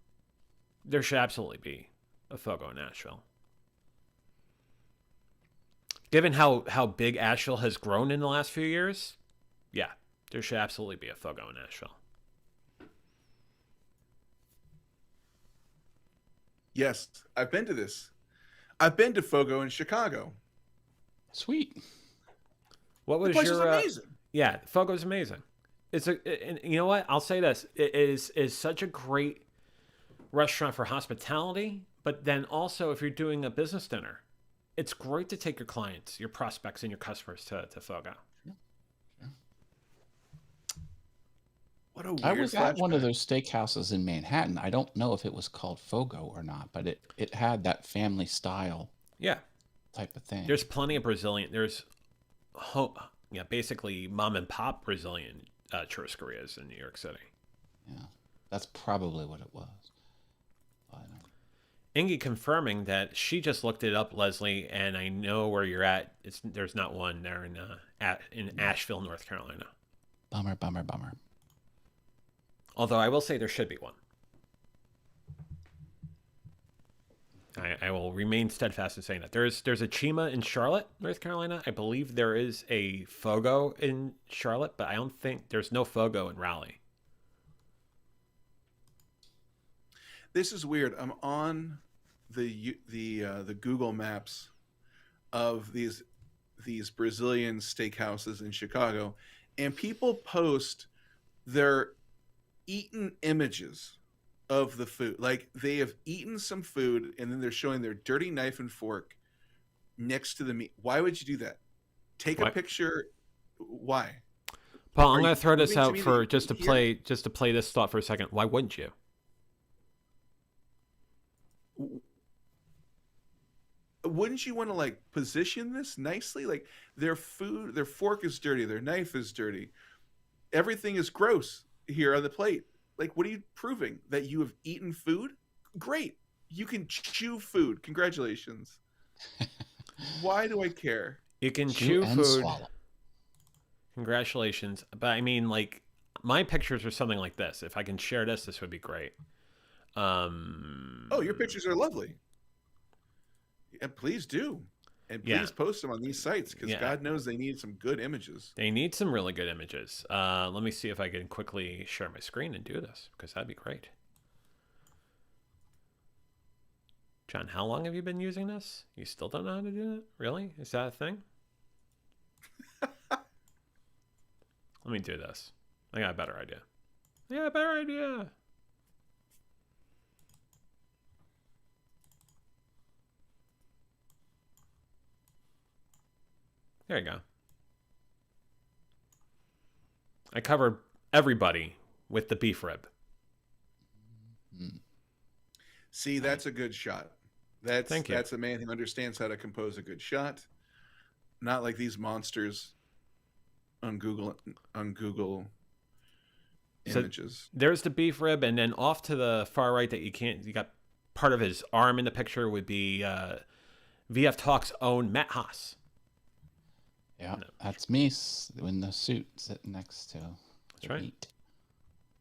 There should absolutely be a Fogo in Asheville. Given how big Asheville has grown in the last few years, yeah, there should absolutely be a Fogo in Asheville. Yes, I've been to this. I've been to Fogo in Chicago. Sweet. What The was place is your amazing. Yeah, Fogo's amazing. And you know what? I'll say this: it is such a great restaurant for hospitality, but then also if you're doing a business dinner, it's great to take your clients, your prospects, and your customers to Fogo. What a weird I was at one of flashback. those steakhouses in Manhattan. I don't know if it was called Fogo or not, but it had that family style Yeah, type of thing. there's plenty of Brazilian. There's basically mom and pop Brazilian churrascarias in New York City. Yeah, that's probably what it was. But, Ingy confirming that she just looked it up, Leslie, and I know where you're at. There's not one there in Asheville, North Carolina. bummer, bummer, bummer. Although I will say there should be one. I will remain steadfast in saying that. There's a Chima in Charlotte, North Carolina. I believe there is a Fogo in Charlotte, but I don't think there's no Fogo in Raleigh. This is weird. I'm on the Google Maps of these Brazilian steakhouses in Chicago, and people post their eaten images of the food. Like they have eaten some food, and then they're showing their dirty knife and fork next to the meat. Why would you do that? Take Why? a picture. Why? Paul, Are I'm going you to throw this proving to out me for that just to here- play this thought for a second. Why wouldn't you? Wouldn't you want to like position this nicely? Like their food, their fork is dirty, their knife is dirty, everything is gross here on the plate. Like, what are you proving? That you have eaten food? Great, you can chew food. Congratulations. Why do I care? You can Chew chew and food. swallow. Congratulations. But I mean, like, my pictures are something like this. If I can share this would be great. Oh, your pictures are lovely. And please do. And please Yeah. post them on these sites because Yeah. God knows they need some good images. They need some really good images. Let me see if I can quickly share my screen and do this, because that'd be great. John, how long have you been using this? You still don't know how to do it? Really? Is that a thing? Let me do this. I got a better idea. There you go. I covered everybody with the beef rib. See, that's a good shot. Thank you. That's a man who understands how to compose a good shot. Not like these monsters on Google So- images. There's the beef rib, and then off to the far right that you got part of his arm in the picture would be VF Talk's own Matt Haas. Yeah, No. that's me in the suit sitting next to the right. meat.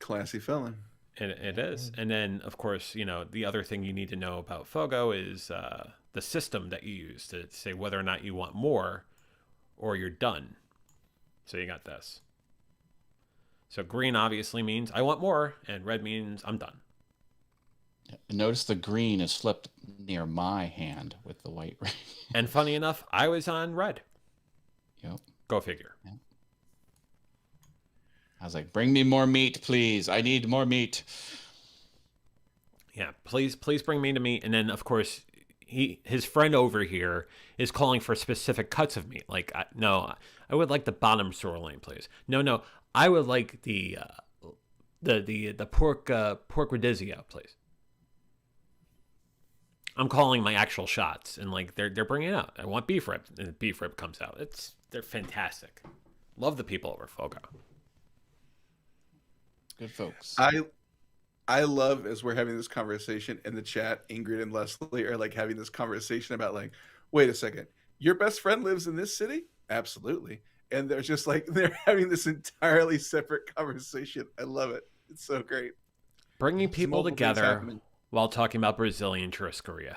Classy felon. It is. And then, of course, the other thing you need to know about Fogo is the system that you use to say whether or not you want more or you're done. So you got this. So green obviously means I want more, and red means I'm done. Notice the green is flipped near my hand with the white ring. And funny enough, I was on red. Yep. Go figure. Yeah. I was like, bring me more meat, please. I need more meat. Yeah, please bring me to meat. And then of course his friend over here is calling for specific cuts of meat. Like, no, I would like the bottom sirloin, please. No, I would like the pork radizio, please. I'm calling my actual shots, and like they're bringing it out. I want beef rib, and the beef rib comes out. They're fantastic. Love the people over Fogo. Good folks. I love, as we're having this conversation in the chat, Ingrid and Leslie are like having this conversation about like, wait a second, your best friend lives in this city? Absolutely. And they're just like, they're having this entirely separate conversation. I love it. It's so great. Bringing people multiple things together happening. while talking about Brazilian churrascaria.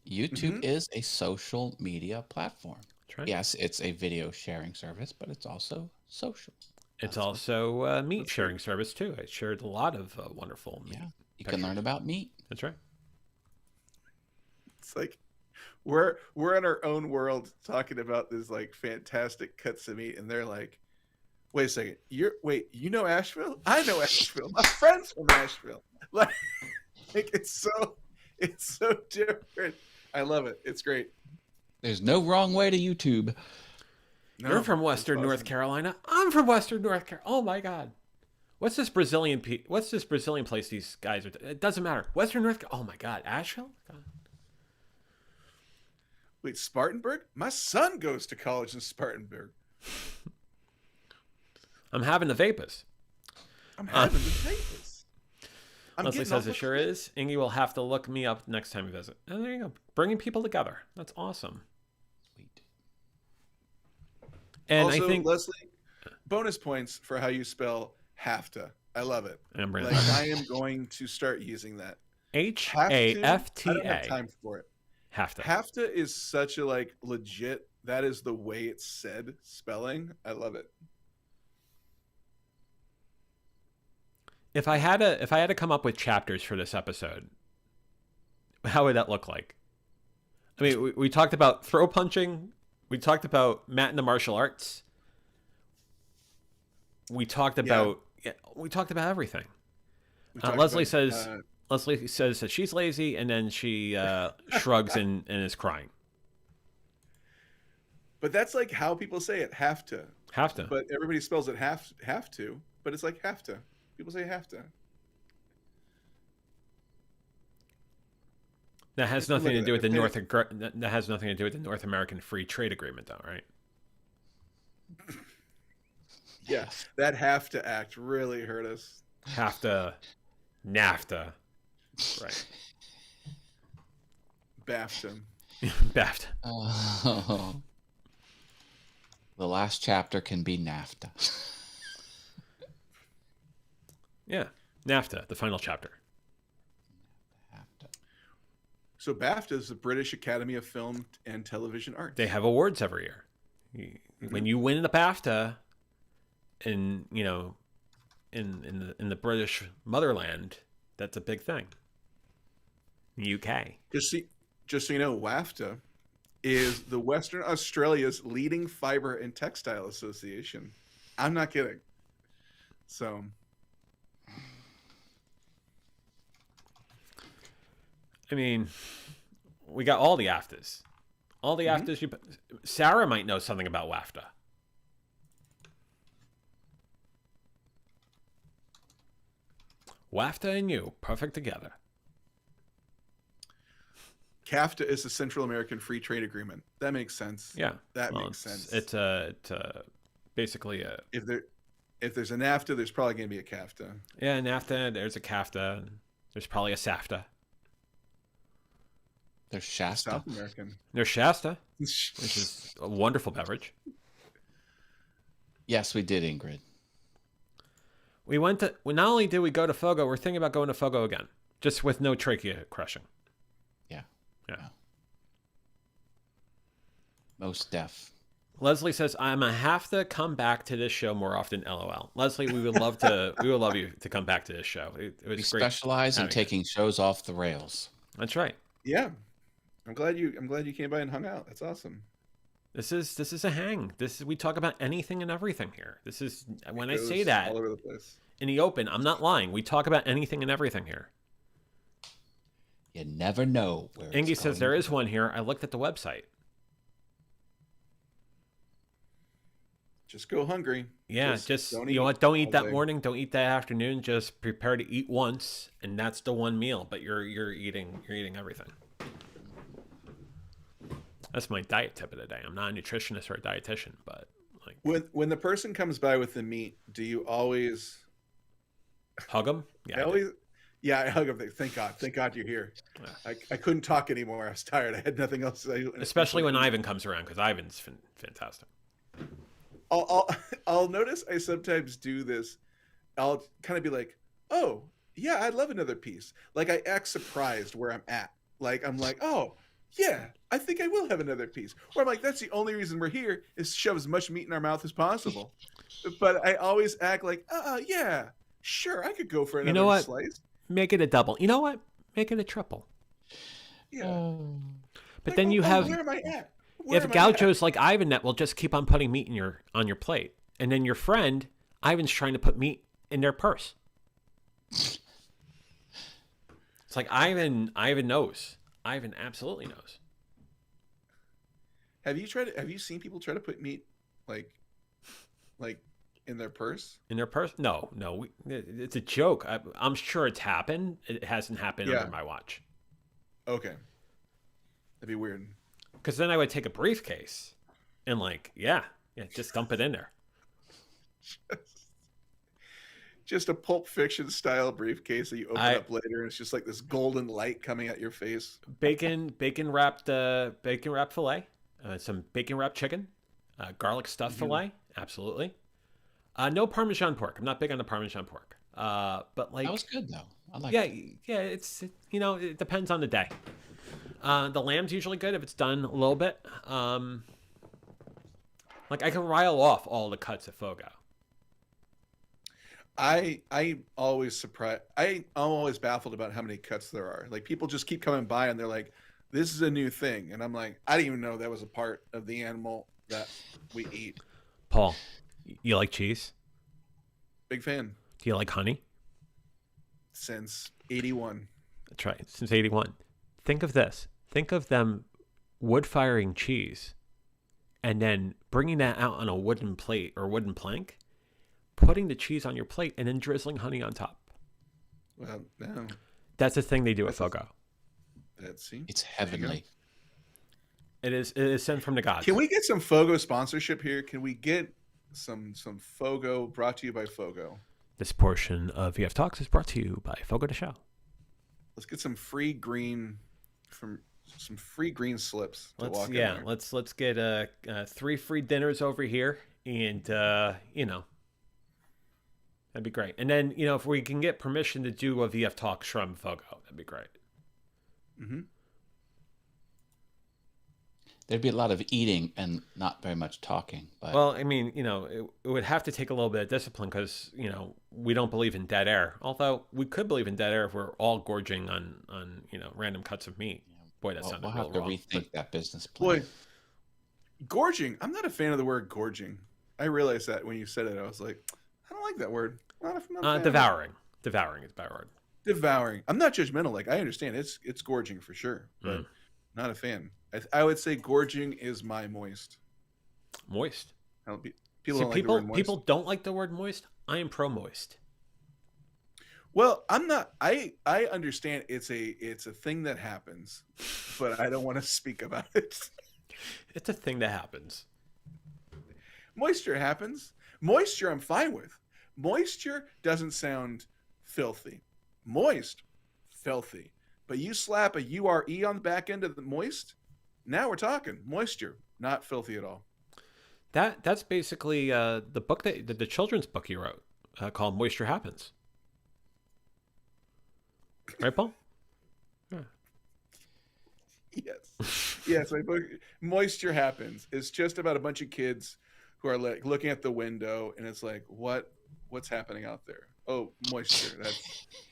YouTube is a social media platform. That's right. Yes, it's a video sharing service, but it's also social. It's also a meat sharing service too. I shared a lot of wonderful meat. Yeah, you can learn about meat. That's right. It's like we're in our own world talking about this like fantastic cuts of meat, and they're like, wait a second, you know Asheville? I know Asheville. My friend's from Asheville. Like it's so different. I love it. It's great. There's no wrong way to YouTube. No, You're from it's Western North awesome. Carolina. I'm from Western North Carolina. Oh my God. What's this Brazilian place these guys are? It doesn't matter. Western North Carolina. Oh my God. Asheville? God. Wait, Spartanburg? My son goes to college in Spartanburg. I'm having the vapors. I'm having the papers. Leslie says it sure is. Ingy will have to look me up next time you visit. And there you go. Bringing people together. That's awesome. Sweet. And Also, I think Leslie, bonus points for how you spell HAFTA. I love it. I'm really Like I am going to start using that. Have to? I don't have HAFTA. time for it. Have to. HAFTA is such a like legit. That is the way it's said spelling. I love it. If I had to come up with chapters for this episode, how would that look like? I mean, we talked about throw punching. We talked about Matt and the martial arts. We talked about everything. We talked Leslie about, says that she's lazy, and then she shrugs and is crying. but that's like how people say it. Have to. Have to. But everybody spells it have to. But it's like have to. People say have to. That has Look nothing to at do with it. the That has nothing to do with the North American Free Trade Agreement, though, right? Yeah, that have to act really hurt us. Have to, NAFTA, right? BAFTA. BAFTA. Oh. The last chapter can be NAFTA. Yeah, NAFTA, the final chapter. NAFTA. So BAFTA is the British Academy of Film and Television Arts. They have awards every year. When you win the BAFTA, in the British motherland, that's a big thing. UK. Just so you know, WAFTA is the Western Australia's leading fiber and textile association. I'm not kidding. So I mean, we got all the AFTAs. All the AFTAs. Sarah might know something about WAFTA. WAFTA and you, perfect together. CAFTA is the Central American Free Trade Agreement. That makes sense. Yeah, That makes sense. It's basically a If there's a NAFTA, there's probably going to be a CAFTA. yeah NAFTA. There's a CAFTA. There's probably a SAFTA. There's Shasta. South American. There's Shasta, which is a wonderful beverage. Yes, we did, Ingrid. We went to. Well, not only did we go to Fogo, we're thinking about going to Fogo again, just with no trachea crushing. Yeah. Most deaf. Leslie says, "I'm gonna have to come back to this show more often." LOL. Leslie, we would love to. We would love you to come back to this show. It was We great. specialize in having taking shows off the rails. That's right. Yeah. I'm glad you came by and hung out. That's awesome. This is a hang. We talk about anything and everything here. This is when I say Goes that all over the place. in the open, I'm not lying. We talk about anything and everything here. You never know where it's Ingy says going. there is one here. I looked at the website. Just go hungry. Yeah, Just you don't know eat what? Don't eat all that day. morning. Don't eat that afternoon. Just prepare to eat once, and that's the one meal. But you're eating everything. That's my diet tip of the day. I'm not a nutritionist or a dietitian, but like When the person comes by with the meat, do you always? hug them. Yeah, I always. Yeah, I hug them. Thank God you're here. Yeah. I couldn't talk anymore. I was tired. I had nothing else to say. Especially when Ivan comes around, because Ivan's fantastic. I'll notice I sometimes do this. I'll kind of be like, oh yeah, I'd love another piece. Like I act surprised where I'm at. Like I'm like, oh yeah, I think I will have another piece. Or I'm like, that's the only reason we're here is to shove as much meat in our mouth as possible. But I always act like, yeah, sure, I could go for another You know what? slice. Make it a double. You know what? Make it a triple. Yeah. But Like, then you oh, have where am I at? Where if am I at? gauchos like Ivan that will just keep on putting meat in on your plate, and then your friend Ivan's trying to put meat in their purse. It's like Ivan knows. Ivan absolutely knows. Have you seen people try to put meat like in their purse? In their purse? No. It's a joke. I'm sure it's happened. It hasn't happened Yeah. under my watch. Okay. That'd be weird. Because then I would take a briefcase and just dump it in there. Just a Pulp Fiction style briefcase that you open up later, and it's just like this golden light coming at your face. Bacon wrapped fillet, some bacon wrapped chicken, garlic stuffed fillet, absolutely. No Parmesan pork. I'm not big on the Parmesan pork. But like That was good though. I like. yeah, it depends on the day. The lamb's usually good if it's done a little bit. Like I can rile off all the cuts of Fogo. I'm always baffled about how many cuts there are. Like people just keep coming by and they're like, "This is a new thing," and I'm like, "I didn't even know that was a part of the animal that we eat." Paul, you like cheese? Big fan Do you like honey? since '81. That's right, since '81. Think of this. Think of them wood firing cheese and then bringing that out on a wooden plate or wooden plank, putting the cheese on your plate, and then drizzling honey on top. Well, no, That's a thing they do at Fogo. see. It's heavenly. It is sent from the gods. Can we get some Fogo sponsorship here? Can we get some Fogo brought to you by Fogo? This portion of VF Talks is brought to you by Fogo de Chão. Let's get some free green slips to walk in there. Let's get 3 free dinners over here, and that'd be great. And then if we can get permission to do a VF Talks from Fogo, that'd be great. Mm-hmm. There'd be a lot of eating and not very much talking. But Well, I mean, it would have to take a little bit of discipline because we don't believe in dead air. Although we could believe in dead air if we're all gorging on random cuts of meat. Boy, that sounded we'll real have to wrong. rethink that business plan. Boy, gorging. I'm not a fan of the word gorging. I realized that when you said it, I was like, I don't like that word. Not a fan of it. Devouring is a bad word. Devouring. I'm not judgmental. Like I understand it's gorging for sure, but not a fan. I would say gorging is my moist. Moist. I don't- See, People don't like the word moist. people don't like the word moist. I am pro moist. Well, I'm not. I understand it's a thing that happens, but I don't want to speak about it. It's a thing that happens. Moisture happens. Moisture, I'm fine with. Moisture doesn't sound filthy. Moist, filthy. But you slap a URE on the back end of the moist, now we're talking. Moisture, not filthy at all. That's basically the book the children's book you wrote called Moisture Happens. Right, Paul? Yes. Yes, my book, Moisture Happens. It's just about a bunch of kids who are like looking at the window and it's like, what's happening out there? Oh, moisture.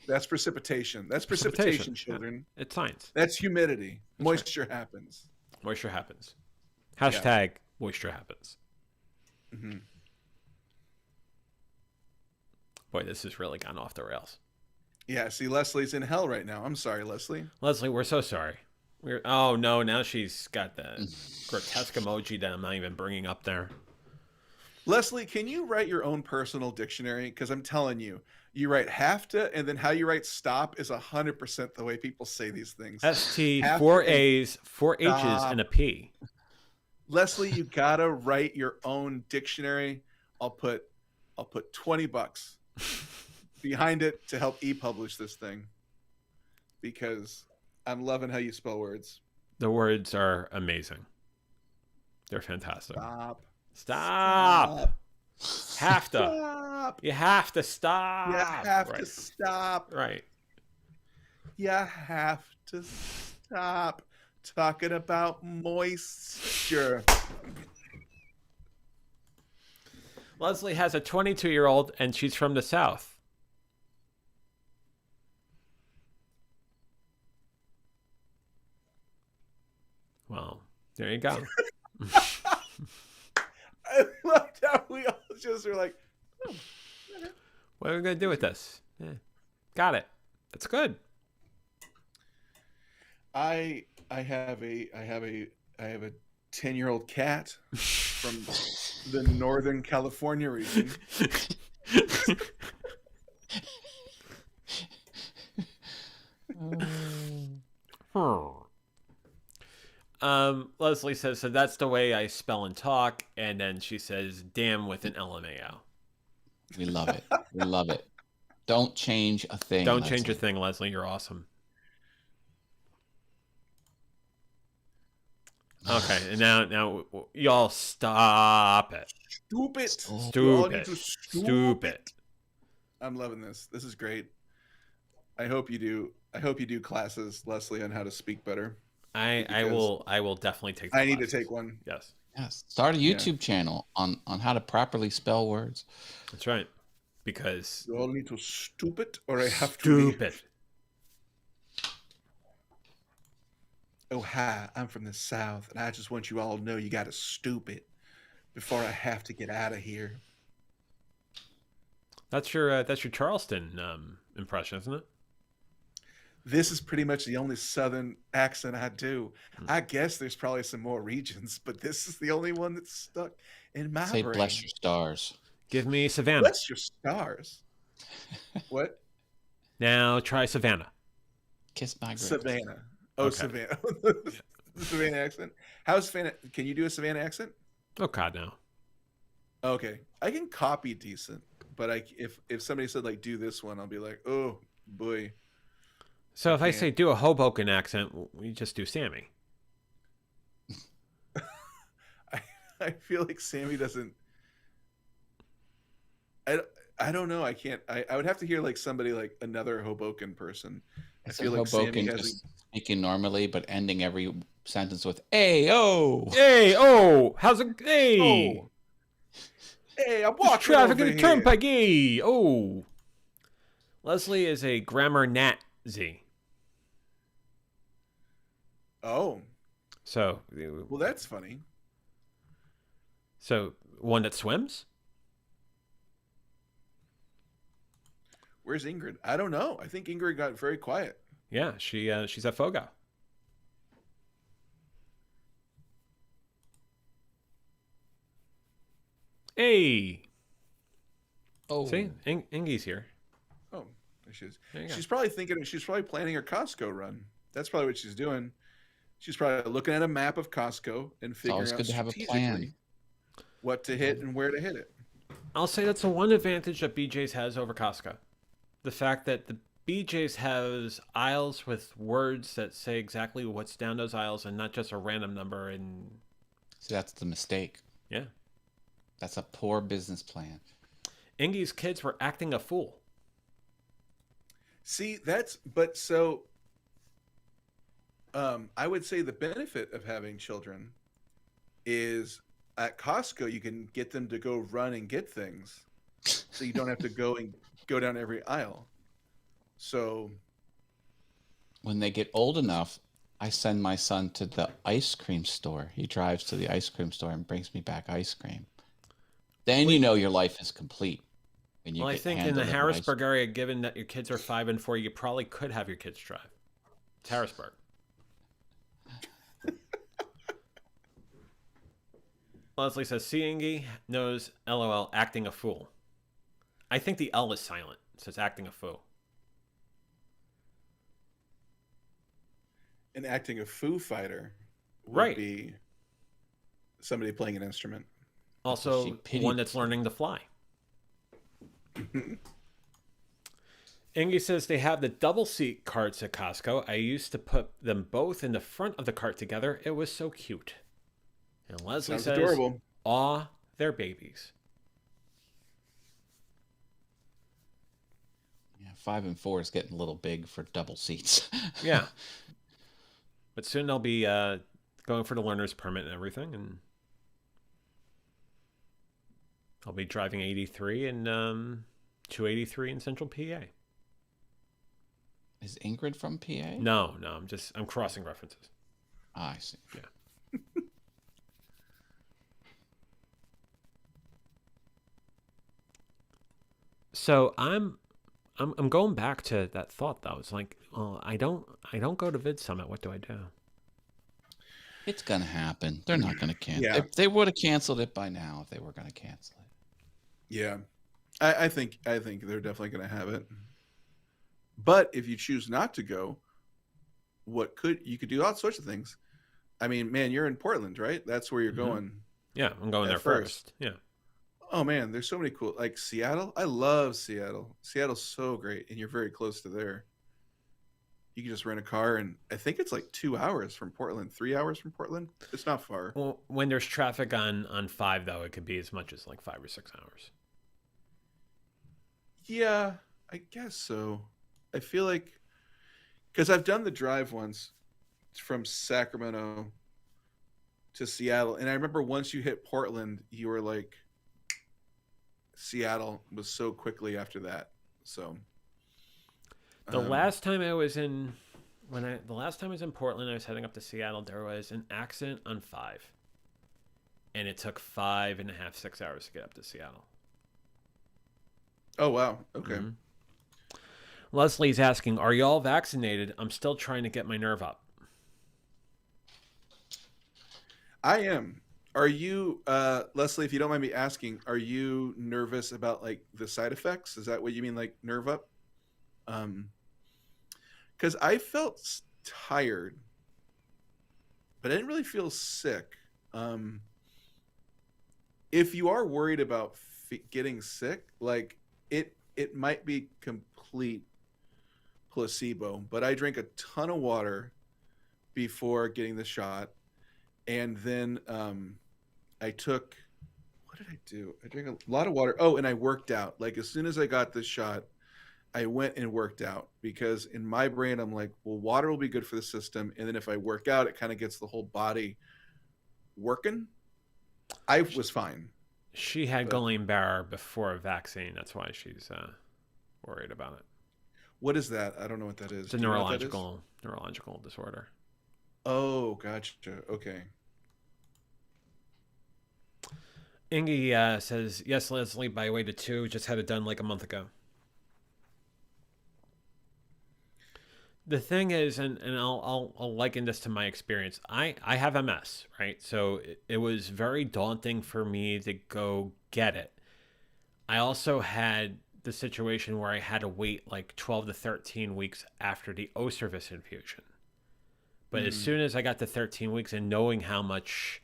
That's precipitation. That's precipitation, children. It's science. That's humidity. That's Moisture happens. Moisture happens. Hashtag moisture happens. Hmm. Boy, this has really gone off the rails. Yeah, see, Leslie's in hell right now. I'm sorry, Leslie. Leslie, we're so sorry. Oh no, now she's got the grotesque emoji that I'm not even bringing up there. Leslie, can you write your own personal dictionary? Because I'm telling you, you write have to, and then how you write stop is 100% the way people say these things. ST, Have 4 to- A's, 4 H's, Stop. and a P. Leslie, you gotta write your own dictionary. I'll put $20 behind it to help e-publish this thing, because I'm loving how you spell words. The words are amazing. They're fantastic. Stop. Stop. Have to. Stop. You have to stop. You have Right. to stop. Right. You have to stop talking about moisture. Leslie has a 22-year-old, and she's from the South. Well, there you go. I loved how we all just were like, What are we going to do with this? Yeah. Got it. That's good. I have a 10-year-old cat from the Northern California region. Leslie says, so that's the way I spell and talk. And then she says, damn, with an LMAO. We love it. We love it. Don't change a thing. Don't change a Leslie. thing, Leslie. You're awesome. Okay, and now y'all stop it. Stupid. Stop. You all need Stupid. to Stupid. I'm loving this. This is great. I hope you do classes, Leslie, on how to speak better. I will definitely take. I need to classes. take one. Yes, Yes. Start a YouTube channel on how to properly spell words. that's right. Because You all need to stupid, or I have to leave. stupid. Oh, hi, I'm from the South, and I just want you all to know you got to stupid before I have to get out of here. That's your Charleston impression, isn't it? This is pretty much the only Southern accent I do. I guess there's probably some more regions, but this is the only one that's stuck in my Say brain. bless your stars. Give me Savannah. Bless your stars. What? Now try Savannah. Kiss my grapes. Savannah. Oh, Okay. Savannah. The Savannah accent. How's Savannah? Can you do a Savannah accent? Oh God, no. Okay, I can copy decent, but if somebody said like do this one, I'll be like, oh boy. So if I can't. say do a Hoboken accent, we just do Sammy. I feel like Sammy doesn't. I don't know. I can't. I would have to hear like somebody like another Hoboken person. It's I feel a like Sammy Hoboken hasn't. just speaking normally, but ending every sentence with "Hey, oh." Hey, oh, how's it? Hey, Oh, hey, I'm there's walking traffic over in the here. turnpike. Hey, oh. Leslie is a grammar Nazi. Oh, So, well, that's funny. so one that swims. Where's Ingrid? I don't know. I think Ingrid got very quiet. Yeah, she's at Fogo. Hey, Oh. see, Ingy's here. Oh, there she is. There you go. She's probably thinking. She's probably planning her Costco run. That's probably what she's doing. She's probably looking at a map of Costco and It's figuring always out good to have a strategically plan. what to hit and where to hit it. I'll say that's the one advantage that BJ's has over Costco. The fact that the BJ's has aisles with words that say exactly what's down those aisles and not just a random number. And See, that's the mistake. yeah, That's a poor business plan. Ingy's kids were acting a fool. See, that's but so. I would say the benefit of having children is at Costco you can get them to go run and get things, so you don't have to go down every aisle. So When they get old enough, I send my son to the ice cream store. He drives to the ice cream store and brings me back ice cream. Then you know your life is complete. When you Well, I get think in hand the delivered ice Harrisburg area, given that your kids are 5 and 4, you probably could have your kids drive. It's Harrisburg. Leslie says, Seeingi knows LOL acting a fool. I think the L is silent. It says acting a fool. And acting a Foo Fighter would Right. be somebody playing an instrument. Also, She pitied- one that's learning to fly. Ingy says they have the double seat carts at Costco. I used to put them both in the front of the cart together. It was so cute. And Leslie Sounds says, adorable. aw, they're babies. Yeah, 5 and 4 is getting a little big for double seats. Yeah. But soon they'll be going for the learner's permit and everything. And I'll be driving 83 and 283 in Central PA. Is Ingrid from PA? No, I'm crossing references. Ah, I see. Yeah. So I'm going back to that thought though. It's like, oh, I don't go to Vid Summit. What do I do? It's gonna happen. They're not gonna cancel. Yeah. If they would have canceled it by now, if they were gonna cancel it. Yeah, I think they're definitely going to have it. But if you choose not to go, you could do all sorts of things. I mean, man, you're in Portland, right? That's where you're going. Yeah, I'm going At there first. Yeah. Oh man, there's so many cool, like Seattle. I love Seattle. Seattle's so great, and you're very close to there. You can just rent a car, and I think it's like 2 hours from Portland, 3 hours from Portland. It's not far. Well, when there's traffic on 5 though, it could be as much as like 5 or 6 hours. Yeah, I guess so. I feel like, because I've done the drive once from Sacramento to Seattle, and I remember once you hit Portland, you were like, Seattle was so quickly after that. So The last time I was in Portland, I was heading up to Seattle. There was an accident on 5, and it took 5.5, 6 hours to get up to Seattle. Oh wow, okay. Mhm. Leslie's asking, "Are y'all vaccinated? I'm still trying to get my nerve up." I am. Are you, Leslie? If you don't mind me asking, are you nervous about like the side effects? Is that what you mean, like nerve up? Because I felt tired, but I didn't really feel sick. If you are worried about getting sick, like it might be complete placebo. But I drank a ton of water before getting the shot, and then I took, what did I do? I drank a lot of water. Oh, and I worked out. Like as soon as I got the shot, I went and worked out, because in my brain I'm like, well, water will be good for the system, and then if I work out, it kind of gets the whole body working. I was fine. She had Guillain-Barré before a vaccine. That's why she's worried about it. What is that? I don't know what that is. It's a Do you know what that is? neurological disorder. Oh, gotcha. Okay. Ingy says, "Yes, Leslie, by way to 2. Just had it done like a month ago." The thing is, and I'll liken this to my experience. I have MS, right? So it was very daunting for me to go get it. I also had the situation where I had to wait like 12 to 13 weeks after the Oservis infusion. But as soon as I got to 13 weeks and knowing how much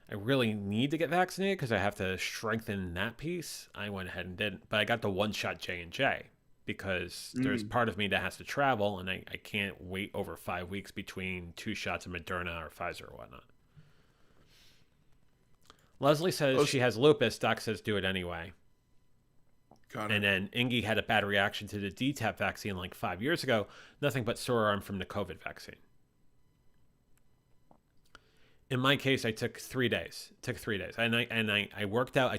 I really need to get vaccinated because I have to strengthen that piece, I went ahead and did it. But I got the one-shot J&J. Because there's part of me that has to travel, and I can't wait over 5 weeks between 2 shots of Moderna or Pfizer or whatnot. Leslie says she has lupus. Doc says do it anyway. Got it. And then Ingy had a bad reaction to the DTaP vaccine like 5 years ago. Nothing but sore arm from the COVID vaccine. In my case, I took 3 days. And I worked out. I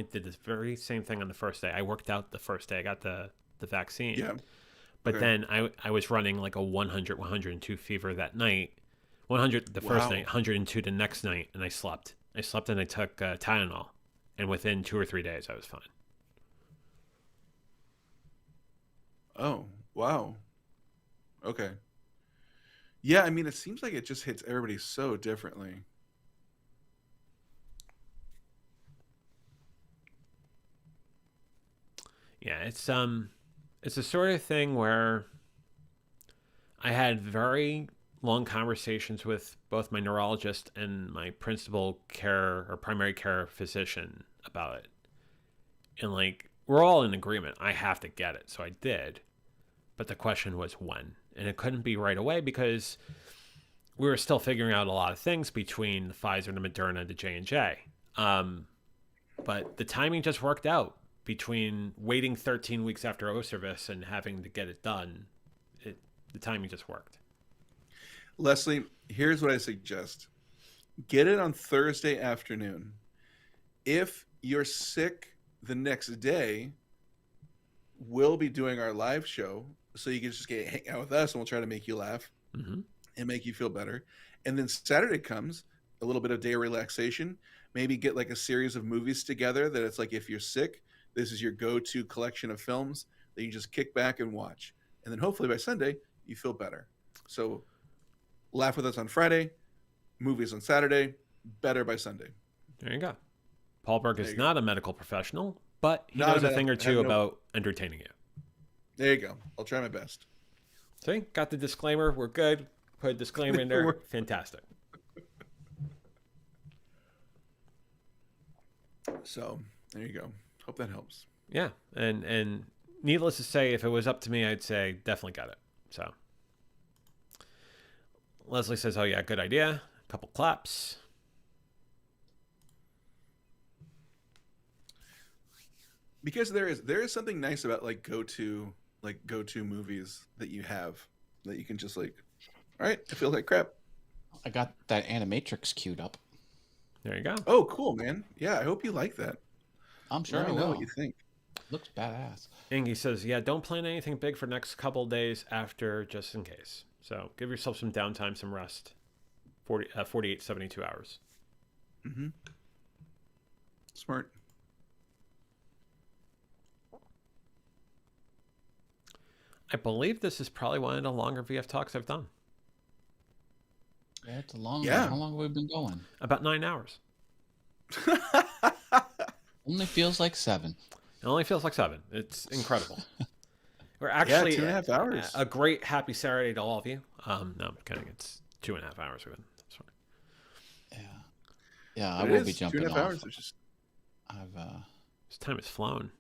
did this very same thing on the first day. I worked out the first day I got the vaccine. Yeah. But Okay. then I was running like a 100, 102 fever that night. 100 the first Wow. night, 102 the next night, and I slept. I slept and I took Tylenol. And within 2 or 3 days, I was fine. Oh, wow. Okay. Yeah, I mean, it seems like it just hits everybody so differently. Yeah, it's the sort of thing where I had very long conversations with both my neurologist and my principal care or primary care physician about it. And like we're all in agreement. I have to get it. So I did. But the question was when. And it couldn't be right away because we were still figuring out a lot of things between the Pfizer, the Moderna, the J&J. But the timing just worked out between waiting 13 weeks after O service and having to get it done. The timing just worked. Leslie, here's what I suggest. Get it on Thursday afternoon. If you're sick the next day, we'll be doing our live show, so you can just hang out with us, and we'll try to make you laugh Mm-hmm. and make you feel better. And then Saturday comes, a little bit of day of relaxation. Maybe get like a series of movies together that it's like if you're sick, this is your go-to collection of films that you just kick back and watch. And then hopefully by Sunday, you feel better. So laugh with us on Friday, movies on Saturday, better by Sunday. There you go. Paul Berg There is you go. not a medical professional, but he Not knows a a thing or medical- two have no- about entertaining you. There you go. I'll try my best. See, got the disclaimer. We're good. Put a disclaimer in there. We're- Fantastic. So there you go. Hope that helps. Yeah, and needless to say, if it was up to me, I'd say definitely got it. So Leslie says, "Oh yeah, good idea." A couple claps. Because there is something nice about like go-to movies that you have that you can just like, all right, I feel like crap. I got that Animatrix queued up. There you go. Oh, cool, man. Yeah, I hope you like that. I'm sure Let I me know will. what you think. Looks badass. Ingy says, "Yeah, don't plan anything big for next couple of days after, just in case. So give yourself some downtime, some rest. 48, 72 hours." Mm-hmm. Smart. I believe this is probably one of the longer VF talks I've done. Yeah, it's a long one. Yeah. How long have we been going? About 9 hours. Only feels like 7. It only feels like 7. It's incredible. We're actually 2.5 hours. A great happy Saturday to all of you. No, I'm kidding. It's 2.5 hours. That's fine. Yeah. Yeah, I But it will be is jumping 2.5 off. hours, which is I've This time has flown.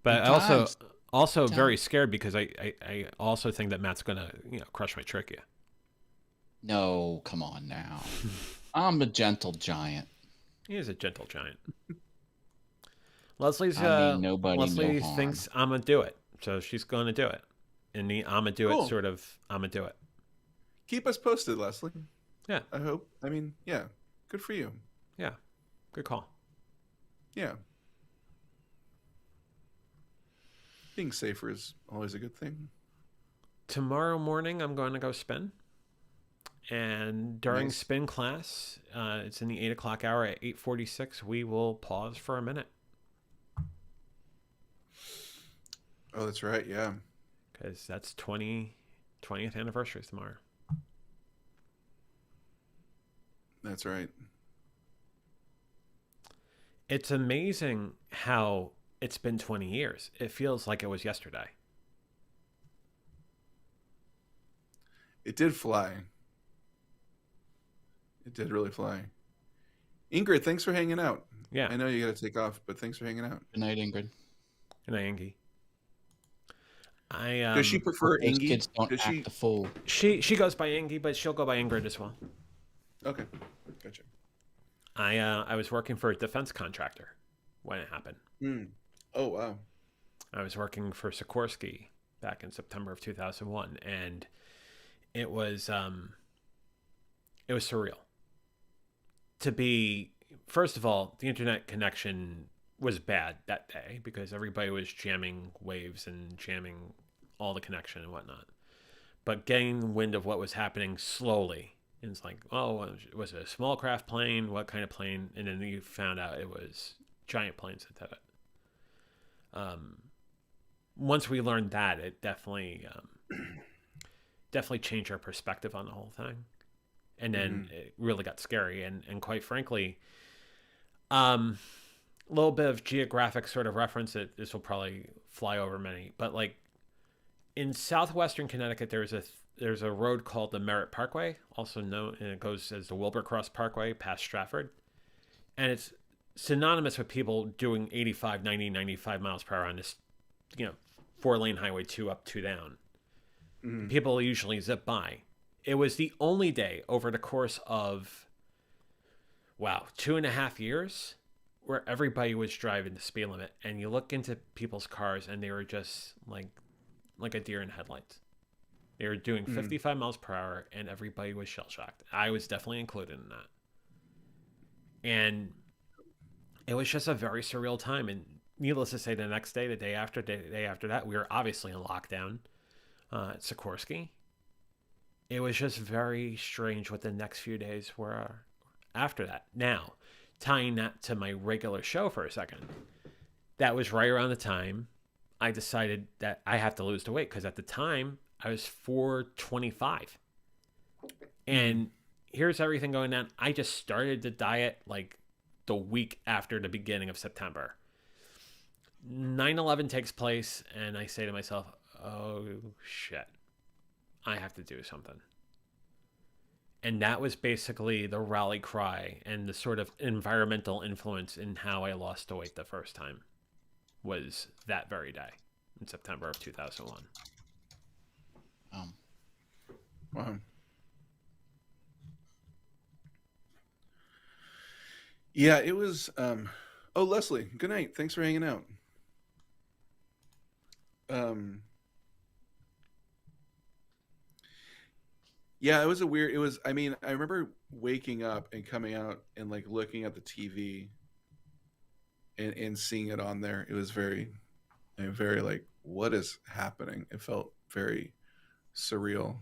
But Good I times. also Time. very scared because I also think that Matt's gonna crush my trachea. no, come on now. I'm a gentle giant. He is a gentle giant. Leslie's I mean, nobody, no Leslie harm. thinks I'm gonna do it, so she's gonna do it. And the I'm gonna do Cool. it sort of I'm gonna do it. keep us posted, Leslie. Yeah. I hope. I mean, yeah. Good for you. Yeah, good call. Yeah. Being safer is always a good thing. Tomorrow morning I'm going to go spin, and during Nice. spin class, it's in the 8 o'clock hour at 8:46. We will pause for a minute Oh, that's right. Yeah. because that's 20th anniversary is tomorrow. That's right. It's amazing how it's been 20 years. It feels like it was yesterday. It did fly. It did really fly. Ingrid, thanks for hanging out. Yeah. I know you got to take off, but thanks for hanging out. Good night, Ingrid. And Angie. Does she prefer Those Ingy? kids don't Does act she? the fool. she goes by Angie, but she'll go by Ingrid as well. Okay, gotcha. I was working for a defense contractor when it happened. Hmm. Oh wow. I was working for Sikorsky back in September of 2001, and it was surreal. To be, first of all, the internet connection was bad that day because everybody was jamming waves and jamming all the connection and whatnot. But getting wind of what was happening slowly, and it's like, oh, was it a small craft plane? What kind of plane? And then you found out it was giant planes that did it. Once we learned that, it definitely changed our perspective on the whole thing. And then it really got scary. And quite frankly, a little bit of geographic sort of reference. This will probably fly over many, but like in southwestern Connecticut, there's a road called the Merritt Parkway, also known, and it goes as the Wilbercross Parkway past Stratford, and it's synonymous with people doing 85, 90, 95 miles per hour on this, 4-lane highway, 2 up, 2 down. People usually zip by. It was the only day over the course of, 2.5 years where everybody was driving the speed limit, and you look into people's cars and they were just like a deer in headlights. They were doing 55 miles per hour and everybody was shell-shocked. I was definitely included in that. And it was just a very surreal time. And needless to say, the next day, the day after that, we were obviously in lockdown at Sikorsky. It was just very strange what the next few days were after that. Now, tying that to my regular show for a second, that was right around the time I decided that I have to lose the weight, because at the time I was 425. And here's everything going down. I just started the diet like the week after the beginning of September. 9/11 takes place, and I say to myself, oh shit, I have to do something. And that was basically the rally cry and the sort of environmental influence in how I lost the weight the first time, was that very day in September of 2001. Wow. Yeah, it was. Oh, Leslie, good night. Thanks for hanging out. Yeah, it was a weird. It was. I mean, I remember waking up and coming out and like looking at the TV and seeing it on there. It was very like, what is happening? It felt very surreal.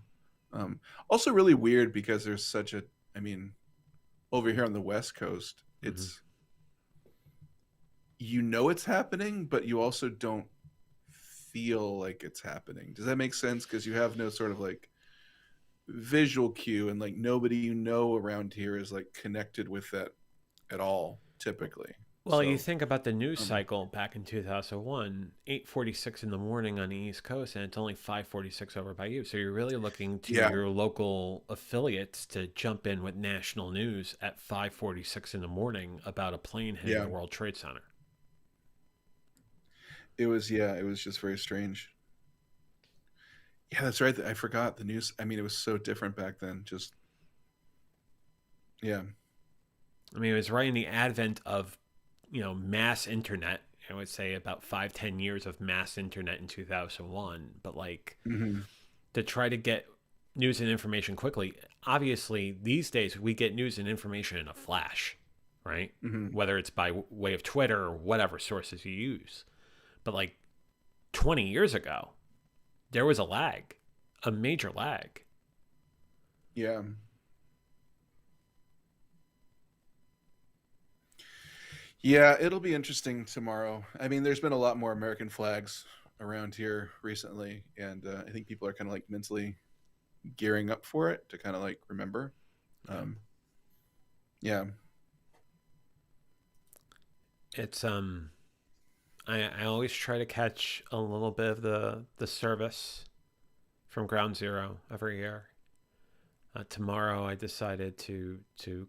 Also really weird because there's such a. I mean, over here on the West Coast, it's it's happening, but you also don't feel like it's happening. Does that make sense? Because you have no sort of like visual cue, and like nobody around here is like connected with that at all typically. Well, you think about the news cycle back in 2001, 8:46 in the morning on the East Coast, and it's only 5:46 over by you. So you're really looking to your local affiliates to jump in with national news at 5:46 in the morning about a plane hitting the World Trade Center. It was just very strange. Yeah, that's right. I forgot the news. I mean, it was so different back then. Just, yeah. I mean, it was right in the advent of, mass internet. I would say about 5-10 years of mass internet in 2001. But like to try to get news and information quickly, obviously these days we get news and information in a flash, right? Whether it's by way of Twitter or whatever sources you use. But like 20 years ago, there was a major lag. Yeah. Yeah, it'll be interesting tomorrow. I mean, there's been a lot more American flags around here recently, and I think people are kind of like mentally gearing up for it to kind of like remember. Yeah. It's I always try to catch a little bit of the service from Ground Zero every year. Tomorrow I decided to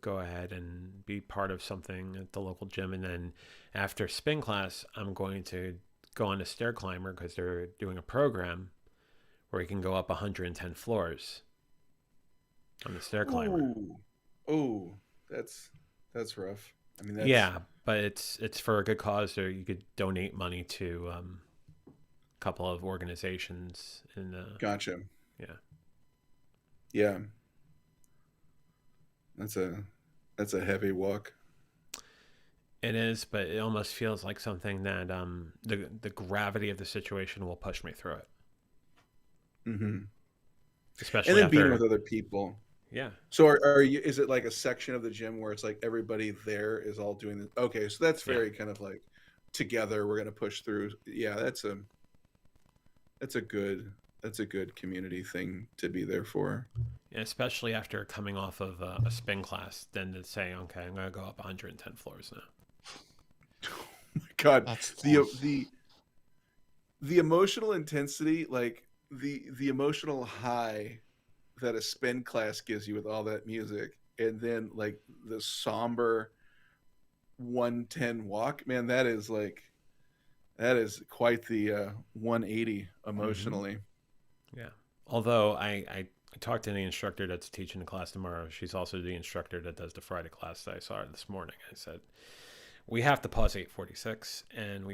go ahead and be part of something at the local gym, and then after spin class I'm going to go on a stair climber because they're doing a program where you can go up 110 floors on the stair climber. Oh, that's rough. I mean, yeah, but it's for a good cause, or you could donate money to a couple of organizations in the. Gotcha. Yeah. Yeah. That's a heavy walk. It is, but it almost feels like something that the gravity of the situation will push me through it. Mm-hmm. especially And then being after with other people. yeah. So are you? Is it like a section of the gym where it's like everybody there is all doing this? Okay, so that's Yeah. very kind of like together. We're gonna push through. Yeah, that's a good community thing to be there for. Especially after coming off of a spin class, then to say, okay, I'm going to go up 110 floors now. Oh my God, That's the tough. the emotional intensity, like the emotional high that a spin class gives you with all that music, and then like the somber 110 walk, man, that is quite the 180 emotionally. Yeah. Although I talked to the instructor that's teaching the class tomorrow. She's also the instructor that does the Friday class that I saw this morning. I said, we have to pause 8:46, and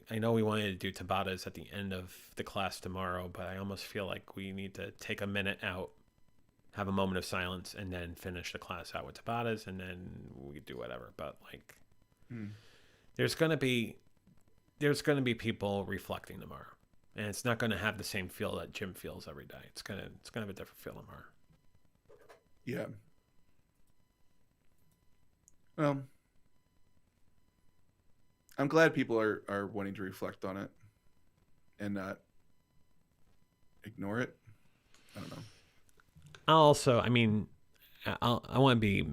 I know we wanted to do Tabatas at the end of the class tomorrow, but I almost feel like we need to take a minute out, have a moment of silence, and then finish the class out with Tabatas, and then we do whatever. But like, Hmm. there's gonna be people reflecting tomorrow, and it's not gonna have the same feel that Jim feels every day. It's gonna have a different feel tomorrow. Yeah. Well, I'm glad people are wanting to reflect on it and not ignore it. I don't know. I want to be.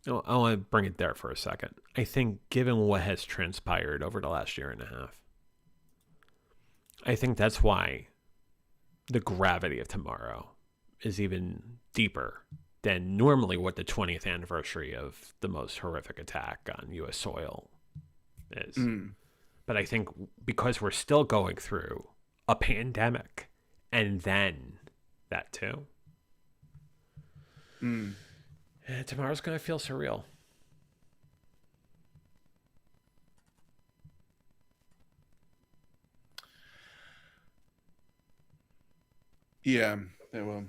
I want to bring it there for a second. I think, given what has transpired over the last year and a half, I think that's why the gravity of tomorrow is even deeper than normally what the 20th anniversary of the most horrific attack on U.S. soil is. Mm. But I think because we're still going through a pandemic and then that too, Mm. tomorrow's going to feel surreal. Yeah, they will.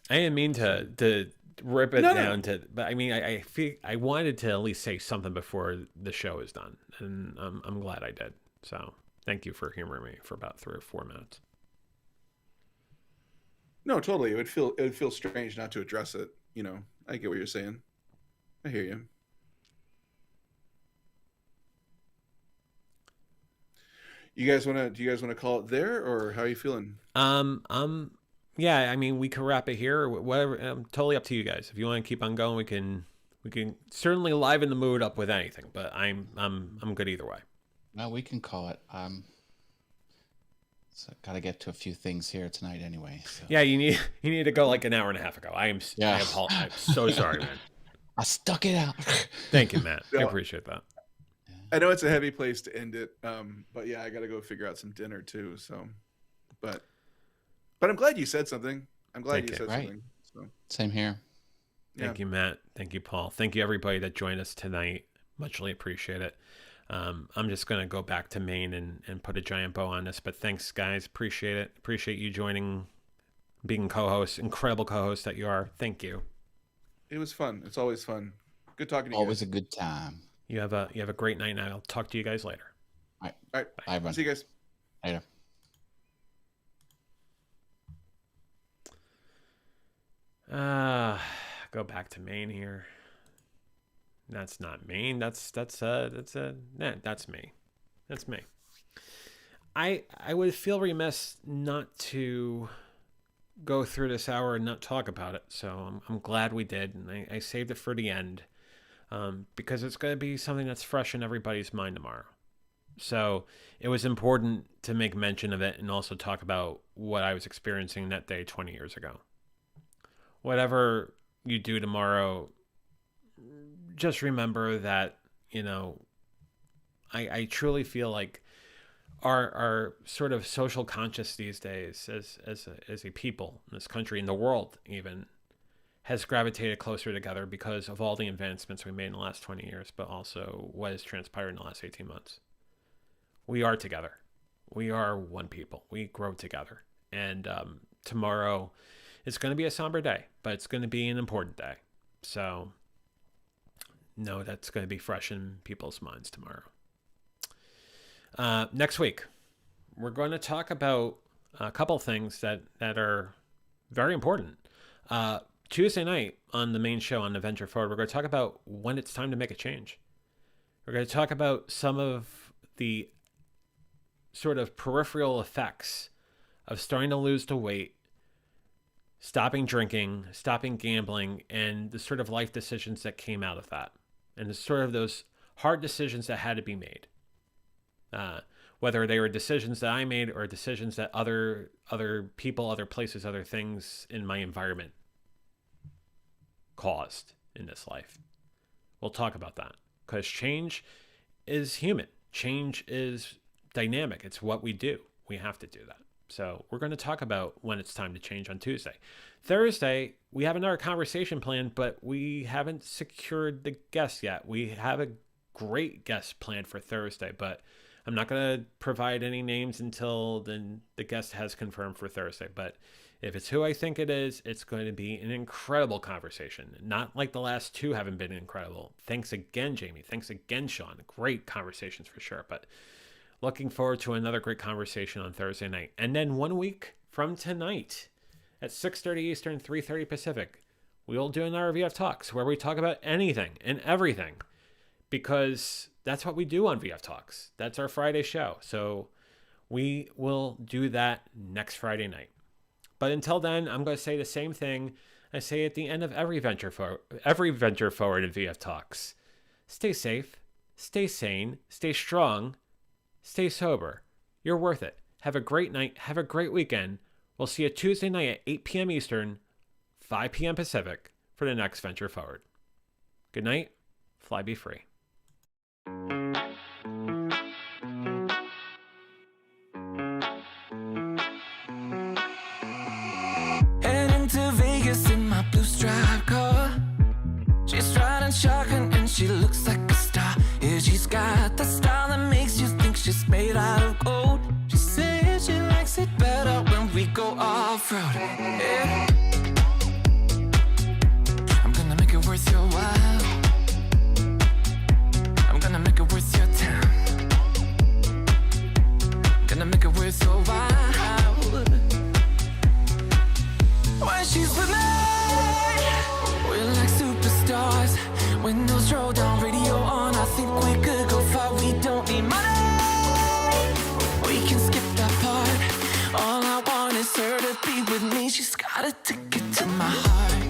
I didn't mean to rip it No, down no. but I mean, I feel I wanted to at least say something before the show is done, and I'm glad I did. So thank you for humoring me for about 3 or 4 minutes. No, totally. It would feel strange not to address it. You know, I get what you're saying. I hear you. Do you guys wanna call it there, or how are you feeling? Yeah, I mean, we can wrap it here or whatever. Totally up to you guys. If you want to keep on going, we can certainly liven the mood up with anything. But I'm good either way. No, we can call it. So got to get to a few things here tonight anyway. So. Yeah, you need to go like an hour and a half ago. I'm so sorry, man. I stuck it out. Thank you, Matt. I No, appreciate that. I know it's a heavy place to end it, but yeah, I got to go figure out some dinner too. So, but I'm glad you said something. I'm glad Thank you you. said Right. something. So, Same here. yeah. Thank you, Matt. Thank you, Paul. Thank you, everybody that joined us tonight. Muchly appreciate it. I'm just going to go back to Maine and put a giant bow on this. But thanks, guys. Appreciate it. Appreciate you joining, being co-host, incredible co-host that you are. Thank you. It was fun. It's always fun. Good talking to you. Always Guys. a good time. You have a great night, and I'll talk to you guys later. All right. Bye, everyone. See you guys. Later. Go back to Maine here. That's not Maine. That's me. That's me. I would feel remiss not to go through this hour and not talk about it. So I'm glad we did, and I saved it for the end, because it's going to be something that's fresh in everybody's mind tomorrow. So it was important to make mention of it and also talk about what I was experiencing that day 20 years ago. Whatever you do tomorrow, just remember that, I truly feel like our sort of social conscious these days as a people in this country, in the world even, has gravitated closer together because of all the advancements we made in the last 20 years, but also what has transpired in the last 18 months. We are together. We are one people. We grow together. And tomorrow is going to be a somber day, but it's going to be an important day. So no, that's going to be fresh in people's minds tomorrow. Next week, we're going to talk about a couple things that are very important. Tuesday night on the main show on the Venture Forward, we're going to talk about when it's time to make a change. We're going to talk about some of the sort of peripheral effects of starting to lose the weight, stopping drinking, stopping gambling, and the sort of life decisions that came out of that. And the sort of those hard decisions that had to be made. Whether they were decisions that I made or decisions that other people, other places, other things in my environment caused in this life. We'll talk about that because change is human. Change is dynamic. It's what we do. We have to do that. So we're going to talk about when it's time to change on Tuesday. Thursday, we have another conversation planned, but we haven't secured the guest yet. We have a great guest planned for Thursday, but I'm not going to provide any names until the guest has confirmed for Thursday. But if it's who I think it is, it's going to be an incredible conversation. Not like the last two haven't been incredible. Thanks again, Jamie. Thanks again, Sean. Great conversations for sure. But looking forward to another great conversation on Thursday night. And then 1 week from tonight at 6:30 Eastern, 3:30 Pacific, we'll do another VF Talks where we talk about anything and everything because that's what we do on VF Talks. That's our Friday show. So we will do that next Friday night. But until then, I'm going to say the same thing I say at the end of every Venture Forward in VF Talks. Stay safe, stay sane, stay strong, stay sober. You're worth it. Have a great night. Have a great weekend. We'll see you Tuesday night at 8 p.m. Eastern, 5 p.m. Pacific for the next Venture Forward. Good night. Fly be free. Heading to Vegas in my blue striped car. She's riding shotgun and she looks like a star. Yeah, she's got the style that makes you think she's made out of gold. She says she likes it better when we go off-road. Yeah. I'm gonna make it worth your while. I'm gonna make it worth your time. Gonna make it worth your while. When she's with me, we're like superstars. Windows roll down, radio on. I think we could go far. We don't need money. We can skip that part. All I want is her to be with me. She's got a ticket to my heart.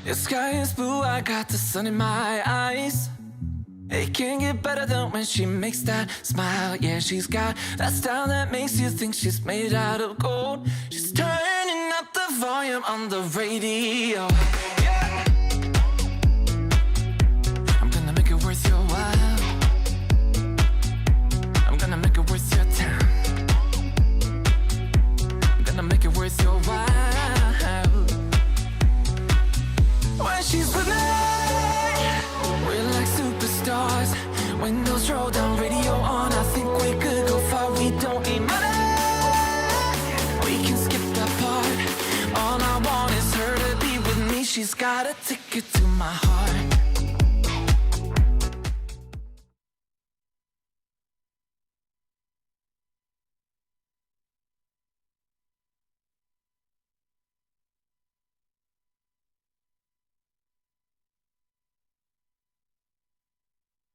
The sky is blue, I got the sun in my eyes. It can't get better than when she makes that smile. Yeah, she's got that style that makes you think she's made out of gold. She's turning up the volume on the radio. Yeah. I'm gonna make it worth your while. I'm gonna make it worth your time. I'm gonna make it worth your while. When she's with me, we're like superstars. Windows roll down, radio on. I think we could go far. We don't need money. We can skip that part. All I want is her to be with me. She's got a ticket to my heart.